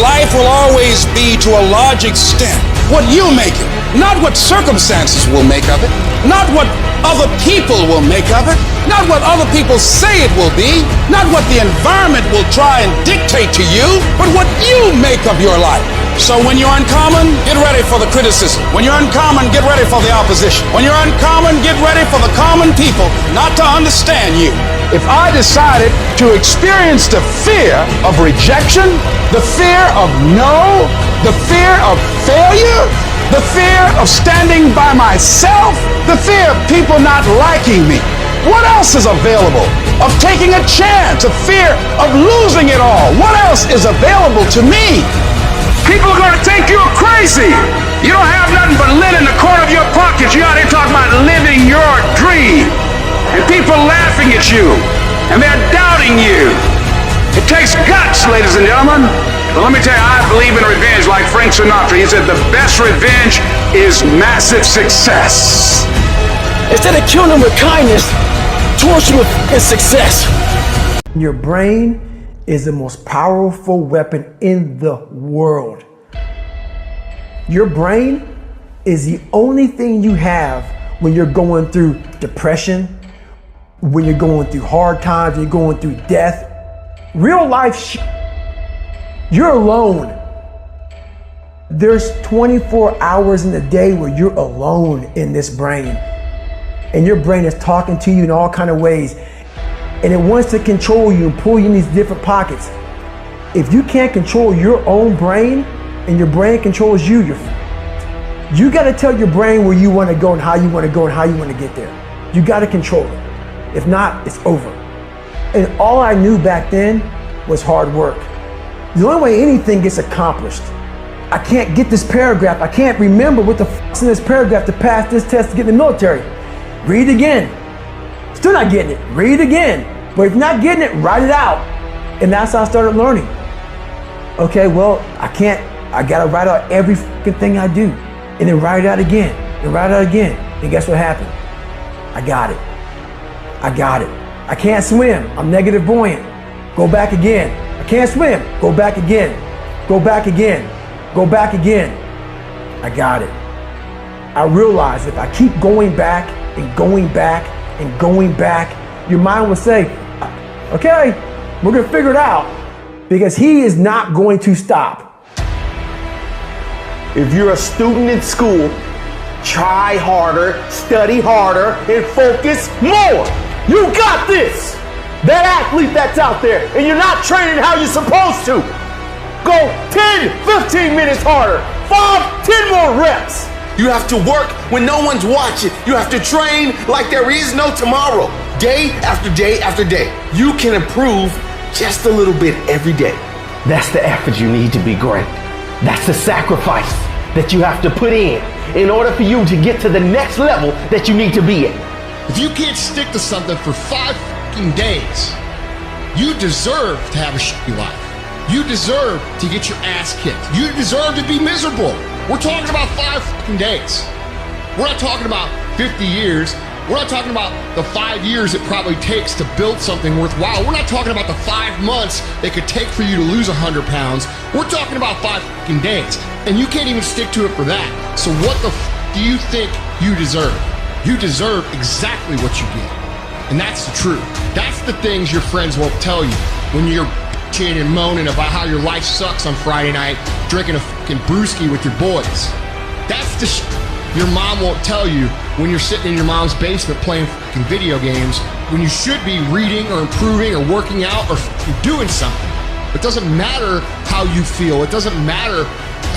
Life will always be, to a large extent, what you make it. Not what circumstances will make of it. Not what other people will make of it. Not what other people say it will be. Not what the environment will try and dictate to you, but what you make of your life. So when you're uncommon, get ready for the criticism. When you're uncommon, get ready for the opposition. When you're uncommon, get ready for the common people not to understand you.
If I decided to experience the fear of rejection, the fear of no, the fear of failure, the fear of standing by myself, the fear of people not liking me, what else is available? Of taking a chance, a fear of losing it all, what else is available to me?
People are gonna think you're crazy. You don't have nothing but lint in the corner of your pocket. You out here talking about living your dream. And people laughing at you. And they're doubting you. It takes guts, ladies and gentlemen. But let me tell you, I believe in revenge like Frank Sinatra. He said the best revenge is massive success.
Instead of killing them with kindness, torture with success.
Your brain is the most powerful weapon in the world. Your brain is the only thing you have when you're going through depression, when you're going through hard times, when you're going through death. Real life, you're alone. There's 24 hours in the day where you're alone in this brain. And your brain is talking to you in all kinds of ways. And it wants to control you and pull you in these different pockets. If you can't control your own brain and your brain controls you, you got to tell your brain where you want to go and how you want to go and how you want to get there. You got to control it. If not, it's over. And all I knew back then was hard work. The only way anything gets accomplished, I can't get this paragraph. I can't remember what the f***'s in this paragraph to pass this test to get in the military. Read it again. Still not getting it. Read it again. But if you're not getting it, write it out. And that's how I started learning. Okay, well, I gotta write out every fucking thing I do. And then write it out again. And write it out again. And guess what happened? I got it. I got it. I can't swim. I'm negative buoyant. Go back again. I can't swim. Go back again. Go back again. Go back again. I got it. I realized if I keep going back and going back and going back, your mind will say, okay, we're gonna figure it out, because he is not going to stop.
If you're a student in school, try harder, study harder, and focus more. You got this. That athlete that's out there, and you're not training how you're supposed to. Go 10, 15 minutes harder, 5, 10 more reps.
You have to work when no one's watching. You have to train like there is no tomorrow. Day after day after day. You can improve just a little bit every day.
That's the effort you need to be great. That's the sacrifice that you have to put in order for you to get to the next level that you need to be at.
If you can't stick to something for 5 fucking days, you deserve to have a shitty life. You deserve to get your ass kicked. You deserve to be miserable. We're talking about 5 fucking days. We're not talking about 50 years. We're not talking about the 5 years it probably takes to build something worthwhile. We're not talking about the 5 months it could take for you to lose 100 pounds. We're talking about 5 fucking days. And you can't even stick to it for that. So what the do you think you deserve? You deserve exactly what you get. And that's the truth. That's the things your friends won't tell you when you're bitching and moaning about how your life sucks on Friday night, drinking a fucking brewski with your boys. That's the your mom won't tell you when you're sitting in your mom's basement playing fucking video games when you should be reading or improving or working out or doing something. It doesn't matter how you feel. It doesn't matter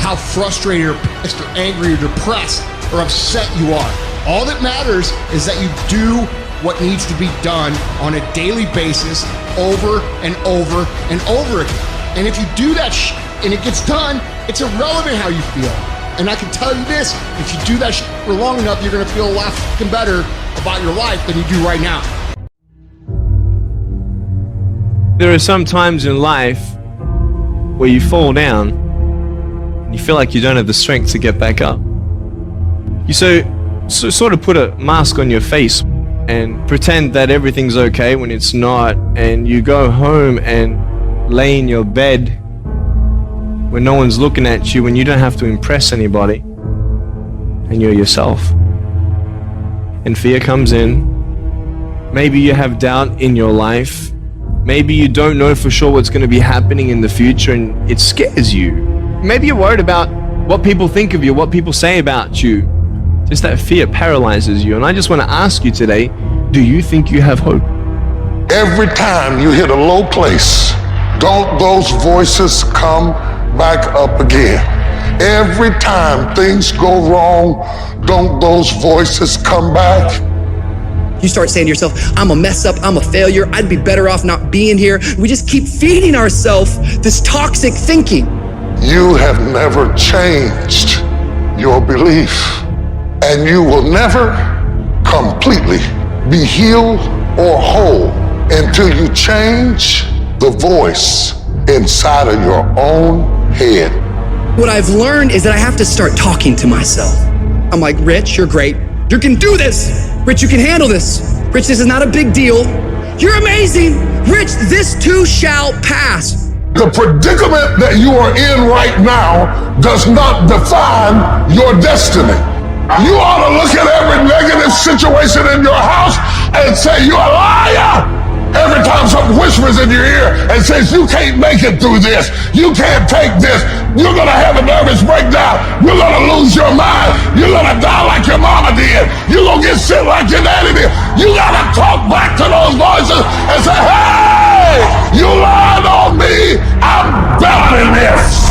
how frustrated or pissed or angry or depressed or upset you are. All that matters is that you do what needs to be done on a daily basis over and over and over again. And if you do that and it gets done, it's irrelevant how you feel. And I can tell you this, if you do that for long enough, you're gonna feel a lot fucking better about your life than you do right now.
There are some times in life where you fall down and you feel like you don't have the strength to get back up. You sort of put a mask on your face and pretend that everything's okay when it's not, and you go home and lay in your bed when no one's looking at you, when you don't have to impress anybody, and you're yourself. And fear comes in. Maybe you have doubt in your life. Maybe you don't know for sure what's going to be happening in the future, and it scares you. Maybe you're worried about what people think of you, what people say about you. Just that fear paralyzes you. And I just want to ask you today, do you think you have hope?
Every time you hit a low place, don't those voices come back up again? Every time things go wrong, don't those voices come back?
You start saying to yourself, I'm a mess up, I'm a failure, I'd be better off not being here. We just keep feeding ourselves this toxic thinking.
You have never changed your belief, and you will never completely be healed or whole until you change the voice inside of your own head.
What I've learned is that I have to start talking to myself. I'm like, Rich, you're great. You can do this. Rich, you can handle this. Rich, this is not a big deal. You're amazing. Rich, this too shall pass.
The predicament that you are in right now does not define your destiny. You ought to look at every negative situation in your house and say, you're a liar. Every time something whispers in your ear and says, you can't make it through this, you can't take this, you're gonna have a nervous breakdown, you're gonna lose your mind, you're gonna die like your mama did, you're gonna get sick like your daddy did. You gotta talk back to those voices and say, hey, you lied on me, I'm better than this.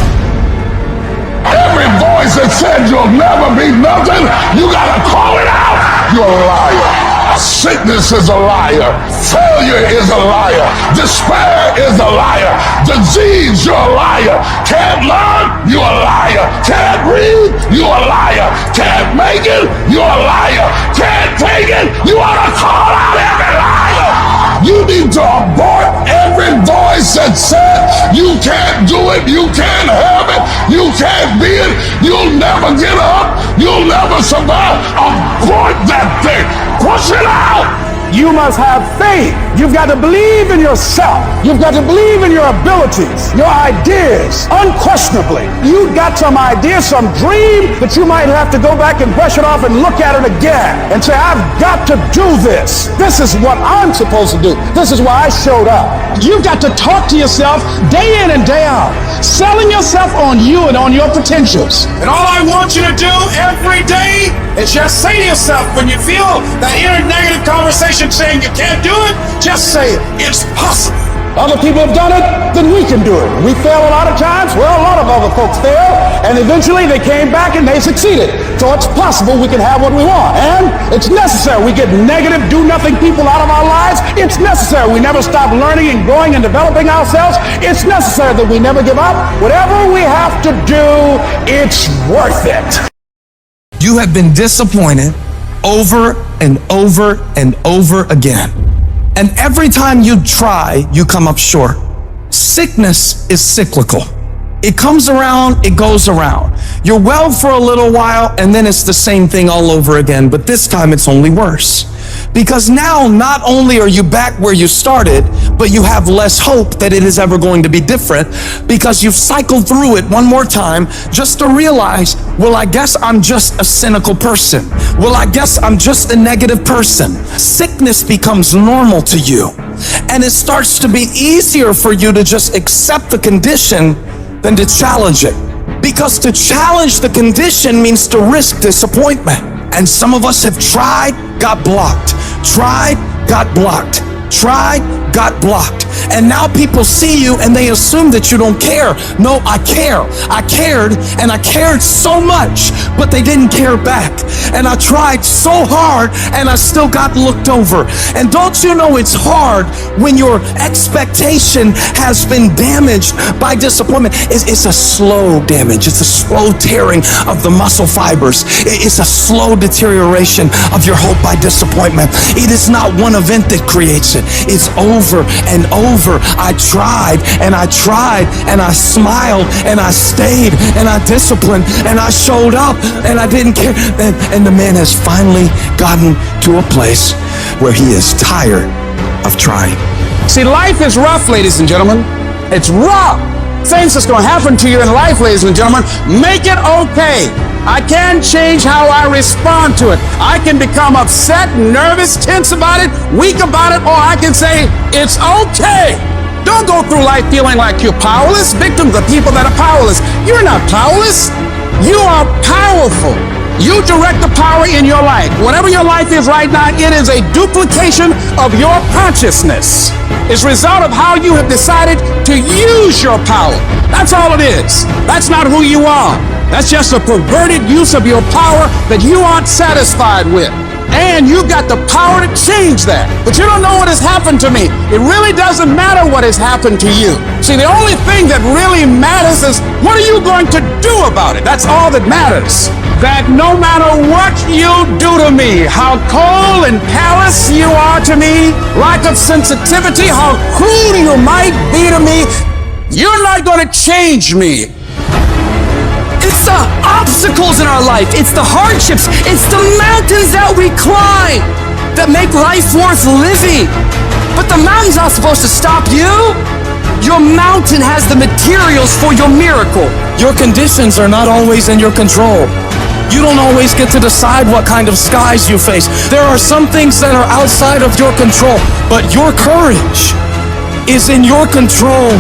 Every voice that said you'll never be nothing, you gotta call it out. You're a liar. Sickness is a liar. Failure is a liar. Despair is a liar. Disease, you're a liar. Can't learn, you're a liar. Can't read, you're a liar. Can't make it, you're a liar. Can't take it, you ought to call out every liar. You need to abort every voice that said you can't do it, you can't have it, you can't be it, you'll never get up, you'll never survive. Abort that thing. Push it out!
You must have faith. You've got to believe in yourself. You've got to believe in your abilities, your ideas, unquestionably. You've got some idea, some dream that you might have to go back and brush it off and look at it again and say, I've got to do this. This is what I'm supposed to do. This is why I showed up. You've got to talk to yourself day in and day out, selling yourself on you and on your potentials. And all I want you to do every day is just say to yourself, when you feel that inner negative conversation saying you can't do it, just say it. It's possible. Other people have done it, then we can do it. We fail a lot of times. Well, a lot of other folks fail, and eventually they came back and they succeeded. So it's possible we can have what we want. And it's necessary we get negative, do-nothing people out of our lives. It's necessary we never stop learning and growing and developing ourselves. It's necessary that we never give up. Whatever we have to do, it's worth it.
You have been disappointed over and over and over again. And every time you try, you come up short. Sickness is cyclical. It comes around, it goes around. You're well for a little while, and then it's the same thing all over again, but this time it's only worse. Because now, not only are you back where you started, but you have less hope that it is ever going to be different, because you've cycled through it one more time just to realize, well, I guess I'm just a cynical person. Well, I guess I'm just a negative person. Sickness becomes normal to you, and it starts to be easier for you to just accept the condition than to challenge it. Because to challenge the condition means to risk disappointment. And some of us have tried, got blocked. Tried, got blocked. Tried, got blocked. And now people see you and they assume that you don't care. No, I care. I cared, and I cared so much, but they didn't care back. And I tried so hard, and I still got looked over. And don't you know it's hard when your expectation has been damaged by disappointment? It's a slow damage. It's a slow tearing of the muscle fibers. It's a slow deterioration of your hope by disappointment. It is not one event that creates it. It's over and over. I tried and I tried and I smiled and I stayed and I disciplined and I showed up and I didn't care. And the man has finally gotten to a place where he is tired of trying.
See, life is rough, ladies and gentlemen. It's rough. Things that's going to happen to you in life, ladies and gentlemen, make it okay. I can change how I respond to it. I can become upset, nervous, tense about it, weak about it, or I can say, it's okay. Don't go through life feeling like you're powerless. Victims are people that are powerless. You're not powerless. You are powerful. You direct the power in your life. Whatever your life is right now, it is a duplication of your consciousness. It's a result of how you have decided to use your power. That's all it is. That's not who you are. That's just a perverted use of your power that you aren't satisfied with. And you've got the power to change that. But you don't know what has happened to me. It really doesn't matter what has happened to you. See, the only thing that really matters is what are you going to do about it? That's all that matters. That no matter what you do to me, how cold and callous you are to me, lack of sensitivity, how cruel you might be to me, you're not going to change me.
It's the obstacles in our life. It's the hardships. It's the mountains that we climb that make life worth living. But the mountain's not supposed to stop you. Your mountain has the materials for your miracle.
Your conditions are not always in your control. You don't always get to decide what kind of skies you face. There are some things that are outside of your control, but your courage is in your control.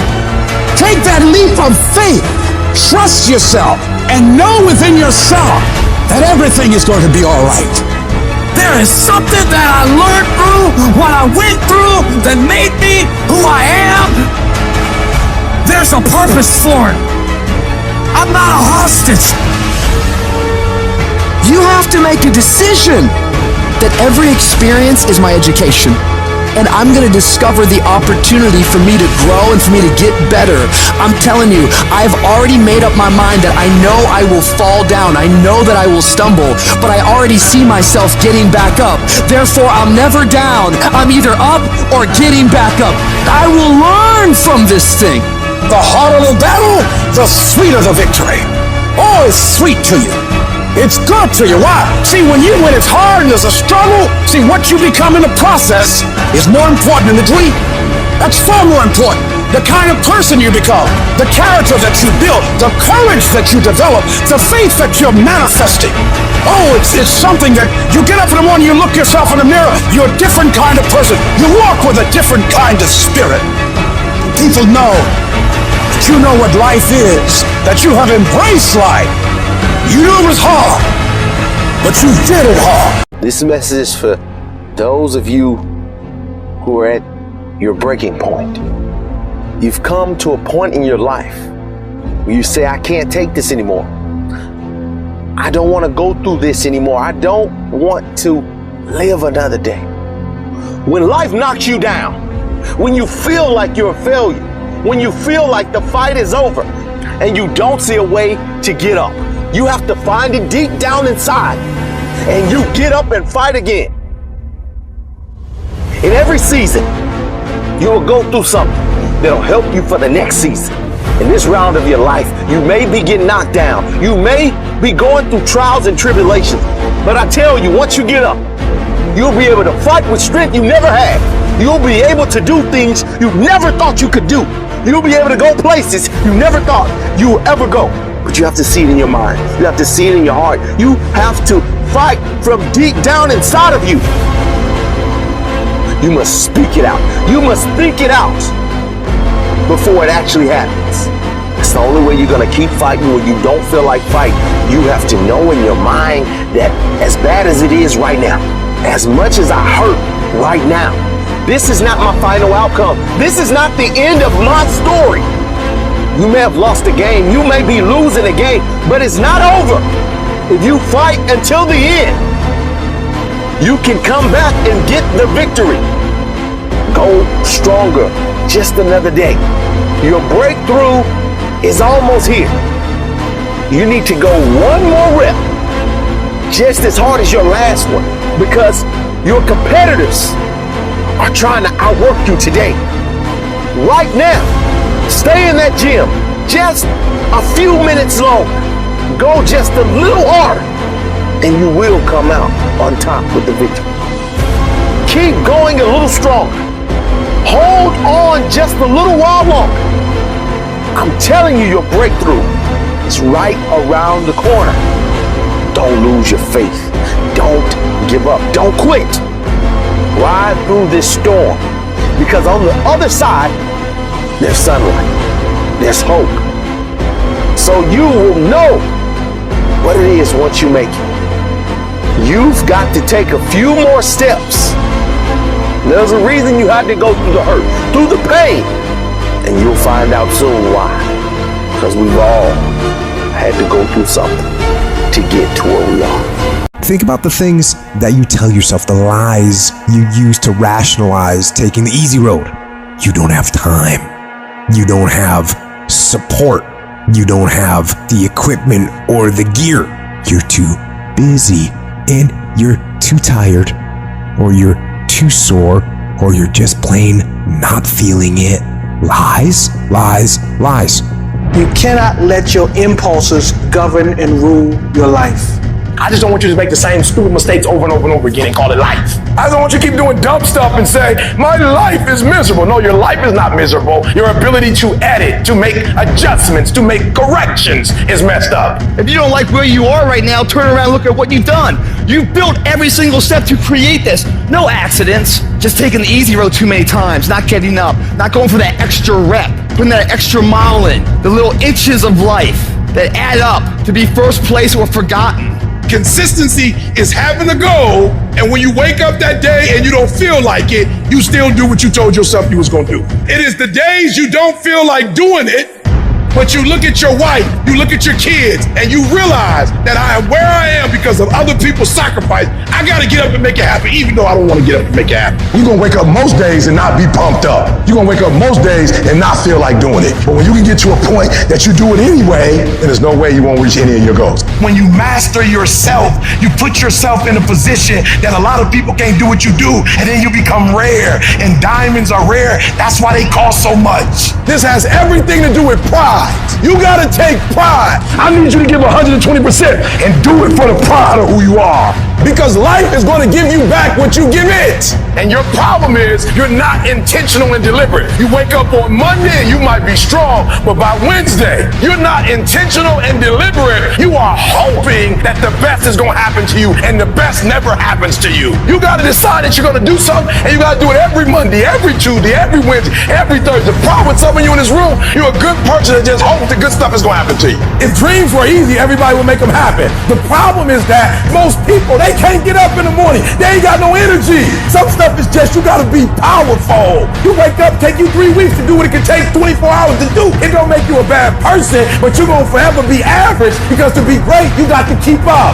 Take that leap of faith. Trust yourself and know within yourself that everything is going to be all right.
There is something that I learned through what I went through that made me who I am. There's a purpose for it. I'm not a hostage.
You have to make a decision that every experience is my education. And I'm going to discover the opportunity for me to grow and for me to get better. I'm telling you, I've already made up my mind that I know I will fall down. I know that I will stumble, but I already see myself getting back up. Therefore, I'm never down. I'm either up or getting back up. I will learn from this thing.
The harder the battle, the sweeter the victory. Oh, it's sweet to you. It's good to you. Why? See, when it's hard and there's a struggle, see, what you become in the process is more important than the dream. That's far more important. The kind of person you become, the character that you build, the courage that you develop, the faith that you're manifesting. Oh, it's something that you get up in the morning, you look yourself in the mirror, you're a different kind of person. You walk with a different kind of spirit. People know that you know what life is, that you have embraced life. You knew it was hard, but you did it hard.
This message is for those of you who are at your breaking point. You've come to a point in your life where you say, I can't take this anymore. I don't want to go through this anymore. I don't want to live another day. When life knocks you down, when you feel like you're a failure, when you feel like the fight is over and you don't see a way to get up, you have to find it deep down inside, and you get up and fight again. In every season, you will go through something that'll help you for the next season. In this round of your life, you may be getting knocked down. You may be going through trials and tribulations. But I tell you, once you get up, you'll be able to fight with strength you never had. You'll be able to do things you never thought you could do. You'll be able to go places you never thought you would ever go. But you have to see it in your mind. You have to see it in your heart. You have to fight from deep down inside of you. You must speak it out. You must think it out before it actually happens. It's the only way you're going to keep fighting when you don't feel like fighting. You have to know in your mind that as bad as it is right now, as much as I hurt right now, This is not my final outcome. This is not the end of my story. You may have lost a game, you may be losing a game, but it's not over. If you fight until the end, you can come back and get the victory. Go stronger, just another day. Your breakthrough is almost here. You need to go one more rep, just as hard as your last one, because your competitors are trying to outwork you today. Right now, stay in that gym just a few minutes longer. Go just a little harder, and you will come out on top with the victory. Keep going a little stronger. Hold on just a little while longer. I'm telling you, your breakthrough is right around the corner. Don't lose your faith. Don't give up. Don't quit. Ride through this storm, because on the other side, there's sunlight. There's hope. So you will know what it is once you make it. You've got to take a few more steps. There's a reason you had to go through the hurt, through the pain, and you'll find out soon why. Because we've all had to go through something to get to where we are.
Think about the things that you tell yourself, the lies you use to rationalize taking the easy road. You don't have time. You don't have support. You don't have the equipment or the gear. You're too busy, and you're too tired, or you're too sore, or you're just plain not feeling it. Lies, lies, lies.
You cannot let your impulses govern and rule your life. I just don't want you to make the same stupid mistakes over and over and over again and call it life. I don't want you to keep doing dumb stuff and say, my life is miserable. No, your life is not miserable. Your ability to edit, to make adjustments, to make corrections is messed up.
If you don't like where you are right now, turn around and look at what you've done. You've built every single step to create this. No accidents, just taking the easy road too many times, not getting up, not going for that extra rep, putting that extra mile in, the little inches of life that add up to be first place or forgotten.
Consistency is having a goal, and when you wake up that day and you don't feel like it, you still do what you told yourself you was gonna do. It is the days you don't feel like doing it, but you look at your wife, you look at your kids, and you realize that I am where I am because of other people's sacrifice. I gotta get up and make it happen, even though I don't wanna get up and make it happen.
You're gonna wake up most days and not be pumped up. You're gonna wake up most days and not feel like doing it. But when you can get to a point that you do it anyway, then there's no way you won't reach any of your goals.
When you master yourself, you put yourself in a position that a lot of people can't do what you do, and then you become rare, and diamonds are rare. That's why they cost so much.
This has everything to do with pride. You gotta take pride. I need you to give 120% and do it for the pride of who you are. Because life is gonna give you back what you give it. And your problem is you're not intentional and deliberate. You wake up on Monday and you might be strong, but by Wednesday, you're not intentional and deliberate. You are hoping that the best is gonna happen to you, and the best never happens to you. You gotta decide that you're gonna do something, and you gotta do it every Monday, every Tuesday, every Wednesday, every Thursday. The problem with some of you in this room, you're a good person that just hopes the good stuff is gonna happen to you. If dreams were easy, everybody would make them happen. The problem is that most people, they can't get up in the morning. They ain't got no energy. Some stuff is just, you gotta be powerful. You wake up, take you 3 weeks to do what it can take 24 hours to do. It don't make you a bad person, but you're gonna forever be average, because to be great, you got to keep up.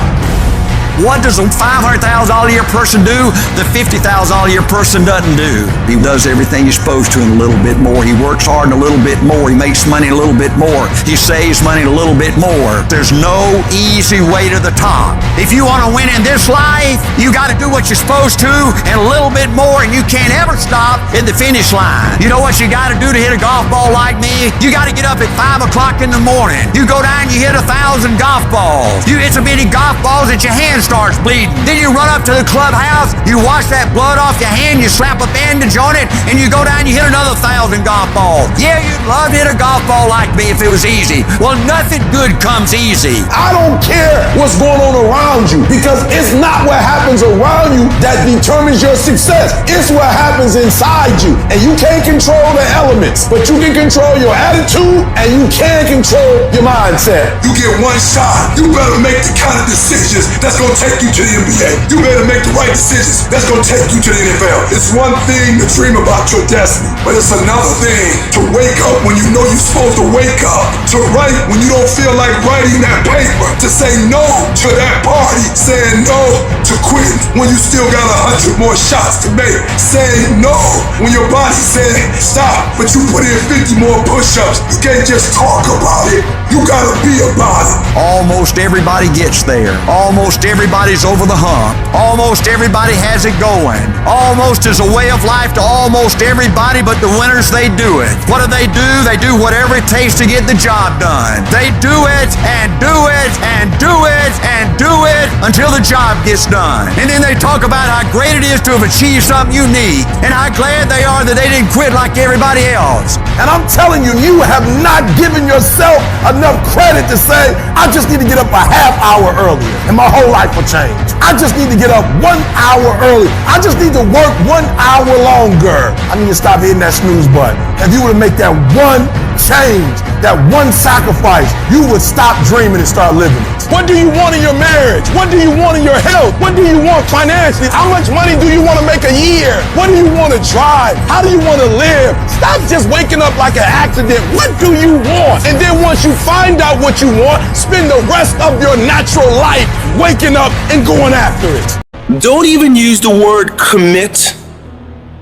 What does a $500,000 a year person do the $50,000 a year person doesn't do? He does everything he's supposed to and a little bit more. He works hard and a little bit more. He makes money a little bit more. He saves money a little bit more. There's no easy way to the top. If you want to win in this life, you got to do what you're supposed to and a little bit more, and you can't ever stop at the finish line. You know what you got to do to hit a golf ball like me? You got to get up at 5 o'clock in the morning. You go down, you hit 1,000 golf balls. You hit so many golf balls that your hands starts bleeding. Then you run up to the clubhouse, you wash that blood off your hand, you slap a bandage on it, and you go down, you hit another 1,000 golf balls. Yeah, you'd love to hit a golf ball like me if it was easy. Well, nothing good comes easy.
I don't care what's going on around you, because it's not what happens around you that determines your success. It's what happens inside you. And you can't control the elements, but you can control your attitude, and you can control your mindset.
You get one shot. You better make the kind of decisions that's going to gonna take you to the NBA. You better make the right decisions. That's gonna take you to the NFL. It's one thing to dream about your destiny, but it's another thing to wake up when you know you're supposed to wake up, to write when you don't feel like writing that paper, to say no to that party, saying no to quitting when you still got 100 more shots to make, saying no when your body said stop, but you put in 50 more push-ups. You can't just talk about it, you gotta be about it.
Almost everybody gets there. Almost everybody's over the hump. Almost everybody has it going. Almost is a way of life to almost everybody, but the winners, they do it. What do? They do whatever it takes to get the job done. They do it and do it and do it and do it until the job gets done. And then they talk about how great it is to have achieved something unique and how glad they are that they didn't quit like everybody else.
And I'm telling you, you have not given yourself enough credit to say, I just need to get up a half hour earlier and my whole life will change. I just need to get up 1 hour early. I just need to work 1 hour longer. I need to stop hitting that snooze button. If you were to make that one change, that one sacrifice, you would stop dreaming and start living it. What do you want in your marriage? What do you want in your health? What do you want financially? How much money do you want to make a year? What do you want to drive? How do you want to live? Stop just waking up like an accident. What do you want? And then once you find out what you want, spend the rest of your natural life waking up and going after it.
Don't even use the word commit.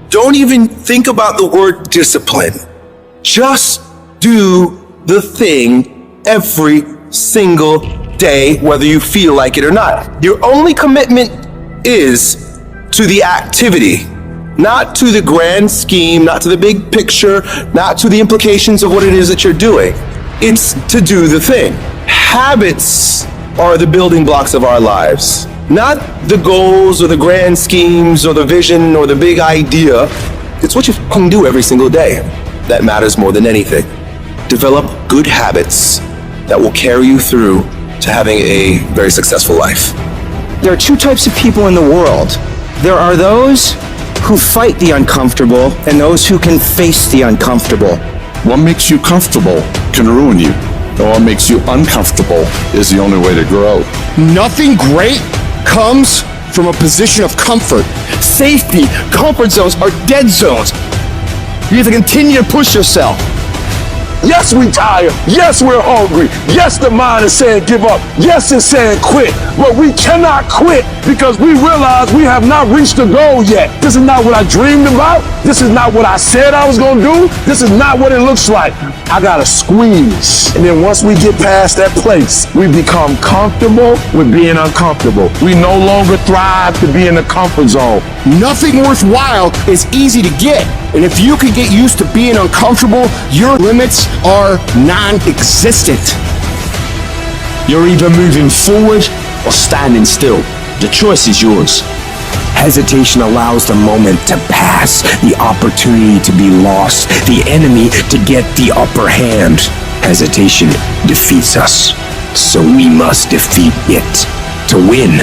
Don't even think about the word discipline. Just do the thing every single day, whether you feel like it or not. Your only commitment is to the activity, not to the grand scheme, not to the big picture, not to the implications of what it is that you're doing. It's to do the thing. Habits are the building blocks of our lives, not the goals or the grand schemes or the vision or the big idea. It's what you can do every single day that matters more than anything. Develop good habits that will carry you through to having a very successful life.
There are two types of people in the world. There are those who fight the uncomfortable and those who can face the uncomfortable.
What makes you comfortable can ruin you. And what makes you uncomfortable is the only way to grow.
Nothing great comes from a position of comfort. Safety, comfort zones are dead zones. You have to continue to push yourself.
Yes, we tired. Yes, we're hungry. Yes, the mind is saying give up. Yes, it's saying quit. But we cannot quit because we realize we have not reached the goal yet. This is not what I dreamed about. This is not what I said I was going to do. This is not what it looks like. I got to squeeze. And then once we get past that place, we become comfortable with being uncomfortable. We no longer thrive to be in the comfort zone.
Nothing worthwhile is easy to get. And if you can get used to being uncomfortable, your limits are non-existent.
You're either moving forward or standing still. The choice is yours.
Hesitation allows the moment to pass, the opportunity to be lost, the enemy to get the upper hand. Hesitation defeats us, so we must defeat it. To win,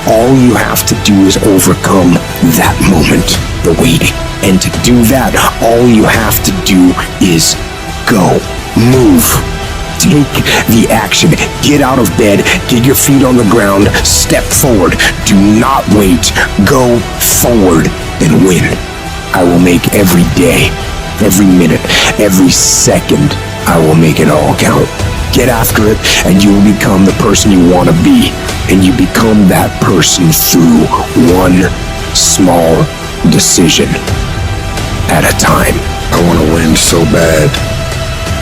all you have to do is overcome that moment, the waiting. And to do that, all you have to do is go, move. Take the action. Get out of bed. Get your feet on the ground. Step forward. Do not wait. Go forward and win. I will make every day, every minute, every second, I will make it all count. Get after it and you will become the person you want to be. And you become that person through one small decision at a time.
I want to win so bad.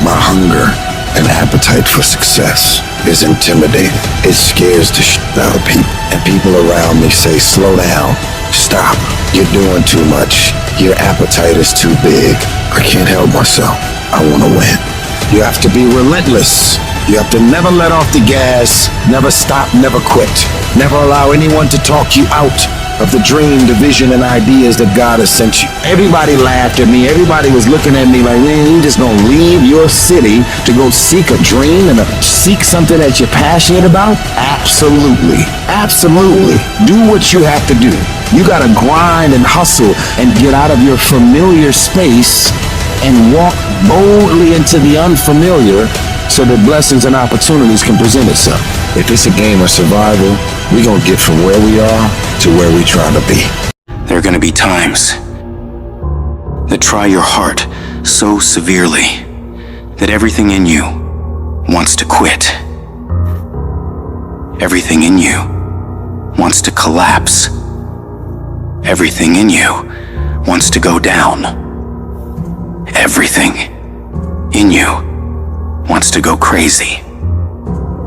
My hunger and appetite for success is intimidating. It scares the shit out of people. And people around me say, slow down, stop. You're doing too much. Your appetite is too big. I can't help myself. I want to win. You have to be relentless. You have to never let off the gas, never stop, never quit. Never allow anyone to talk you out of the dream, the vision, and ideas that God has sent you. Everybody laughed at me. Everybody was looking at me like, man, you just gonna leave your city to go seek a dream and seek something that you're passionate about? Absolutely. Absolutely. Do what you have to do. You gotta grind and hustle and get out of your familiar space and walk boldly into the unfamiliar so that blessings and opportunities can present itself. If it's a game of survival, we're gonna get from where we are to where we're trying to be.
There are gonna be times that try your heart so severely that everything in you wants to quit. Everything in you wants to collapse. Everything in you wants to go down. Everything in you wants to go crazy.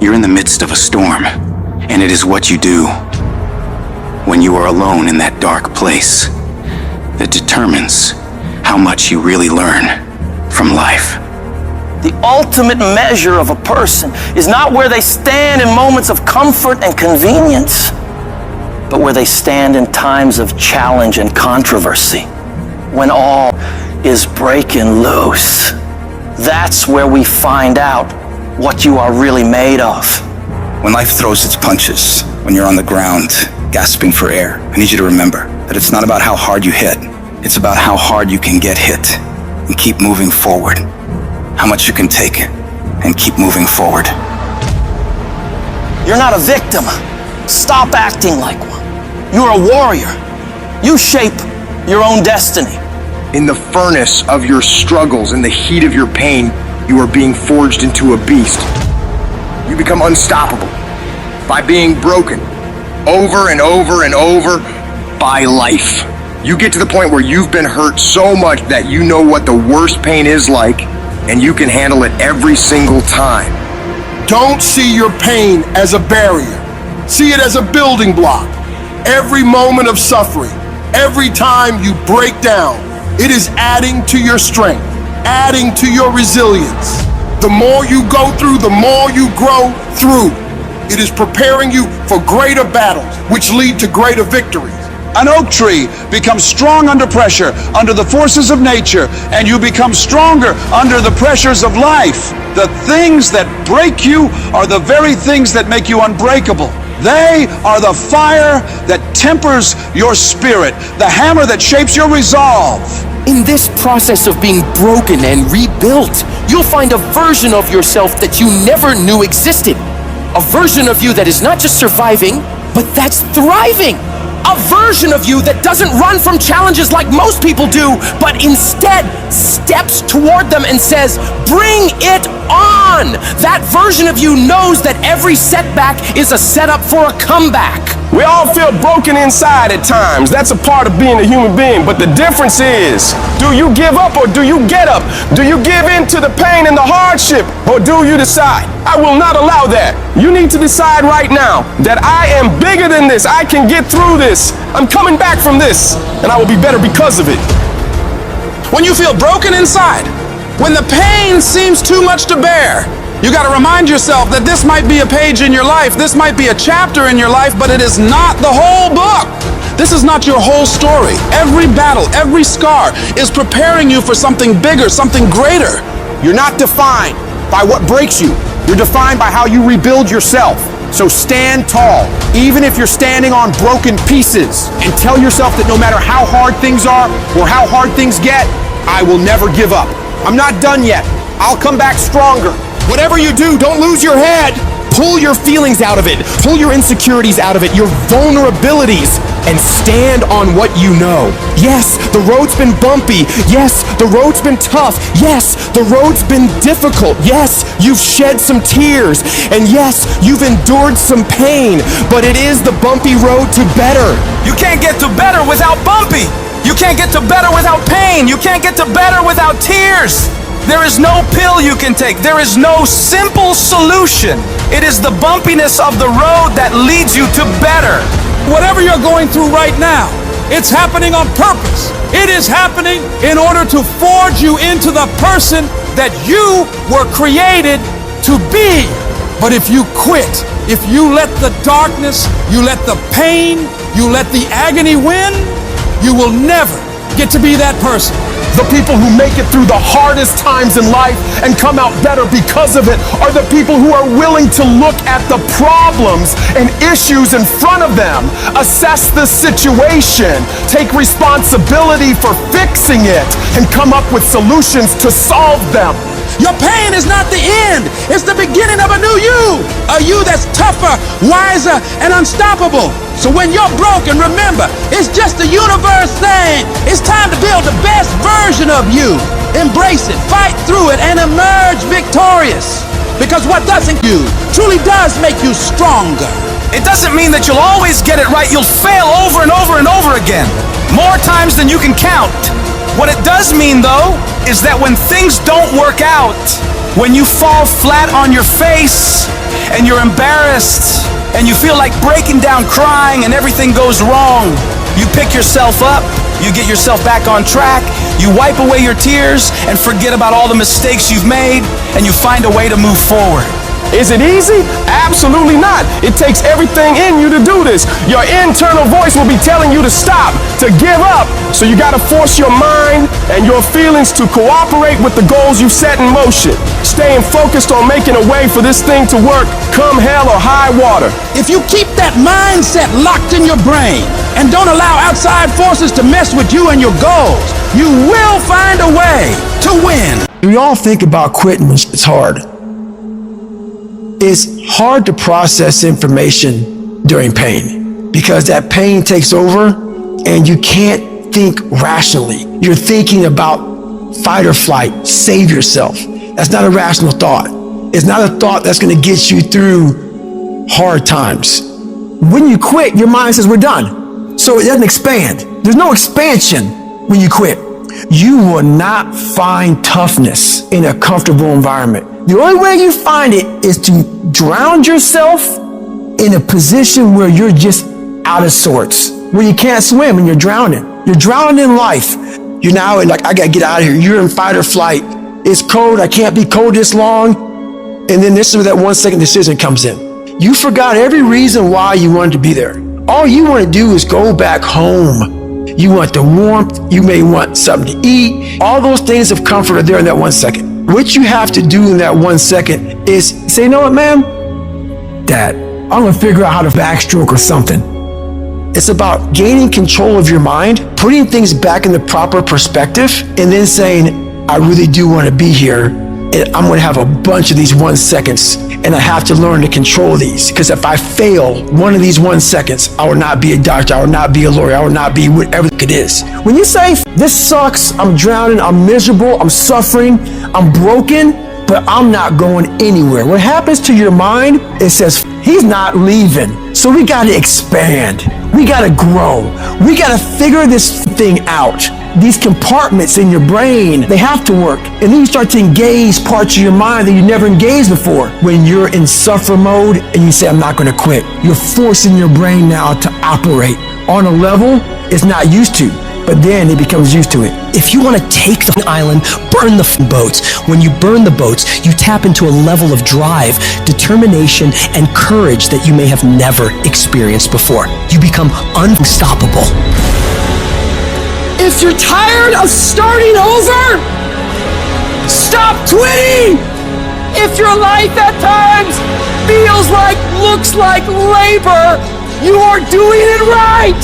You're in the midst of a storm, and it is what you do when you are alone in that dark place that determines how much you really learn from life.
The ultimate measure of a person is not where they stand in moments of comfort and convenience, but where they stand in times of challenge and controversy, when all is breaking loose. That's where we find out what you are really made of.
When life throws its punches, when you're on the ground, gasping for air, I need you to remember that it's not about how hard you hit. It's about how hard you can get hit and keep moving forward. How much you can take and keep moving forward.
You're not a victim. Stop acting like one. You're a warrior. You shape your own destiny.
In the furnace of your struggles, in the heat of your pain, you are being forged into a beast. You become unstoppable by being broken over and over and over by life. You get to the point where you've been hurt so much that you know what the worst pain is like, and you can handle it every single time.
Don't see your pain as a barrier. See it as a building block. Every moment of suffering, every time you break down, it is adding to your strength, adding to your resilience. The more you go through, the more you grow through. It is preparing you for greater battles, which lead to greater victories.
An oak tree becomes strong under pressure, under the forces of nature, and you become stronger under the pressures of life. The things that break you are the very things that make you unbreakable. They are the fire that tempers your spirit, the hammer that shapes your resolve.
In this process of being broken and rebuilt, you'll find a version of yourself that you never knew existed. A version of you that is not just surviving, but that's thriving. A version of you that doesn't run from challenges like most people do, but instead steps toward them and says, bring it on! That version of you knows that every setback is a setup for a comeback.
We all feel broken inside at times. That's a part of being a human being. But the difference is, do you give up or do you get up? Do you give in to the pain and the hardship or do you decide, I will not allow that? You need to decide right now that I am bigger than this. I can get through this. I'm coming back from this and I will be better because of it.
When you feel broken inside, when the pain seems too much to bear, you got to remind yourself that this might be a page in your life, this might be a chapter in your life, but it is not the whole book. This is not your whole story. Every battle, every scar is preparing you for something bigger, something greater.
You're not defined by what breaks you. You're defined by how you rebuild yourself. So stand tall, even if you're standing on broken pieces, and tell yourself that no matter how hard things are or how hard things get, I will never give up. I'm not done yet. I'll come back stronger. Whatever you do, don't lose your head. Pull your feelings out of it. Pull your insecurities out of it, your vulnerabilities, and stand on what you know. Yes, the road's been bumpy. Yes, the road's been tough. Yes, the road's been difficult. Yes, you've shed some tears. And yes, you've endured some pain. But it is the bumpy road to better.
You can't get to better without bumpy. You can't get to better without pain. You can't get to better without tears. There is no pill you can take. There is no simple solution. It is the bumpiness of the road that leads you to better. Whatever you're going through right now, it's happening on purpose. It is happening in order to forge you into the person that you were created to be. But if you quit, if you let the darkness, you let the pain, you let the agony win, you will never get to be that person.
The people who make it through the hardest times in life and come out better because of it are the people who are willing to look at the problems and issues in front of them, assess the situation, take responsibility for fixing it, and come up with solutions to solve them.
Your pain is not the end. It's the beginning of a new you. A you that's tougher, wiser, and unstoppable. So when you're broken, remember, it's just the universe saying it's time to build the best version of you. Embrace it, fight through it, and emerge victorious. Because what doesn't you truly does make you stronger.
It doesn't mean that you'll always get it right. You'll fail over and over and over again. More times than you can count. What it does mean, though, is that when things don't work out, when you fall flat on your face and you're embarrassed and you feel like breaking down crying and everything goes wrong, you pick yourself up, you get yourself back on track, you wipe away your tears and forget about all the mistakes you've made, and you find a way to move forward.
Is it easy? Absolutely not. It takes everything in you to do this. Your internal voice will be telling you to stop, to give up. So you got to force your mind and your feelings to cooperate with the goals you've set in motion. Staying focused on making a way for this thing to work, come hell or high water.
If you keep that mindset locked in your brain and don't allow outside forces to mess with you and your goals, you will find a way to win.
We all think about quitting when it's hard. It's hard to process information during pain because that pain takes over and you can't think rationally. You're thinking about fight or flight, save yourself. That's not a rational thought. It's not a thought that's going to get you through hard times. When you quit, your mind says we're done. So it doesn't expand. There's no expansion when you quit. You will not find toughness in a comfortable environment. The only way you find it is to drown yourself in a position where you're just out of sorts, where you can't swim and you're drowning. You're drowning in life. You're now like, I gotta get out of here. You're in fight or flight. It's cold. I can't be cold this long. And then this is where that 1 second decision comes in. You forgot every reason why you wanted to be there. All you want to do is go back home. You want the warmth. You may want something to eat. All those things of comfort are there in that 1 second. What you have to do in that 1 second is say, you know what, man? Dad, I'm gonna figure out how to backstroke or something. It's about gaining control of your mind, putting things back in the proper perspective, and then saying, I really do want to be here, and I'm gonna have a bunch of these 1 seconds, and I have to learn to control these, because if I fail one of these 1 seconds, I will not be a doctor, I will not be a lawyer, I will not be whatever it is. When you say, this sucks, I'm drowning, I'm miserable, I'm suffering, I'm broken, but I'm not going anywhere. What happens to your mind, it says, he's not leaving. So we gotta expand. We gotta grow. We gotta figure this thing out. These compartments in your brain, they have to work. And then you start to engage parts of your mind that you never engaged before. When you're in suffer mode and you say, I'm not gonna quit, you're forcing your brain now to operate on a level it's not used to. But then it becomes used to it.
If you want to take the island, burn the boats. When you burn the boats, you tap into a level of drive, determination, and courage that you may have never experienced before. You become unstoppable.
If you're tired of starting over, stop quitting. If your life at times feels like, looks like labor, you are doing it right.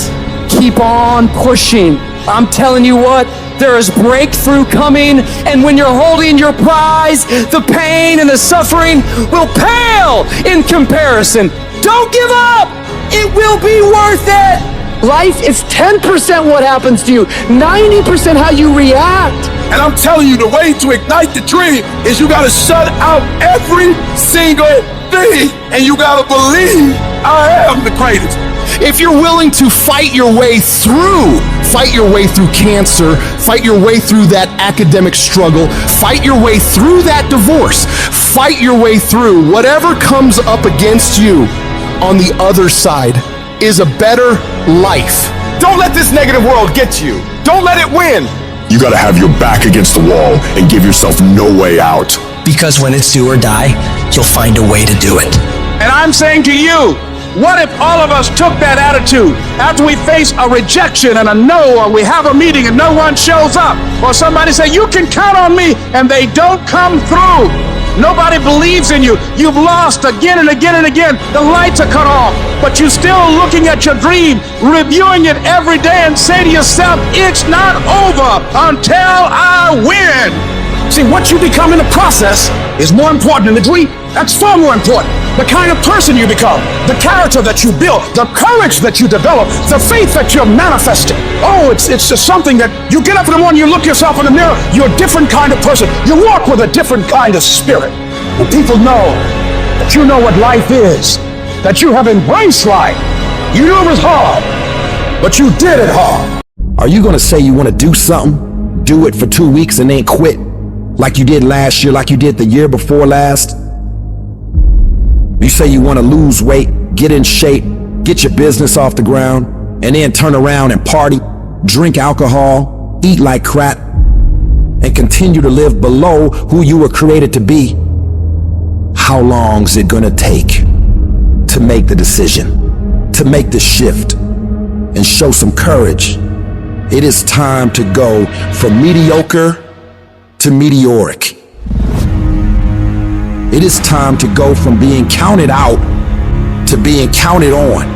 Keep on pushing. I'm telling you what, there is breakthrough coming, and when you're holding your prize, the pain and the suffering will pale in comparison. Don't give up. It will be worth it. Life is 10% what happens to you, 90% how you react.
And I'm telling you, the way to ignite the dream is you gotta shut out every single thing, and you gotta believe I am the greatest.
If you're willing to fight your way through cancer, fight your way through that academic struggle, fight your way through that divorce, fight your way through whatever comes up against you, on the other side is a better life. Don't let this negative world get you. Don't let it win.
You gotta have your back against the wall and give yourself no way out.
Because when it's do or die, you'll find a way to do it.
And I'm saying to you, what if all of us took that attitude after we face a rejection and a no, or we have a meeting and no one shows up, or somebody say, you can count on me, and they don't come through. Nobody believes in you. You've lost again and again and again. The lights are cut off, but you're still looking at your dream, reviewing it every day, and say to yourself, it's not over until I win.
See, what you become in the process is more important than the dream. That's far more important. The kind of person you become, the character that you build, the courage that you develop, the faith that you're manifesting. Oh, it's just something that you get up in the morning, you look yourself in the mirror, you're a different kind of person. You walk with a different kind of spirit. And people know that you know what life is, that you have embraced life. You knew it was hard, but you did it hard.
Are you gonna say you wanna do something, do it for 2 weeks and then quit? Like you did last year, like you did the year before last? You say you want to lose weight, get in shape, get your business off the ground, and then turn around and party, drink alcohol, eat like crap, and continue to live below who you were created to be. How long's it gonna take to make the decision, to make the shift, and show some courage? It is time to go from mediocre to meteoric. It is time to go from being counted out to being counted on.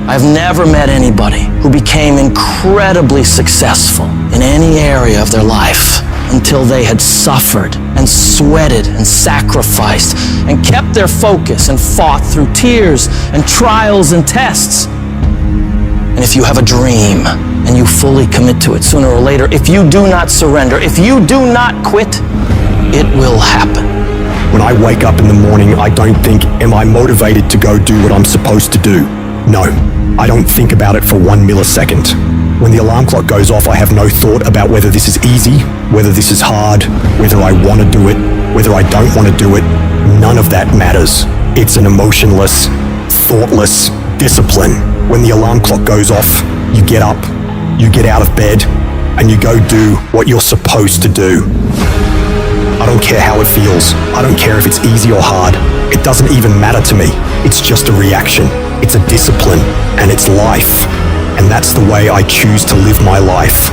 I've never met anybody who became incredibly successful in any area of their life until they had suffered and sweated and sacrificed and kept their focus and fought through tears and trials and tests. And if you have a dream and you fully commit to it, sooner or later, if you do not surrender, if you do not quit, it will happen.
When I wake up in the morning, I don't think, am I motivated to go do what I'm supposed to do? No, I don't think about it for 1 millisecond. When the alarm clock goes off, I have no thought about whether this is easy, whether this is hard, whether I want to do it, whether I don't want to do it. None of that matters. It's an emotionless, thoughtless discipline. When the alarm clock goes off, you get up, you get out of bed, and you go do what you're supposed to do. I don't care how it feels. I don't care if it's easy or hard. It doesn't even matter to me. It's just a reaction. It's a discipline, and it's life. And that's the way I choose to live my life.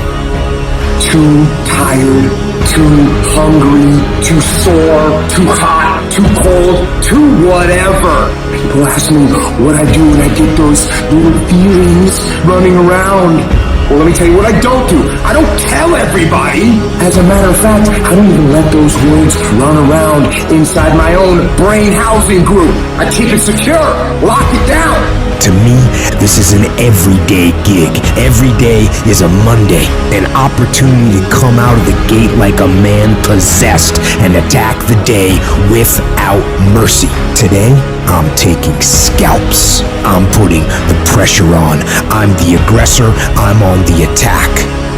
Too tired, too hungry, too sore, too hot, too cold, too whatever. People ask me what I do when I get those little feelings running around. Well, let me tell you what I don't do. I don't tell everybody. As a matter of fact, I don't even let those words run around inside my own brain housing group. I keep it secure, lock it down.
To me, this is an everyday gig. Every day is a Monday, an opportunity to come out of the gate like a man possessed and attack the day without mercy. Today, I'm taking scalps. I'm putting the pressure on. I'm the aggressor. I'm on the attack.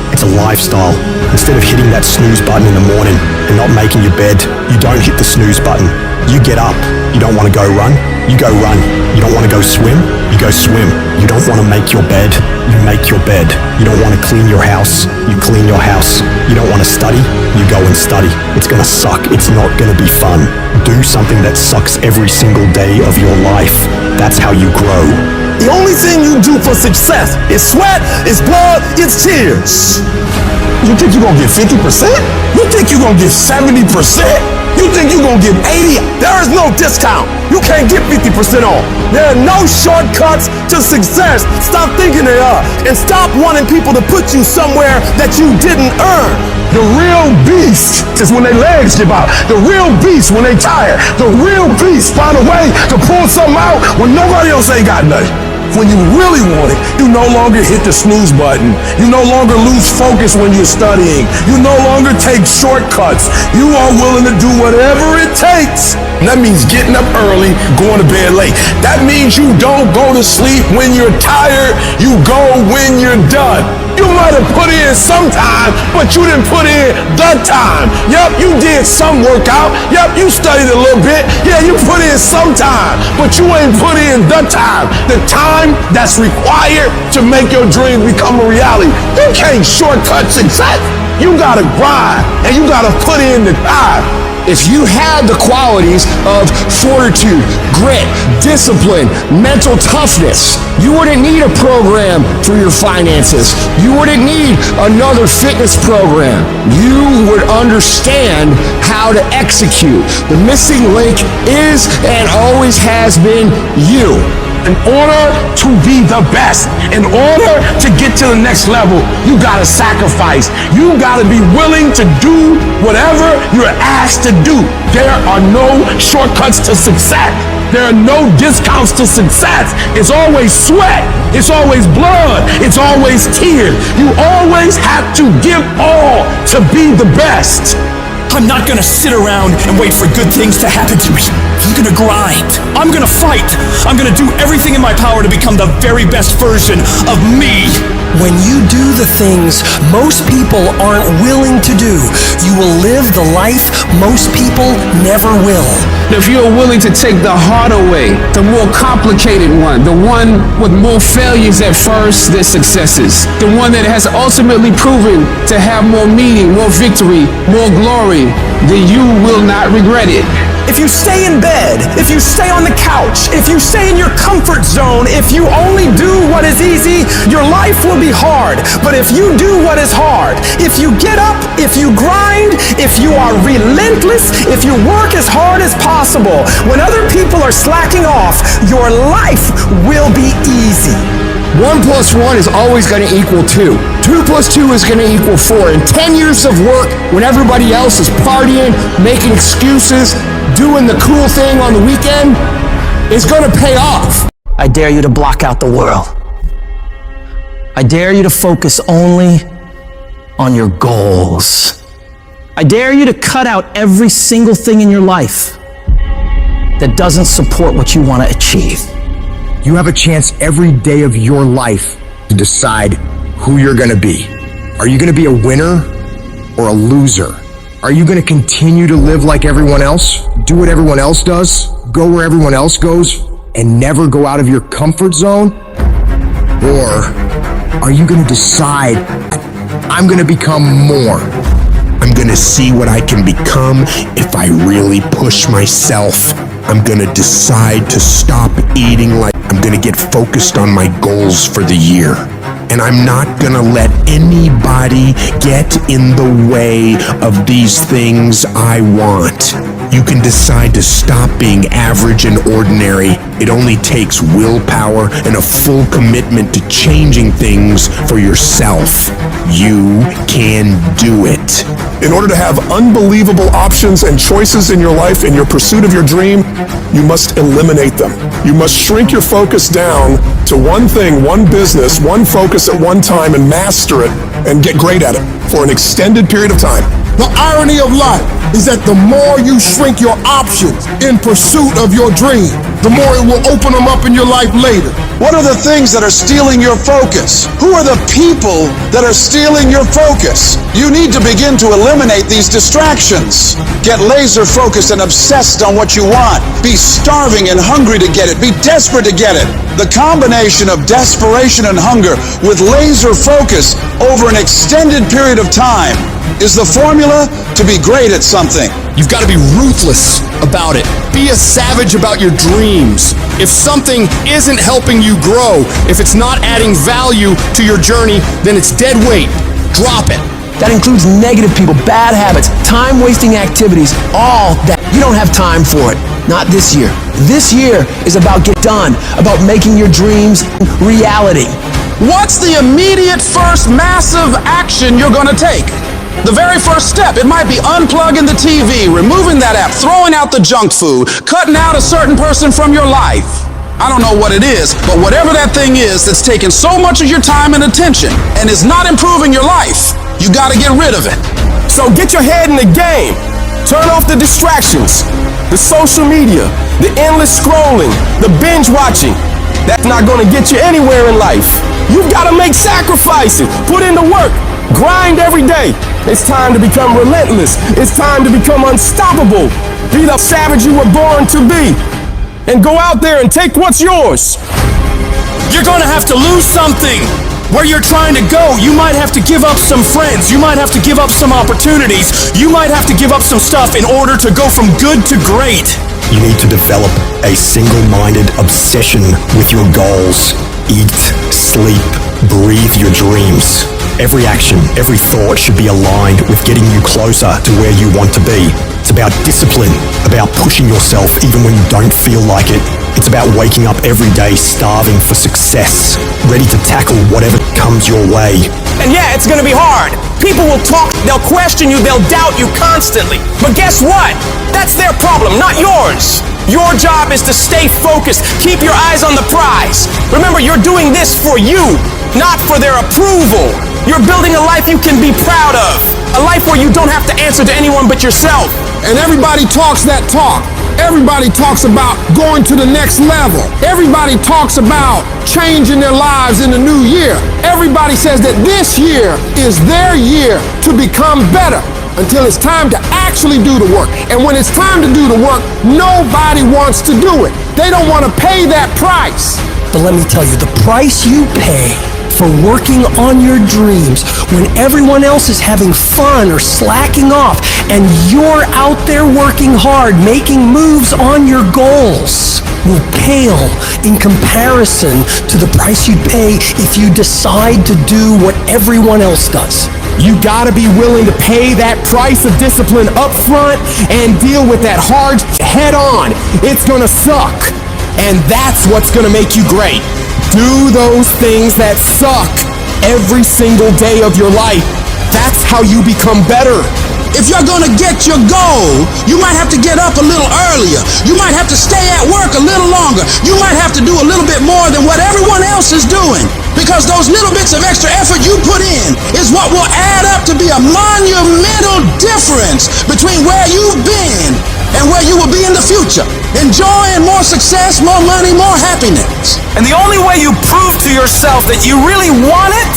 It's a lifestyle. Instead of hitting that snooze button in the morning and not making your bed, you don't hit the snooze button. You get up. You don't want to go run? You go run. You don't want to go swim? You go swim. You don't want to make your bed? You make your bed. You don't want to clean your house? You clean your house. You don't want to study? You go and study. It's going to suck. It's not going to be fun. Do something that sucks every single day of your life. That's how you grow.
The only thing you do for success is sweat, it's blood, it's tears. You think you're gonna get 50%? You think you're gonna get 70%? You think you're gonna get 80? There is no discount. You can't get 50% off. There are no shortcuts to success. Stop thinking they are. And stop wanting people to put you somewhere that you didn't earn.
The real beast is when their legs give out. The real beast when they tired. The real beast find a way to pull something out when nobody else ain't got nothing. When you really want it, you no longer hit the snooze button. You no longer lose focus when you're studying. You no longer take shortcuts. You are willing to do whatever it takes. And that means getting up early, going to bed late. That means you don't go to sleep when you're tired. You go when you're done. You might have put in some time, but you didn't put in the time. Yep, you did some workout. Yep, you studied a little bit. Yeah, you put in some time, but you ain't put in the time. The time that's required to make your dreams become a reality. You can't shortcut success. You gotta grind, and you gotta put in the time.
If you had the qualities of fortitude, grit, discipline, mental toughness, you wouldn't need a program for your finances. You wouldn't need another fitness program. You would understand how to execute. The missing link is and always has been you.
In order to be the best, in order to get to the next level, you gotta sacrifice. You gotta be willing to do whatever you're asked to do. There are no shortcuts to success. There are no discounts to success. It's always sweat. It's always blood. It's always tears. You always have to give all to be the best.
I'm not gonna sit around and wait for good things to happen to me. I'm gonna grind. I'm gonna fight. I'm gonna do everything in my power to become the very best version of me.
When you do the things most people aren't willing to do, you will live the life most people never will.
If you're willing to take the harder way, the more complicated one, the one with more failures at first than successes, the one that has ultimately proven to have more meaning, more victory, more glory, then you will not regret it.
If you stay in bed, if you stay on the couch, if you stay in your comfort zone, if you only do what is easy, your life will be hard. But if you do what is hard, if you get up, if you grind, if you are relentless, if you work as hard as possible, when other people are slacking off, your life will be easy.
1 + 1 is always going to equal 2. 2 + 2 is going to equal 4. And 10 years of work when everybody else is partying, making excuses, doing the cool thing on the weekend is going to pay off.
I dare you to block out the world. I dare you to focus only on your goals. I dare you to cut out every single thing in your life that doesn't support what you want to achieve.
You have a chance every day of your life to decide who you're gonna be. Are you gonna be a winner or a loser? Are you gonna continue to live like everyone else? Do what everyone else does? Go where everyone else goes? And never go out of your comfort zone? Or are you gonna decide, I'm gonna become more?
I'm gonna see what I can become if I really push myself. I'm gonna decide to stop eating like I'm gonna get focused on my goals for the year. And I'm not gonna let anybody get in the way of these things I want. You can decide to stop being average and ordinary. It only takes willpower and a full commitment to changing things for yourself. You can do it.
In order to have unbelievable options and choices in your life, in your pursuit of your dream, you must eliminate them. You must shrink your focus down to one thing, one business, one focus at one time and master it and get great at it for an extended period of time.
The irony of life is that the more you shrink your options in pursuit of your dream, the more it will open them up in your life later.
What are the things that are stealing your focus? Who are the people that are stealing your focus? You need to begin to eliminate these distractions. Get laser focused and obsessed on what you want. Be starving and hungry to get it. Be desperate to get it. The combination of desperation and hunger with laser focus over an extended period of time is the formula to be great at something.
You've got to be ruthless about it. Be a savage about your dreams. If something isn't helping you grow, if it's not adding value to your journey, then it's dead weight. Drop it.
That includes negative people, bad habits, time-wasting activities, all that. You don't have time for it. Not this year. This year is about get done, about making your dreams reality.
What's the immediate first massive action you're gonna take? The very first step, it might be unplugging the TV, removing that app, throwing out the junk food, cutting out a certain person from your life. I don't know what it is, but whatever that thing is that's taking so much of your time and attention and is not improving your life, you gotta get rid of it.
So get your head in the game. Turn off the distractions, the social media, the endless scrolling, the binge watching. That's not gonna get you anywhere in life. You've gotta make sacrifices, put in the work, grind every day. It's time to become relentless. It's time to become unstoppable. Be the savage you were born to be. And go out there and take what's yours.
You're gonna have to lose something. Where you're trying to go, you might have to give up some friends. You might have to give up some opportunities. You might have to give up some stuff in order to go from good to great.
You need to develop a single-minded obsession with your goals. Eat, sleep, breathe your dreams. Every action, every thought should be aligned with getting you closer to where you want to be. It's about discipline, about pushing yourself even when you don't feel like it, It's about waking up every day starving for success, ready to tackle whatever comes your way.
And yeah, it's gonna be hard. People will talk, they'll question you, they'll doubt you constantly. But guess what? That's their problem, not yours. Your job is to stay focused, keep your eyes on the prize. Remember, you're doing this for you, not for their approval. You're building a life you can be proud of. A life where you don't have to answer to anyone but yourself.
And everybody talks that talk. Everybody talks about going to the next level. Everybody talks about changing their lives in the new year. Everybody says that this year is their year to become better until it's time to actually do the work. And when it's time to do the work, nobody wants to do it. They don't want to pay that price.
But let me tell you, the price you pay for working on your dreams when everyone else is having fun or slacking off and you're out there working hard, making moves on your goals, will pale in comparison to the price you'd pay if you decide to do what everyone else does.
You gotta be willing to pay that price of discipline up front and deal with that hard head on. It's gonna suck. And that's what's gonna make you great. Do those things that suck every single day of your life. That's how you become better.
If you're gonna get your goal, you might have to get up a little earlier. You might have to stay at work a little longer. You might have to do a little bit more than what everyone else is doing. Because those little bits of extra effort you put in is what will add up to be a monumental difference between where you've been and where you will be in the future. Enjoying more success, more money, more happiness.
And the only way you prove to yourself that you really want it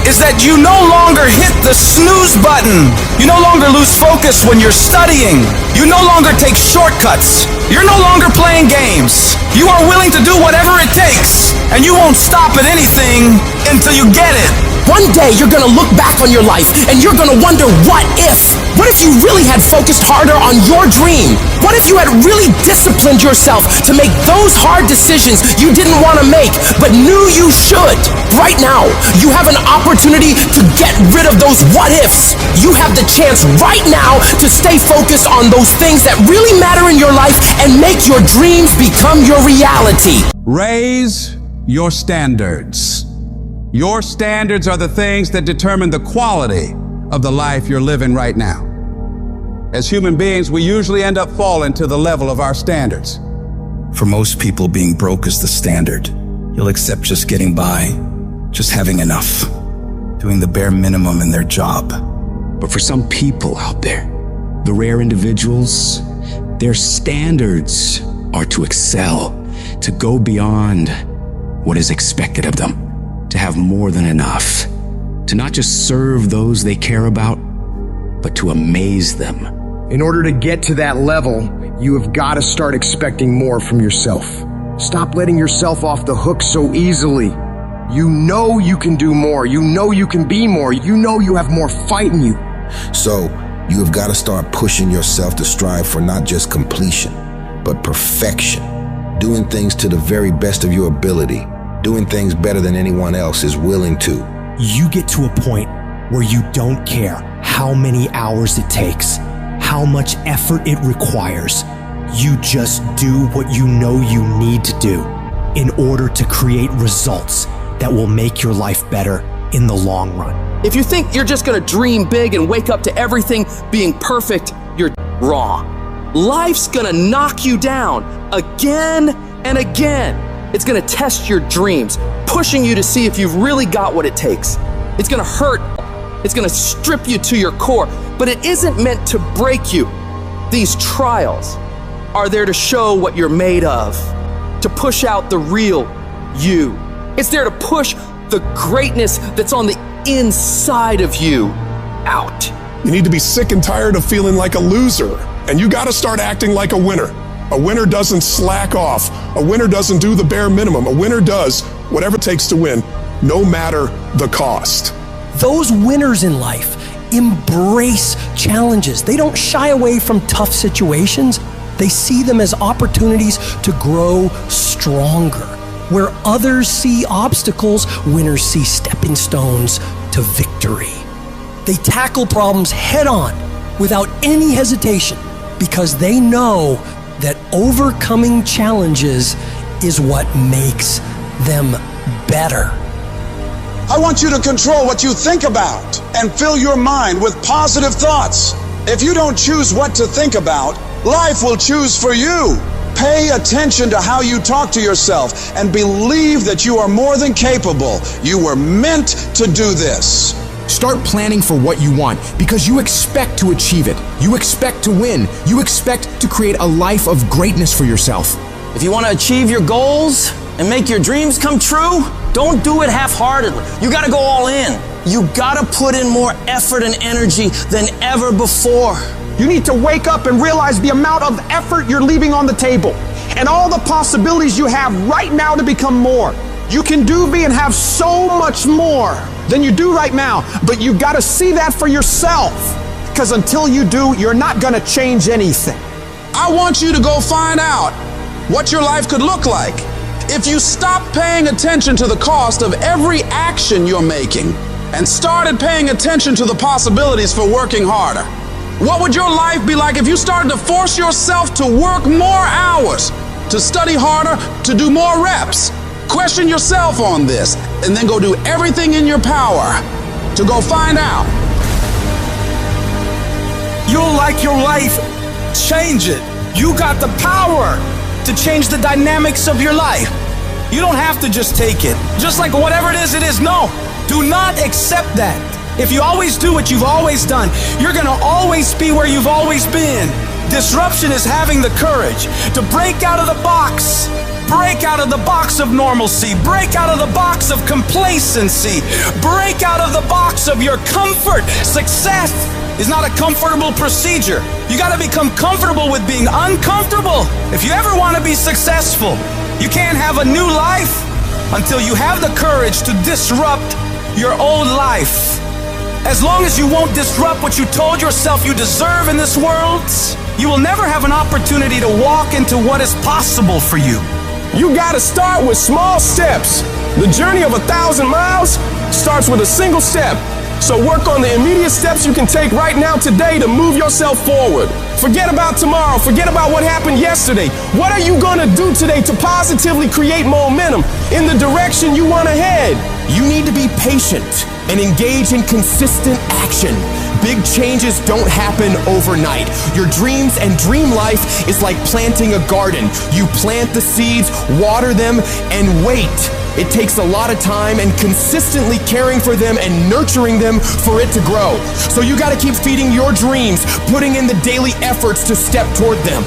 is that you no longer hit the snooze button. You no longer lose focus when you're studying. You no longer take shortcuts. You're no longer playing games. You are willing to do whatever it takes, and you won't stop at anything until you get it.
One day you're gonna look back on your life and you're gonna wonder, what if? What if you really had focused harder on your dream? What if you had really disciplined yourself to make those hard decisions you didn't want to make but knew you should? Right now, you have an opportunity to get rid of those what ifs. You have the chance right now to stay focused on those things that really matter in your life and make your dreams become your reality.
Raise your standards. Your standards are the things that determine the quality of the life you're living right now. As human beings, we usually end up falling to the level of our standards.
For most people, being broke is the standard. You'll accept just getting by, just having enough, doing the bare minimum in their job.
But for some people out there, the rare individuals, their standards are to excel, to go beyond what is expected of them, to have more than enough, to not just serve those they care about, but to amaze them.
In order to get to that level, you have got to start expecting more from yourself. Stop letting yourself off the hook so easily. You know you can do more. You know you can be more. You know you have more fight in you.
So, you have got to start pushing yourself to strive for not just completion, but perfection. Doing things to the very best of your ability. Doing things better than anyone else is willing to.
You get to a point where you don't care how many hours it takes, how much effort it requires. You just do what you know you need to do in order to create results that will make your life better in the long run.
If you think you're just gonna dream big and wake up to everything being perfect, you're wrong. Life's gonna knock you down again and again. It's gonna test your dreams, pushing you to see if you've really got what it takes. It's gonna hurt. It's gonna strip you to your core, but it isn't meant to break you. These trials are there to show what you're made of, to push out the real you. It's there to push the greatness that's on the inside of you out.
You need to be sick and tired of feeling like a loser, and you gotta start acting like a winner. A winner doesn't slack off. A winner doesn't do the bare minimum. A winner does whatever it takes to win, no matter the cost.
Those winners in life embrace challenges. They don't shy away from tough situations. They see them as opportunities to grow stronger. Where others see obstacles, winners see stepping stones to victory. They tackle problems head on without any hesitation because they know that overcoming challenges is what makes them better.
I want you to control what you think about and fill your mind with positive thoughts. If you don't choose what to think about, life will choose for you. Pay attention to how you talk to yourself and believe that you are more than capable. You were meant to do this.
Start planning for what you want because you expect to achieve it. You expect to win. You expect to create a life of greatness for yourself.
If you want to achieve your goals and make your dreams come true, don't do it half-heartedly. You got to go all in. You got to put in more effort and energy than ever before.
You need to wake up and realize the amount of effort you're leaving on the table and all the possibilities you have right now to become more. You can do, be, and have so much more than you do right now, but you got to see that for yourself, because until you do, you're not going to change anything.
I want you to go find out what your life could look like if you stopped paying attention to the cost of every action you're making and started paying attention to the possibilities for working harder. What would your life be like if you started to force yourself to work more hours, to study harder, to do more reps? Question yourself on this, and then go do everything in your power to go find out.
You'll like your life. Change it. You got the power to change the dynamics of your life. You don't have to just take it. Just like whatever it is. No, do not accept that. If you always do what you've always done, you're gonna always be where you've always been. Disruption is having the courage to break out of the box. Break out of the box of normalcy. Break out of the box of complacency. Break out of the box of your comfort. Success is not a comfortable procedure. You gotta become comfortable with being uncomfortable. If you ever wanna be successful, you can't have a new life until you have the courage to disrupt your old life. As long as you won't disrupt what you told yourself you deserve in this world, you will never have an opportunity to walk into what is possible for you.
You gotta start with small steps. The journey of 1,000 miles starts with a single step. So work on the immediate steps you can take right now today to move yourself forward. Forget about tomorrow. Forget about what happened yesterday. What are you gonna do today to positively create momentum in the direction you want to head?
You need to be patient and engage in consistent action. Big changes don't happen overnight. Your dreams and dream life is like planting a garden. You plant the seeds, water them, and wait. It takes a lot of time and consistently caring for them and nurturing them for it to grow. So you gotta keep feeding your dreams, putting in the daily efforts to step toward them.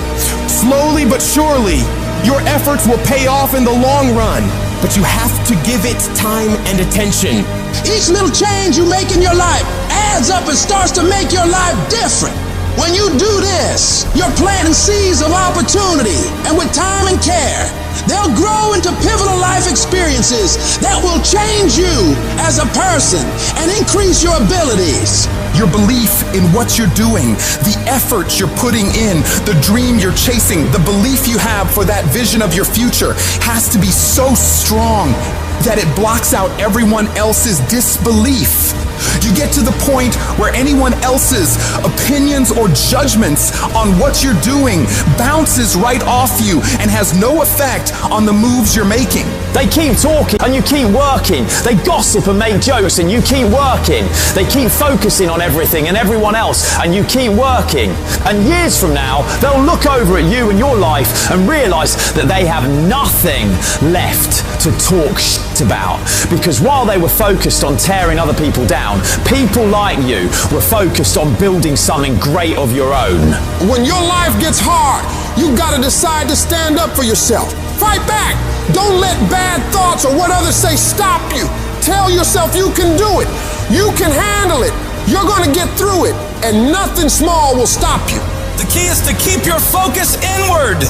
Slowly but surely, your efforts will pay off in the long run, but you have to give it time and attention.
Each little change you make in your life adds up and starts to make your life different. When you do this, you're planting seeds of opportunity, and with time and care, they'll grow into pivotal life experiences that will change you as a person and increase your abilities.
Your belief in what you're doing, the effort you're putting in, the dream you're chasing, the belief you have for that vision of your future has to be so strong that it blocks out everyone else's disbelief. You get to the point where anyone else's opinions or judgments on what you're doing bounces right off you and has no effect on the moves you're making.
They keep talking and you keep working. They gossip and make jokes and you keep working. They keep focusing on everything and everyone else and you keep working. And years from now, they'll look over at you and your life and realize that they have nothing left to talk shit about. Because while they were focused on tearing other people down, people like you were focused on building something great of your own.
When your life gets hard, you gotta decide to stand up for yourself. Fight back. Don't let bad thoughts or what others say stop you. Tell yourself you can do it. You can handle it. You're gonna get through it, and nothing small will stop you.
The key is to keep your focus inward.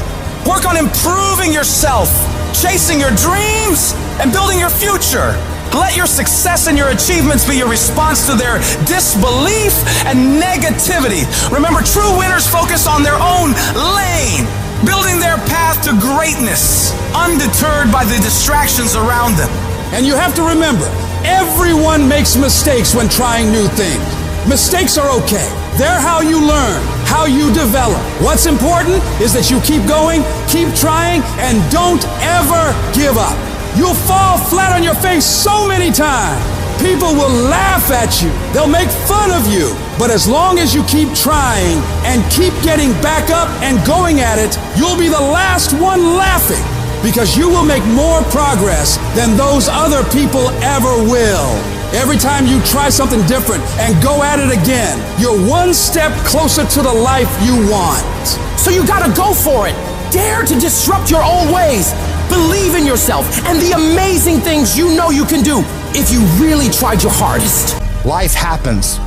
Work on improving yourself, chasing your dreams, and building your future. Let your success and your achievements be your response to their disbelief and negativity. Remember, true winners focus on their own lane, building their path to greatness, undeterred by the distractions around them.
And you have to remember, everyone makes mistakes when trying new things. Mistakes are okay. They're how you learn,
how you develop. What's important is that you keep going, keep trying, and don't ever give up. You'll fall flat on your face so many times. People will laugh at you. They'll make fun of you. But as long as you keep trying and keep getting back up and going at it, you'll be the last one laughing, because you will make more progress than those other people ever will. Every time you try something different and go at it again, you're one step closer to the life you want.
So you gotta go for it. Dare to disrupt your old ways. Believe in yourself and the amazing things you know you can do if you really tried your hardest.
Life happens.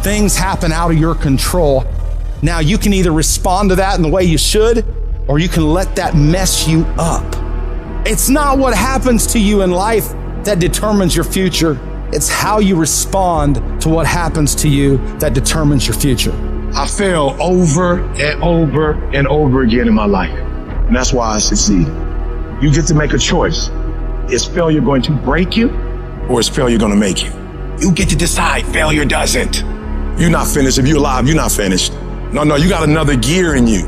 Things happen out of your control. Now you can either respond to that in the way you should, or you can let that mess you up. It's not what happens to you in life that determines your future. It's how you respond to what happens to you that determines your future.
I fail over and over and over again in my life. And that's why I succeed. You get to make a choice. Is failure going to break you, or is failure going to make you? You get to decide. Failure doesn't. You're not finished. If you're alive, you're not finished. No, you got another gear in you.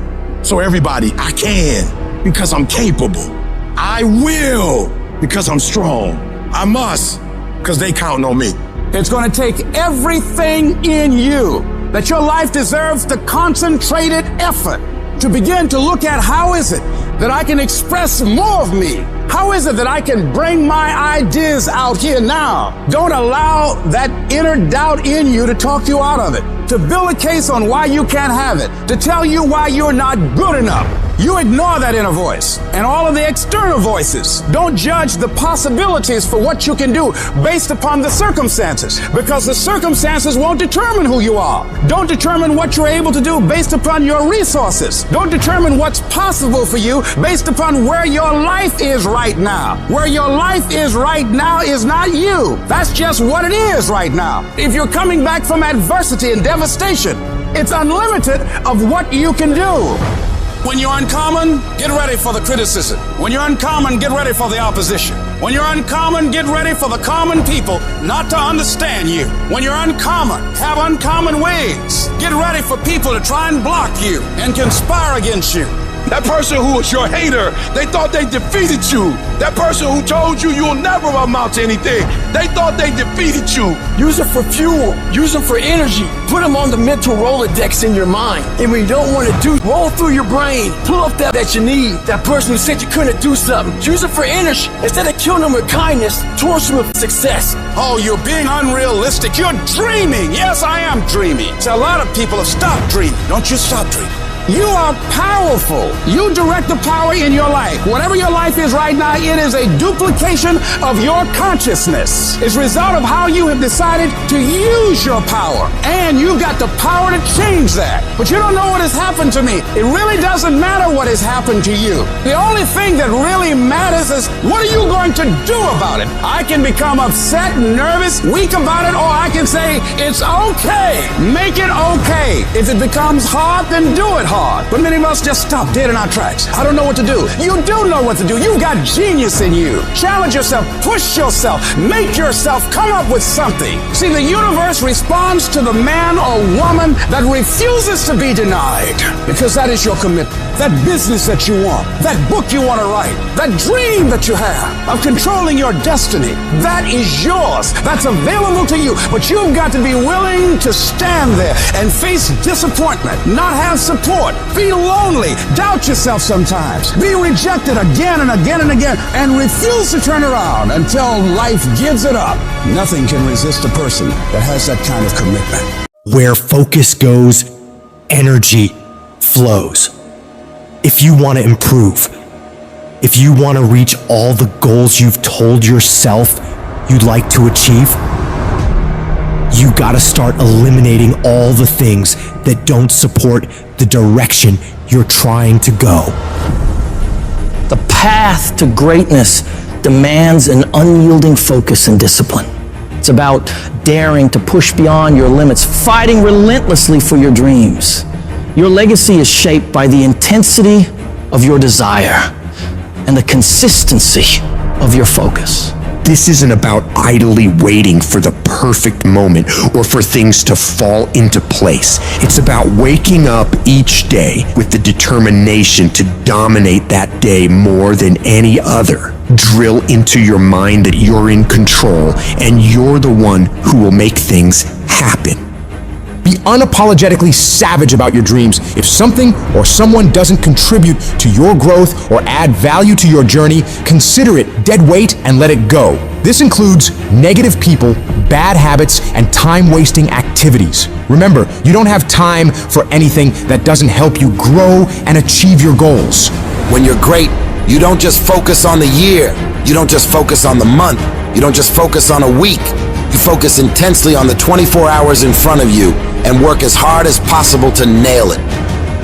So everybody, I can because I'm capable. I will because I'm strong. I must because they count on me.
It's going to take everything in you that your life deserves the concentrated effort to begin to look at how is it that I can express more of me? How is it that I can bring my ideas out here now? Don't allow that inner doubt in you to talk you out of it, to build a case on why you can't have it, to tell you why you're not good enough. You ignore that inner voice and all of the external voices. Don't judge the possibilities for what you can do based upon the circumstances, because the circumstances won't determine who you are. Don't determine what you're able to do based upon your resources. Don't determine what's possible for you based upon where your life is right now. Where your life is right now is not you. That's just what it is right now. If you're coming back from adversity and devastation, it's unlimited of what you can do. When you're uncommon, get ready for the criticism. When you're uncommon, get ready for the opposition. When you're uncommon, get ready for the common people not to understand you. When you're uncommon, have uncommon ways. Get ready for people to try and block you and conspire against you.
That person who was your hater, they thought they defeated you. That person who told you you'll never amount to anything, they thought they defeated you.
Use it for fuel. Use them for energy. Put them on the mental Rolodex in your mind. And when you don't want to do, roll through your brain. Pull up that you need. That person who said you couldn't do something. Use it for energy. Instead of killing them with kindness, torch them with success.
Oh, you're being unrealistic. You're dreaming. Yes, I am dreaming. So a lot of people have stopped dreaming. Don't you stop dreaming. You are powerful. You direct the power in your life. Whatever your life is right now, it is a duplication of your consciousness. It's a result of how you have decided to use your power. And you've got the power to change that. But you don't know what has happened to me. It really doesn't matter what has happened to you. The only thing that really matters is what are you going to do about it? I can become upset, nervous, weak about it, or I can say, it's okay. Make it okay. If it becomes hard, then do it hard. But many of us just stop dead in our tracks. I don't know what to do. You do know what to do. You've got genius in you. Challenge yourself, push yourself, make yourself come up with something. See, the universe responds to the man or woman that refuses to be denied, because that is your commitment. That business that you want, that book you want to write, that dream that you have of controlling your destiny, that is yours. That's available to you. But you've got to be willing to stand there and face disappointment, not have support, be lonely, doubt yourself sometimes, be rejected again and again and again, and refuse to turn around until life gives it up. Nothing can resist a person that has that kind of commitment.
Where focus goes, energy flows. If you want to improve, if you want to reach all the goals you've told yourself you'd like to achieve, you gotta start eliminating all the things that don't support the direction you're trying to go.
The path to greatness demands an unyielding focus and discipline. It's about daring to push beyond your limits, fighting relentlessly for your dreams. Your legacy is shaped by the intensity of your desire and the consistency of your focus.
This isn't about idly waiting for the perfect moment or for things to fall into place. It's about waking up each day with the determination to dominate that day more than any other. Drill into your mind that you're in control and you're the one who will make things happen.
Be unapologetically savage about your dreams. If something or someone doesn't contribute to your growth or add value to your journey, consider it dead weight and let it go. This includes negative people, bad habits, and time-wasting activities. Remember, you don't have time for anything that doesn't help you grow and achieve your goals.
When you're great, you don't just focus on the year. You don't just focus on the month. You don't just focus on a week. You focus intensely on the 24 hours in front of you and work as hard as possible to nail it.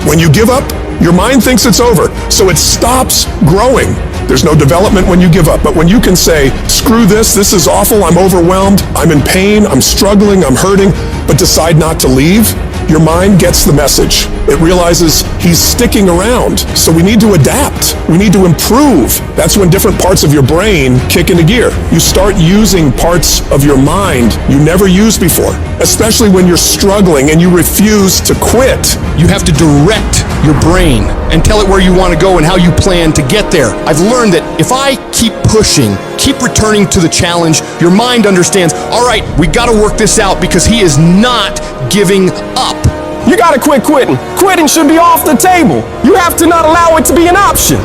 When you give up, your mind thinks it's over, so it stops growing. There's no development when you give up, but when you can say, screw this is awful, I'm overwhelmed, I'm in pain, I'm struggling, I'm hurting, but decide not to leave, your mind gets the message. It realizes he's sticking around, so we need to adapt. We need to improve. That's when different parts of your brain kick into gear. You start using parts of your mind you never used before, especially when you're struggling and you refuse to quit.
You have to direct your brain and tell it where you want to go and how you plan to get there. I've learned that if I keep pushing, keep returning to the challenge, your mind understands, all right, we got to work this out because he is not giving up. You got to quit quitting. Quitting should be off the table. You have to not allow it to be an option.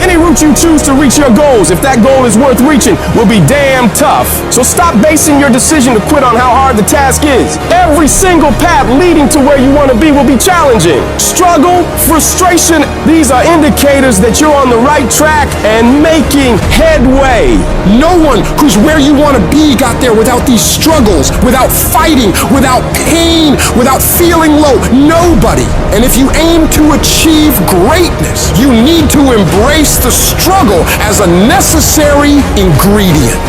Any route you choose to reach your goals, if that goal is worth reaching, will be damn tough. So stop basing your decision to quit on how hard the task is. Every single path leading to where you want to be will be challenging. Struggle, frustration, these are indicators that you're on the right track and making headway. No one who's where you want to be got there without these struggles, without fighting, without pain, without feeling low. Nobody. And if you aim to achieve greatness, you need to embrace the struggle as a necessary ingredient.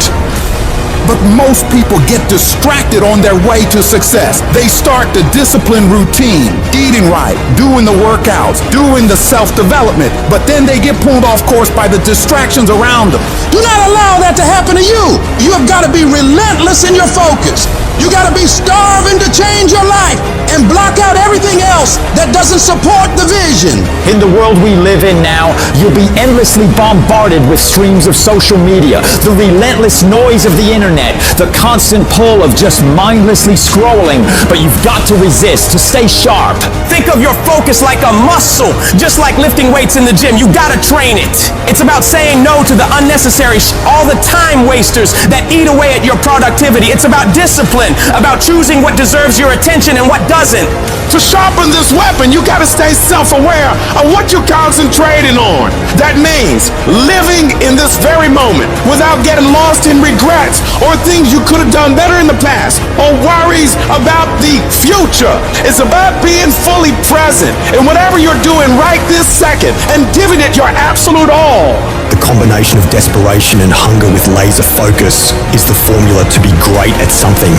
But most people get distracted on their way to success. They start the disciplined routine, eating right, doing the workouts, doing the self-development, but then they get pulled off course by the distractions around them.
Do not allow that to happen to you. You have got to be relentless in your focus. You got to be starving to change your life and block out everything else that doesn't support the vision.
In the world we live in now, you'll be endlessly bombarded with streams of social media, the relentless noise of the internet, the constant pull of just mindlessly scrolling, but you've got to resist to stay sharp.
Think of your focus like a muscle, just like lifting weights in the gym. You gotta train it. It's about saying no to the unnecessary all the time wasters that eat away at your productivity. It's about discipline, about choosing what deserves your attention and what doesn't.
To sharpen this weapon, you gotta stay self-aware of what you're concentrating on. That means living in this very moment without getting lost in regrets or things you could have done better in the past or worries about the future. It's about being fully present in whatever you're doing right this second and giving it your absolute all.
The combination of desperation and hunger with laser focus is the formula to be great at something.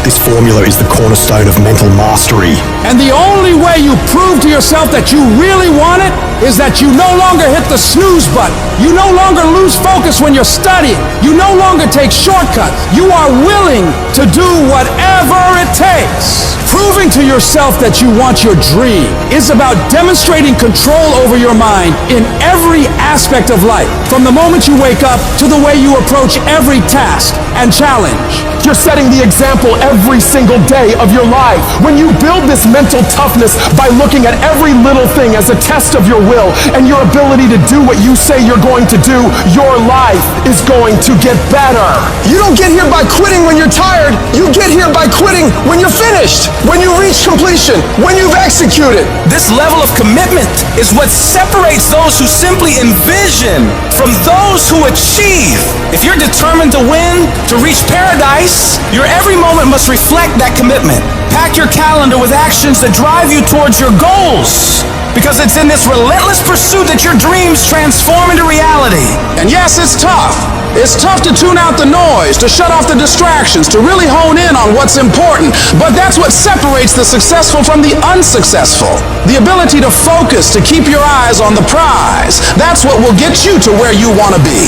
This formula is the cornerstone of mental mastery.
And the only way you prove to yourself that you really want it is that you no longer hit the snooze button. You no longer lose focus when you're studying. You no longer take shortcuts. You are willing to do whatever it takes. Proving to yourself that you want your dream is about demonstrating control over your mind in every aspect of life, from the moment you wake up to the way you approach every task and challenge.
You're setting the example every single day of your life. When you build this mental toughness by looking at every little thing as a test of your will and your ability to do what you say you're going to do, your life is going to get better. You don't get here by quitting when you're tired. You get here by quitting when you're finished, when you reach completion, when you've executed.
This level of commitment is what separates those who simply envision from those who achieve. If you're determined to win, to reach paradise, your every moment must reflect that commitment. Pack your calendar with actions that drive you towards your goals, because it's in this relentless pursuit that your dreams transform into reality.
And yes, it's tough. It's tough to tune out the noise, to shut off the distractions, to really hone in on what's important. But that's what separates the successful from the unsuccessful. The ability to focus, to keep your eyes on the prize. That's what will get you to where you want to be.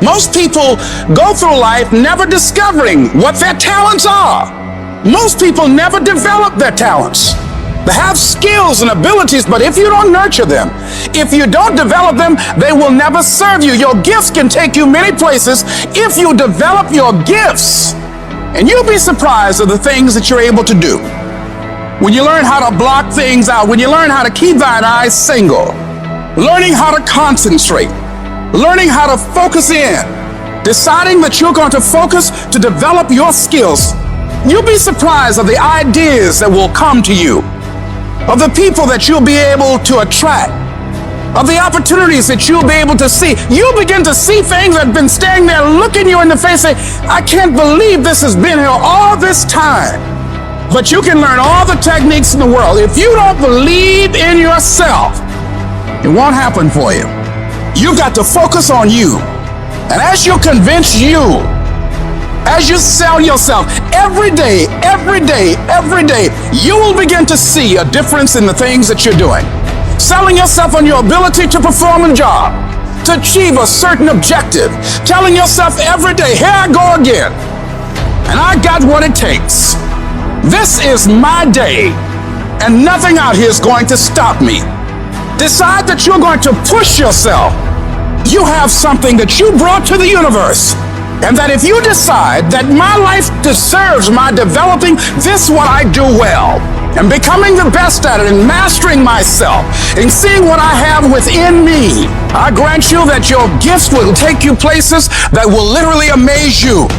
Most people go through life never discovering what their talents are. Most people never develop their talents. They have skills and abilities, but if you don't nurture them, if you don't develop them, they will never serve you. Your gifts can take you many places if you develop your gifts. And you'll be surprised at the things that you're able to do. When you learn how to block things out, when you learn how to keep thine eyes single, learning how to concentrate, learning how to focus in, deciding that you're going to focus to develop your skills, you'll be surprised of the ideas that will come to you, of the people that you'll be able to attract, of the opportunities that you'll be able to see. You'll begin to see things that have been standing there looking you in the face saying, I can't believe this has been here all this time. But you can learn all the techniques in the world. If you don't believe in yourself, it won't happen for you. You've got to focus on you. And as you convince you, as you sell yourself every day, you will begin to see a difference in the things that you're doing. Selling yourself on your ability to perform a job, to achieve a certain objective. Telling yourself every day, here I go again. And I got what it takes. This is my day, and nothing out here is going to stop me. Decide that you're going to push yourself. You have something that you brought to the universe. And that if you decide that my life deserves my developing this what I do well, and becoming the best at it, and mastering myself, and seeing what I have within me, I grant you that your gifts will take you places that will literally amaze you.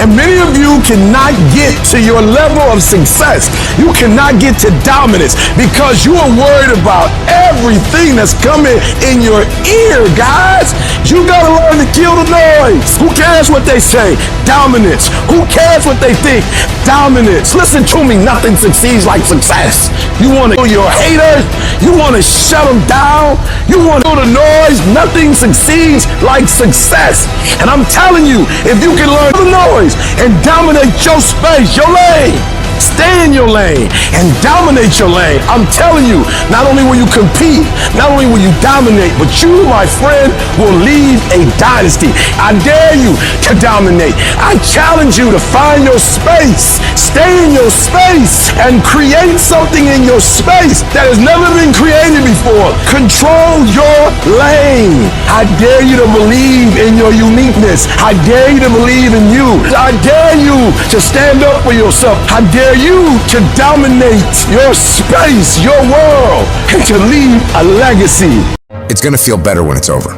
And many of you cannot get to your level of success. You cannot get to dominance because you are worried about everything that's coming in your ear, guys. You gotta learn to kill the noise. Who cares what they say? Dominance. Who cares what they think? Dominance. Listen to me, nothing succeeds like success. You wanna kill your haters? You wanna shut them down? You wanna kill the noise? Nothing succeeds like success. And I'm telling you, if you can learn the noise and dominate your space, your lane, stay in your lane and dominate your lane. I'm telling you, not only will you compete, not only will you dominate, but you, my friend, will lead a dynasty. I dare you to dominate. I challenge you to find your space, stay in your space, and create something in your space that has never been created before. Control your lane. I dare you to believe in your uniqueness. I dare you to believe in you. I dare you to stand up for yourself. I dare you to dominate your space, your world, and to leave a legacy.
It's gonna feel better when it's over.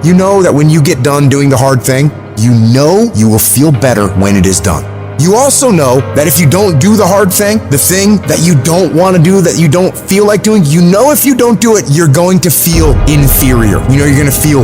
You know that when you get done doing the hard thing, you know you will feel better when it is done. You also know that if you don't do the hard thing, the thing that you don't want to do, that you don't feel like doing, you know if you don't do it, you're going to feel inferior. You know you're going to feel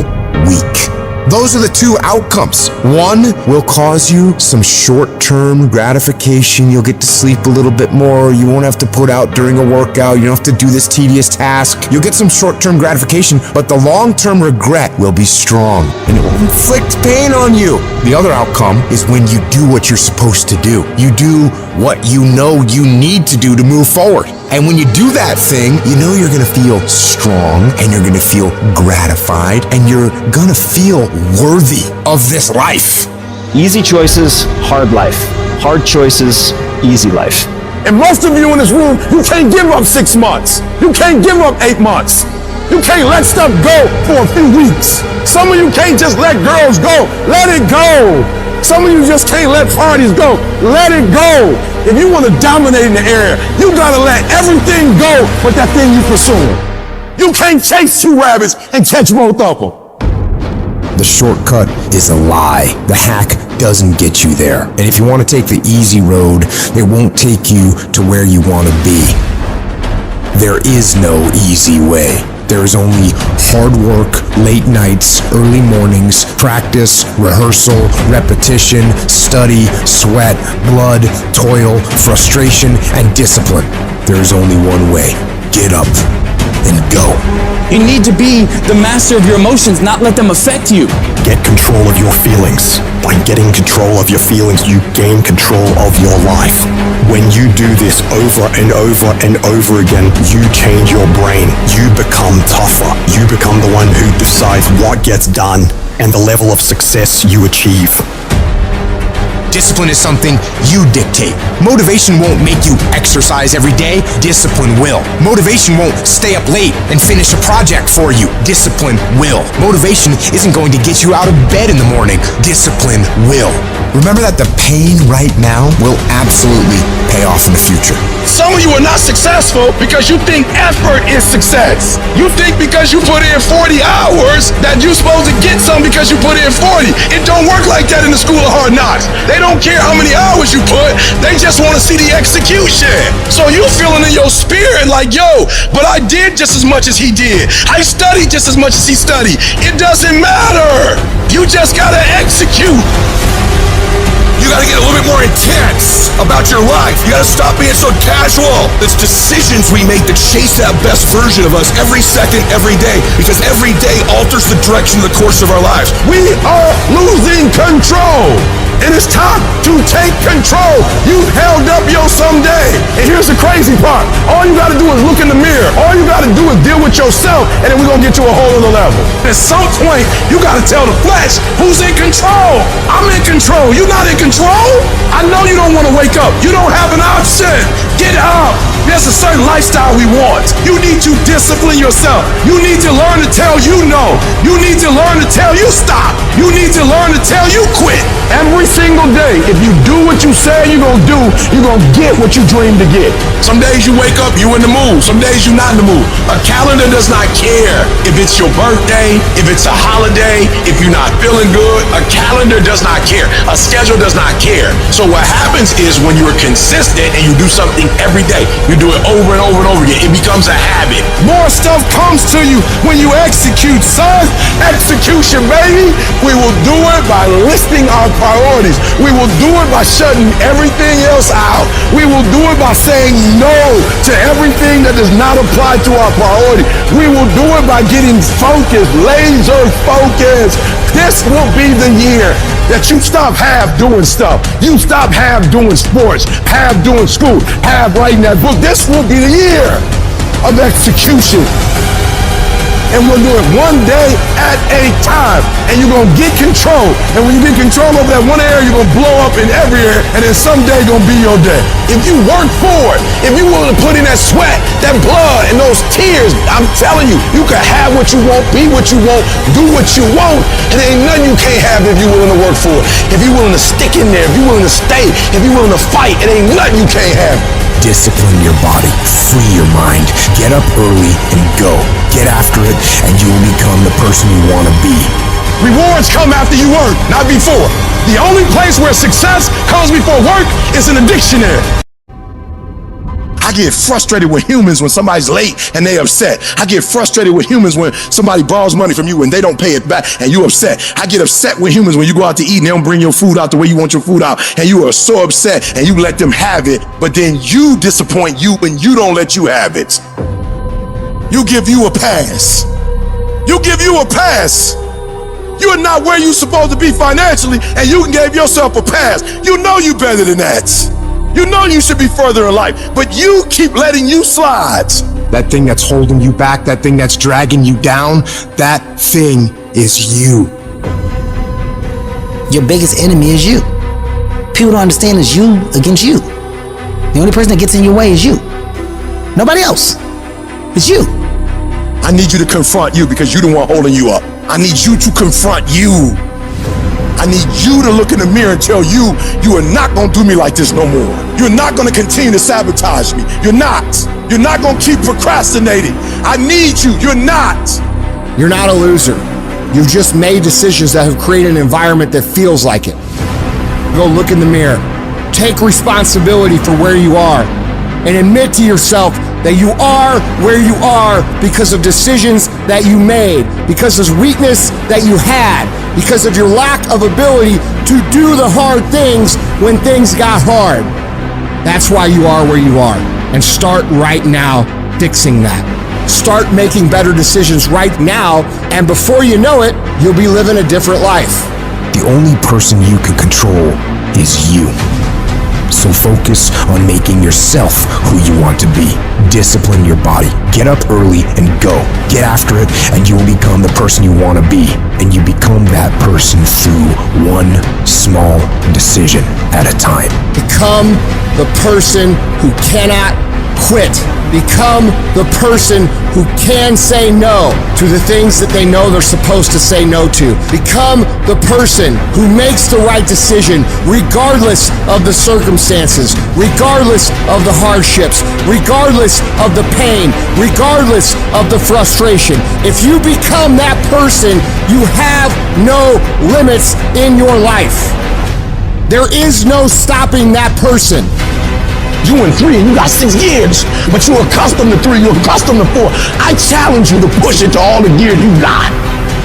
weak. Those are the two outcomes. One will cause you some short-term gratification. You'll get to sleep a little bit more. You won't have to put out during a workout. You don't have to do this tedious task. You'll get some short-term gratification, but the long-term regret will be strong, and it will inflict pain on you. The other outcome is when you do what you're supposed to do. You do what you know you need to do to move forward. And when you do that thing, you know you're gonna feel strong, and you're gonna feel gratified, and you're gonna feel worthy of this life.
Easy choices, hard life. Hard choices, easy life.
And most of you in this room, you can't give up 6 months. You can't give up 8 months. You can't let stuff go for a few weeks. Some of you can't just let girls go. Let it go. Some of you just can't let parties go. Let it go. If you want to dominate in the area, you gotta let everything go but that thing you pursuing. You can't chase 2 rabbits and catch both of them.
The shortcut is a lie. The hack doesn't get you there. And if you want to take the easy road, it won't take you to where you want to be. There is no easy way. There is only hard work, late nights, early mornings, practice, rehearsal, repetition, study, sweat, blood, toil, frustration, and discipline. There is only one way. Get up and go.
You need to be the master of your emotions, not let them affect you.
Get control of your feelings. By getting control of your feelings, you gain control of your life. When you do this over and over and over again, you change your brain. You become tougher. You become the one who decides what gets done and the level of success you achieve.
Discipline is something you dictate. Motivation won't make you exercise every day. Discipline will. Motivation won't stay up late and finish a project for you. Discipline will. Motivation isn't going to get you out of bed in the morning. Discipline will. Remember that the pain right now will absolutely pay off in the future.
Some of you are not successful because you think effort is success. You think because you put in 40 hours that you're supposed to get something because you put in 40. It don't work like that in the school of hard knocks. They don't care how many hours you put. They just want to see the execution. So you feeling in your spirit like, yo, but I did just as much as he did. I studied just as much as he studied. It doesn't matter. You just gotta execute.
You gotta get a little bit more intense about your life. You gotta stop being so casual. It's decisions we make that chase that best version of us every second, every day, because every day alters the direction of the course of our lives.
We are losing control. And it's time to take control. You held up your someday. And here's the crazy part. All you gotta do is look in the mirror. All you gotta do is deal with yourself, and then we're gonna get to a whole other level. At some point, you gotta tell the flesh who's in control. I'm in control. You're not in control? I know you don't want to wake up. You don't have an option. Get up. There's a certain lifestyle we want. You need to discipline yourself. You need to learn to tell you no. You need to learn to tell you stop. You need to learn to tell you quit. Every single day, if you do what you say you're gonna do, you're gonna get what you dream to get.
Some days you wake up, you in the mood. Some days you're not in the mood. A calendar does not care if it's your birthday, if it's a holiday, if you're not feeling good. A calendar does not care. A schedule does not care. So what happens is when you're consistent and you do something every day, you do it over and over and over again, it becomes a habit.
More stuff comes to you when you execute, son. Execution, baby. We will do it by listing our priorities. We will do it by shutting everything else out. We will do it by saying no to everything that does not apply to our priority. We will do it by getting focused, laser focused. This will be the year that you stop half doing stuff. You stop half doing sports, half doing school, half writing that book. This will be the year of execution. And we'll do it one day at a time. And you're going to get control. And when you get control over that one area, you're going to blow up in every area. And then someday going to be your day. If you work for it, if you're willing to put in that sweat, that blood, and those tears, I'm telling you, you can have what you want, be what you want, do what you want. And there ain't nothing you can't have if you're willing to work for it. If you're willing to stick in there, if you're willing to stay, if you're willing to fight, it ain't nothing you can't have.
Discipline your body, free your mind, get up early and go. Get after it, and you will become the person you want to be.
Rewards come after you work, not before. The only place where success comes before work is in the dictionary. I get frustrated with humans when somebody's late and they upset. I get frustrated with humans when somebody borrows money from you and they don't pay it back and you upset. I get upset with humans when you go out to eat and they don't bring your food out the way you want your food out and you are so upset and you let them have it, but then you disappoint you when you don't let you have it. You give you a pass. You give you a pass. You are not where you're supposed to be financially and you gave yourself a pass. You know you better than that. You know you should be further in life, but you keep letting you slide.
That thing that's holding you back, that thing that's dragging you down, that thing is you.
Your biggest enemy is you. People don't understand it's you against you. The only person that gets in your way is you. Nobody else. It's you.
I need you to confront you because you're the one holding you up. I need you to confront you. I need you to look in the mirror and tell you, you are not going to do me like this no more. You're not going to continue to sabotage me. You're not. You're not going to keep procrastinating. I need you. You're not.
You're not a loser. You've just made decisions that have created an environment that feels like it. Go look in the mirror. Take responsibility for where you are and admit to yourself that you are where you are because of decisions that you made, because of weakness that you had, because of your lack of ability to do the hard things when things got hard. That's why you are where you are. And start right now fixing that. Start making better decisions right now, and before you know it, you'll be living a different life.
The only person you can control is you. So focus on making yourself who you want to be. Discipline your body. Get up early and go. Get after it, and you will become the person you want to be. And you become that person through one small decision at a time.
Become the person who cannot quit. Become the person who can say no to the things that they know they're supposed to say no to. Become the person who makes the right decision regardless of the circumstances, regardless of the hardships, regardless of the pain, regardless of the frustration. If you become that person, you have no limits in your life. There is no stopping that person.
You in 3 and you got 6 gears, but you're accustomed to 3, you're accustomed to 4. I challenge you to push it to all the gears you got.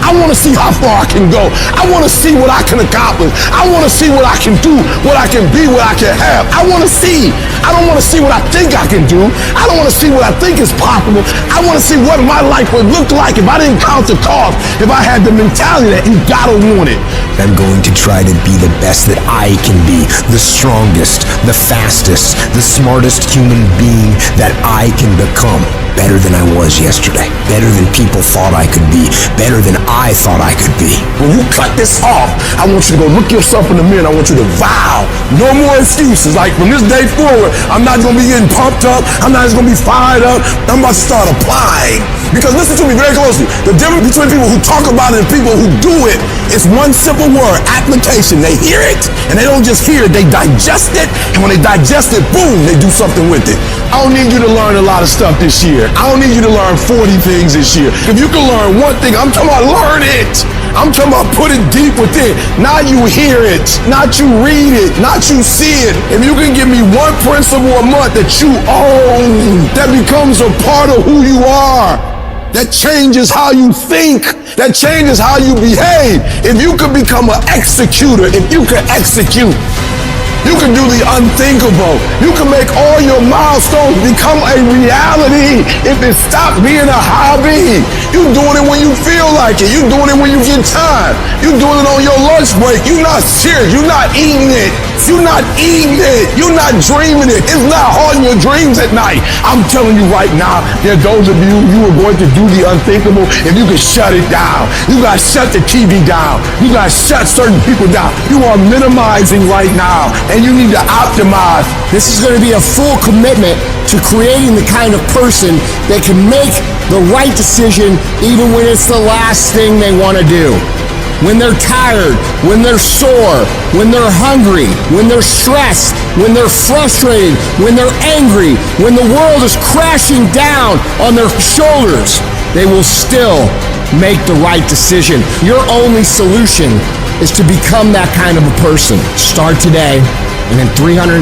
I want to see how far I can go. I want to see what I can accomplish. I want to see what I can do, what I can be, what I can have. I want to see. I don't want to see what I think I can do. I don't want to see what I think is possible. I want to see what my life would look like if I didn't count the cost, if I had the mentality that you gotta want it.
I'm going to try to be the best that I can be, the strongest, the fastest, the smartest human being that I can become. Better than I was yesterday. Better than people thought I could be. Better than I thought I could be.
When you cut this off, I want you to go look yourself in the mirror and I want you to vow. No more excuses. Like from this day forward, I'm not going to be getting pumped up. I'm not just going to be fired up. I'm about to start applying. Because listen to me very closely. The difference between people who talk about it and people who do it is one simple word, application. They hear it and they don't just hear it, they digest it. And when they digest it, boom, they do something with it. I don't need you to learn a lot of stuff this year. I don't need you to learn 40 things this year. If you can learn one thing, I'm talking about learn it. I'm talking about put it deep within. Not you hear it, not you read it, not you see it. If you can give me one principle a month that you own, that becomes a part of who you are, that changes how you think, that changes how you behave. If you could become an executor, if you could execute, you can do the unthinkable. You can make all your milestones become a reality if it stops being a hobby. You doing it when you feel like it. You doing it when you get time. You doing it on your lunch break. You're not serious. You're not eating it. You're not eating it. You're not dreaming it. It's not haunting your dreams at night. I'm telling you right now, there are those of you are going to do the unthinkable if you can shut it down. You got to shut the TV down. You got to shut certain people down. You are minimizing right now. And you need to optimize.
This is going to be a full commitment to creating the kind of person that can make the right decision even when it's the last thing they want to do. When they're tired, when they're sore, when they're hungry, when they're stressed, when they're frustrated, when they're angry, when the world is crashing down on their shoulders, they will still make the right decision. Your only solution is to become that kind of a person. Start today, and in 365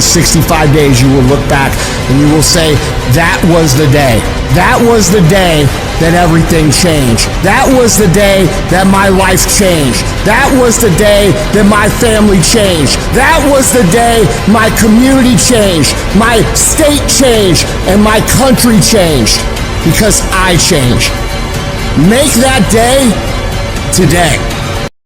days you will look back and you will say, that was the day. That was the day that everything changed. That was the day that my life changed. That was the day that my family changed. That was the day my community changed, my state changed, and my country changed. Because I changed. Make that day today.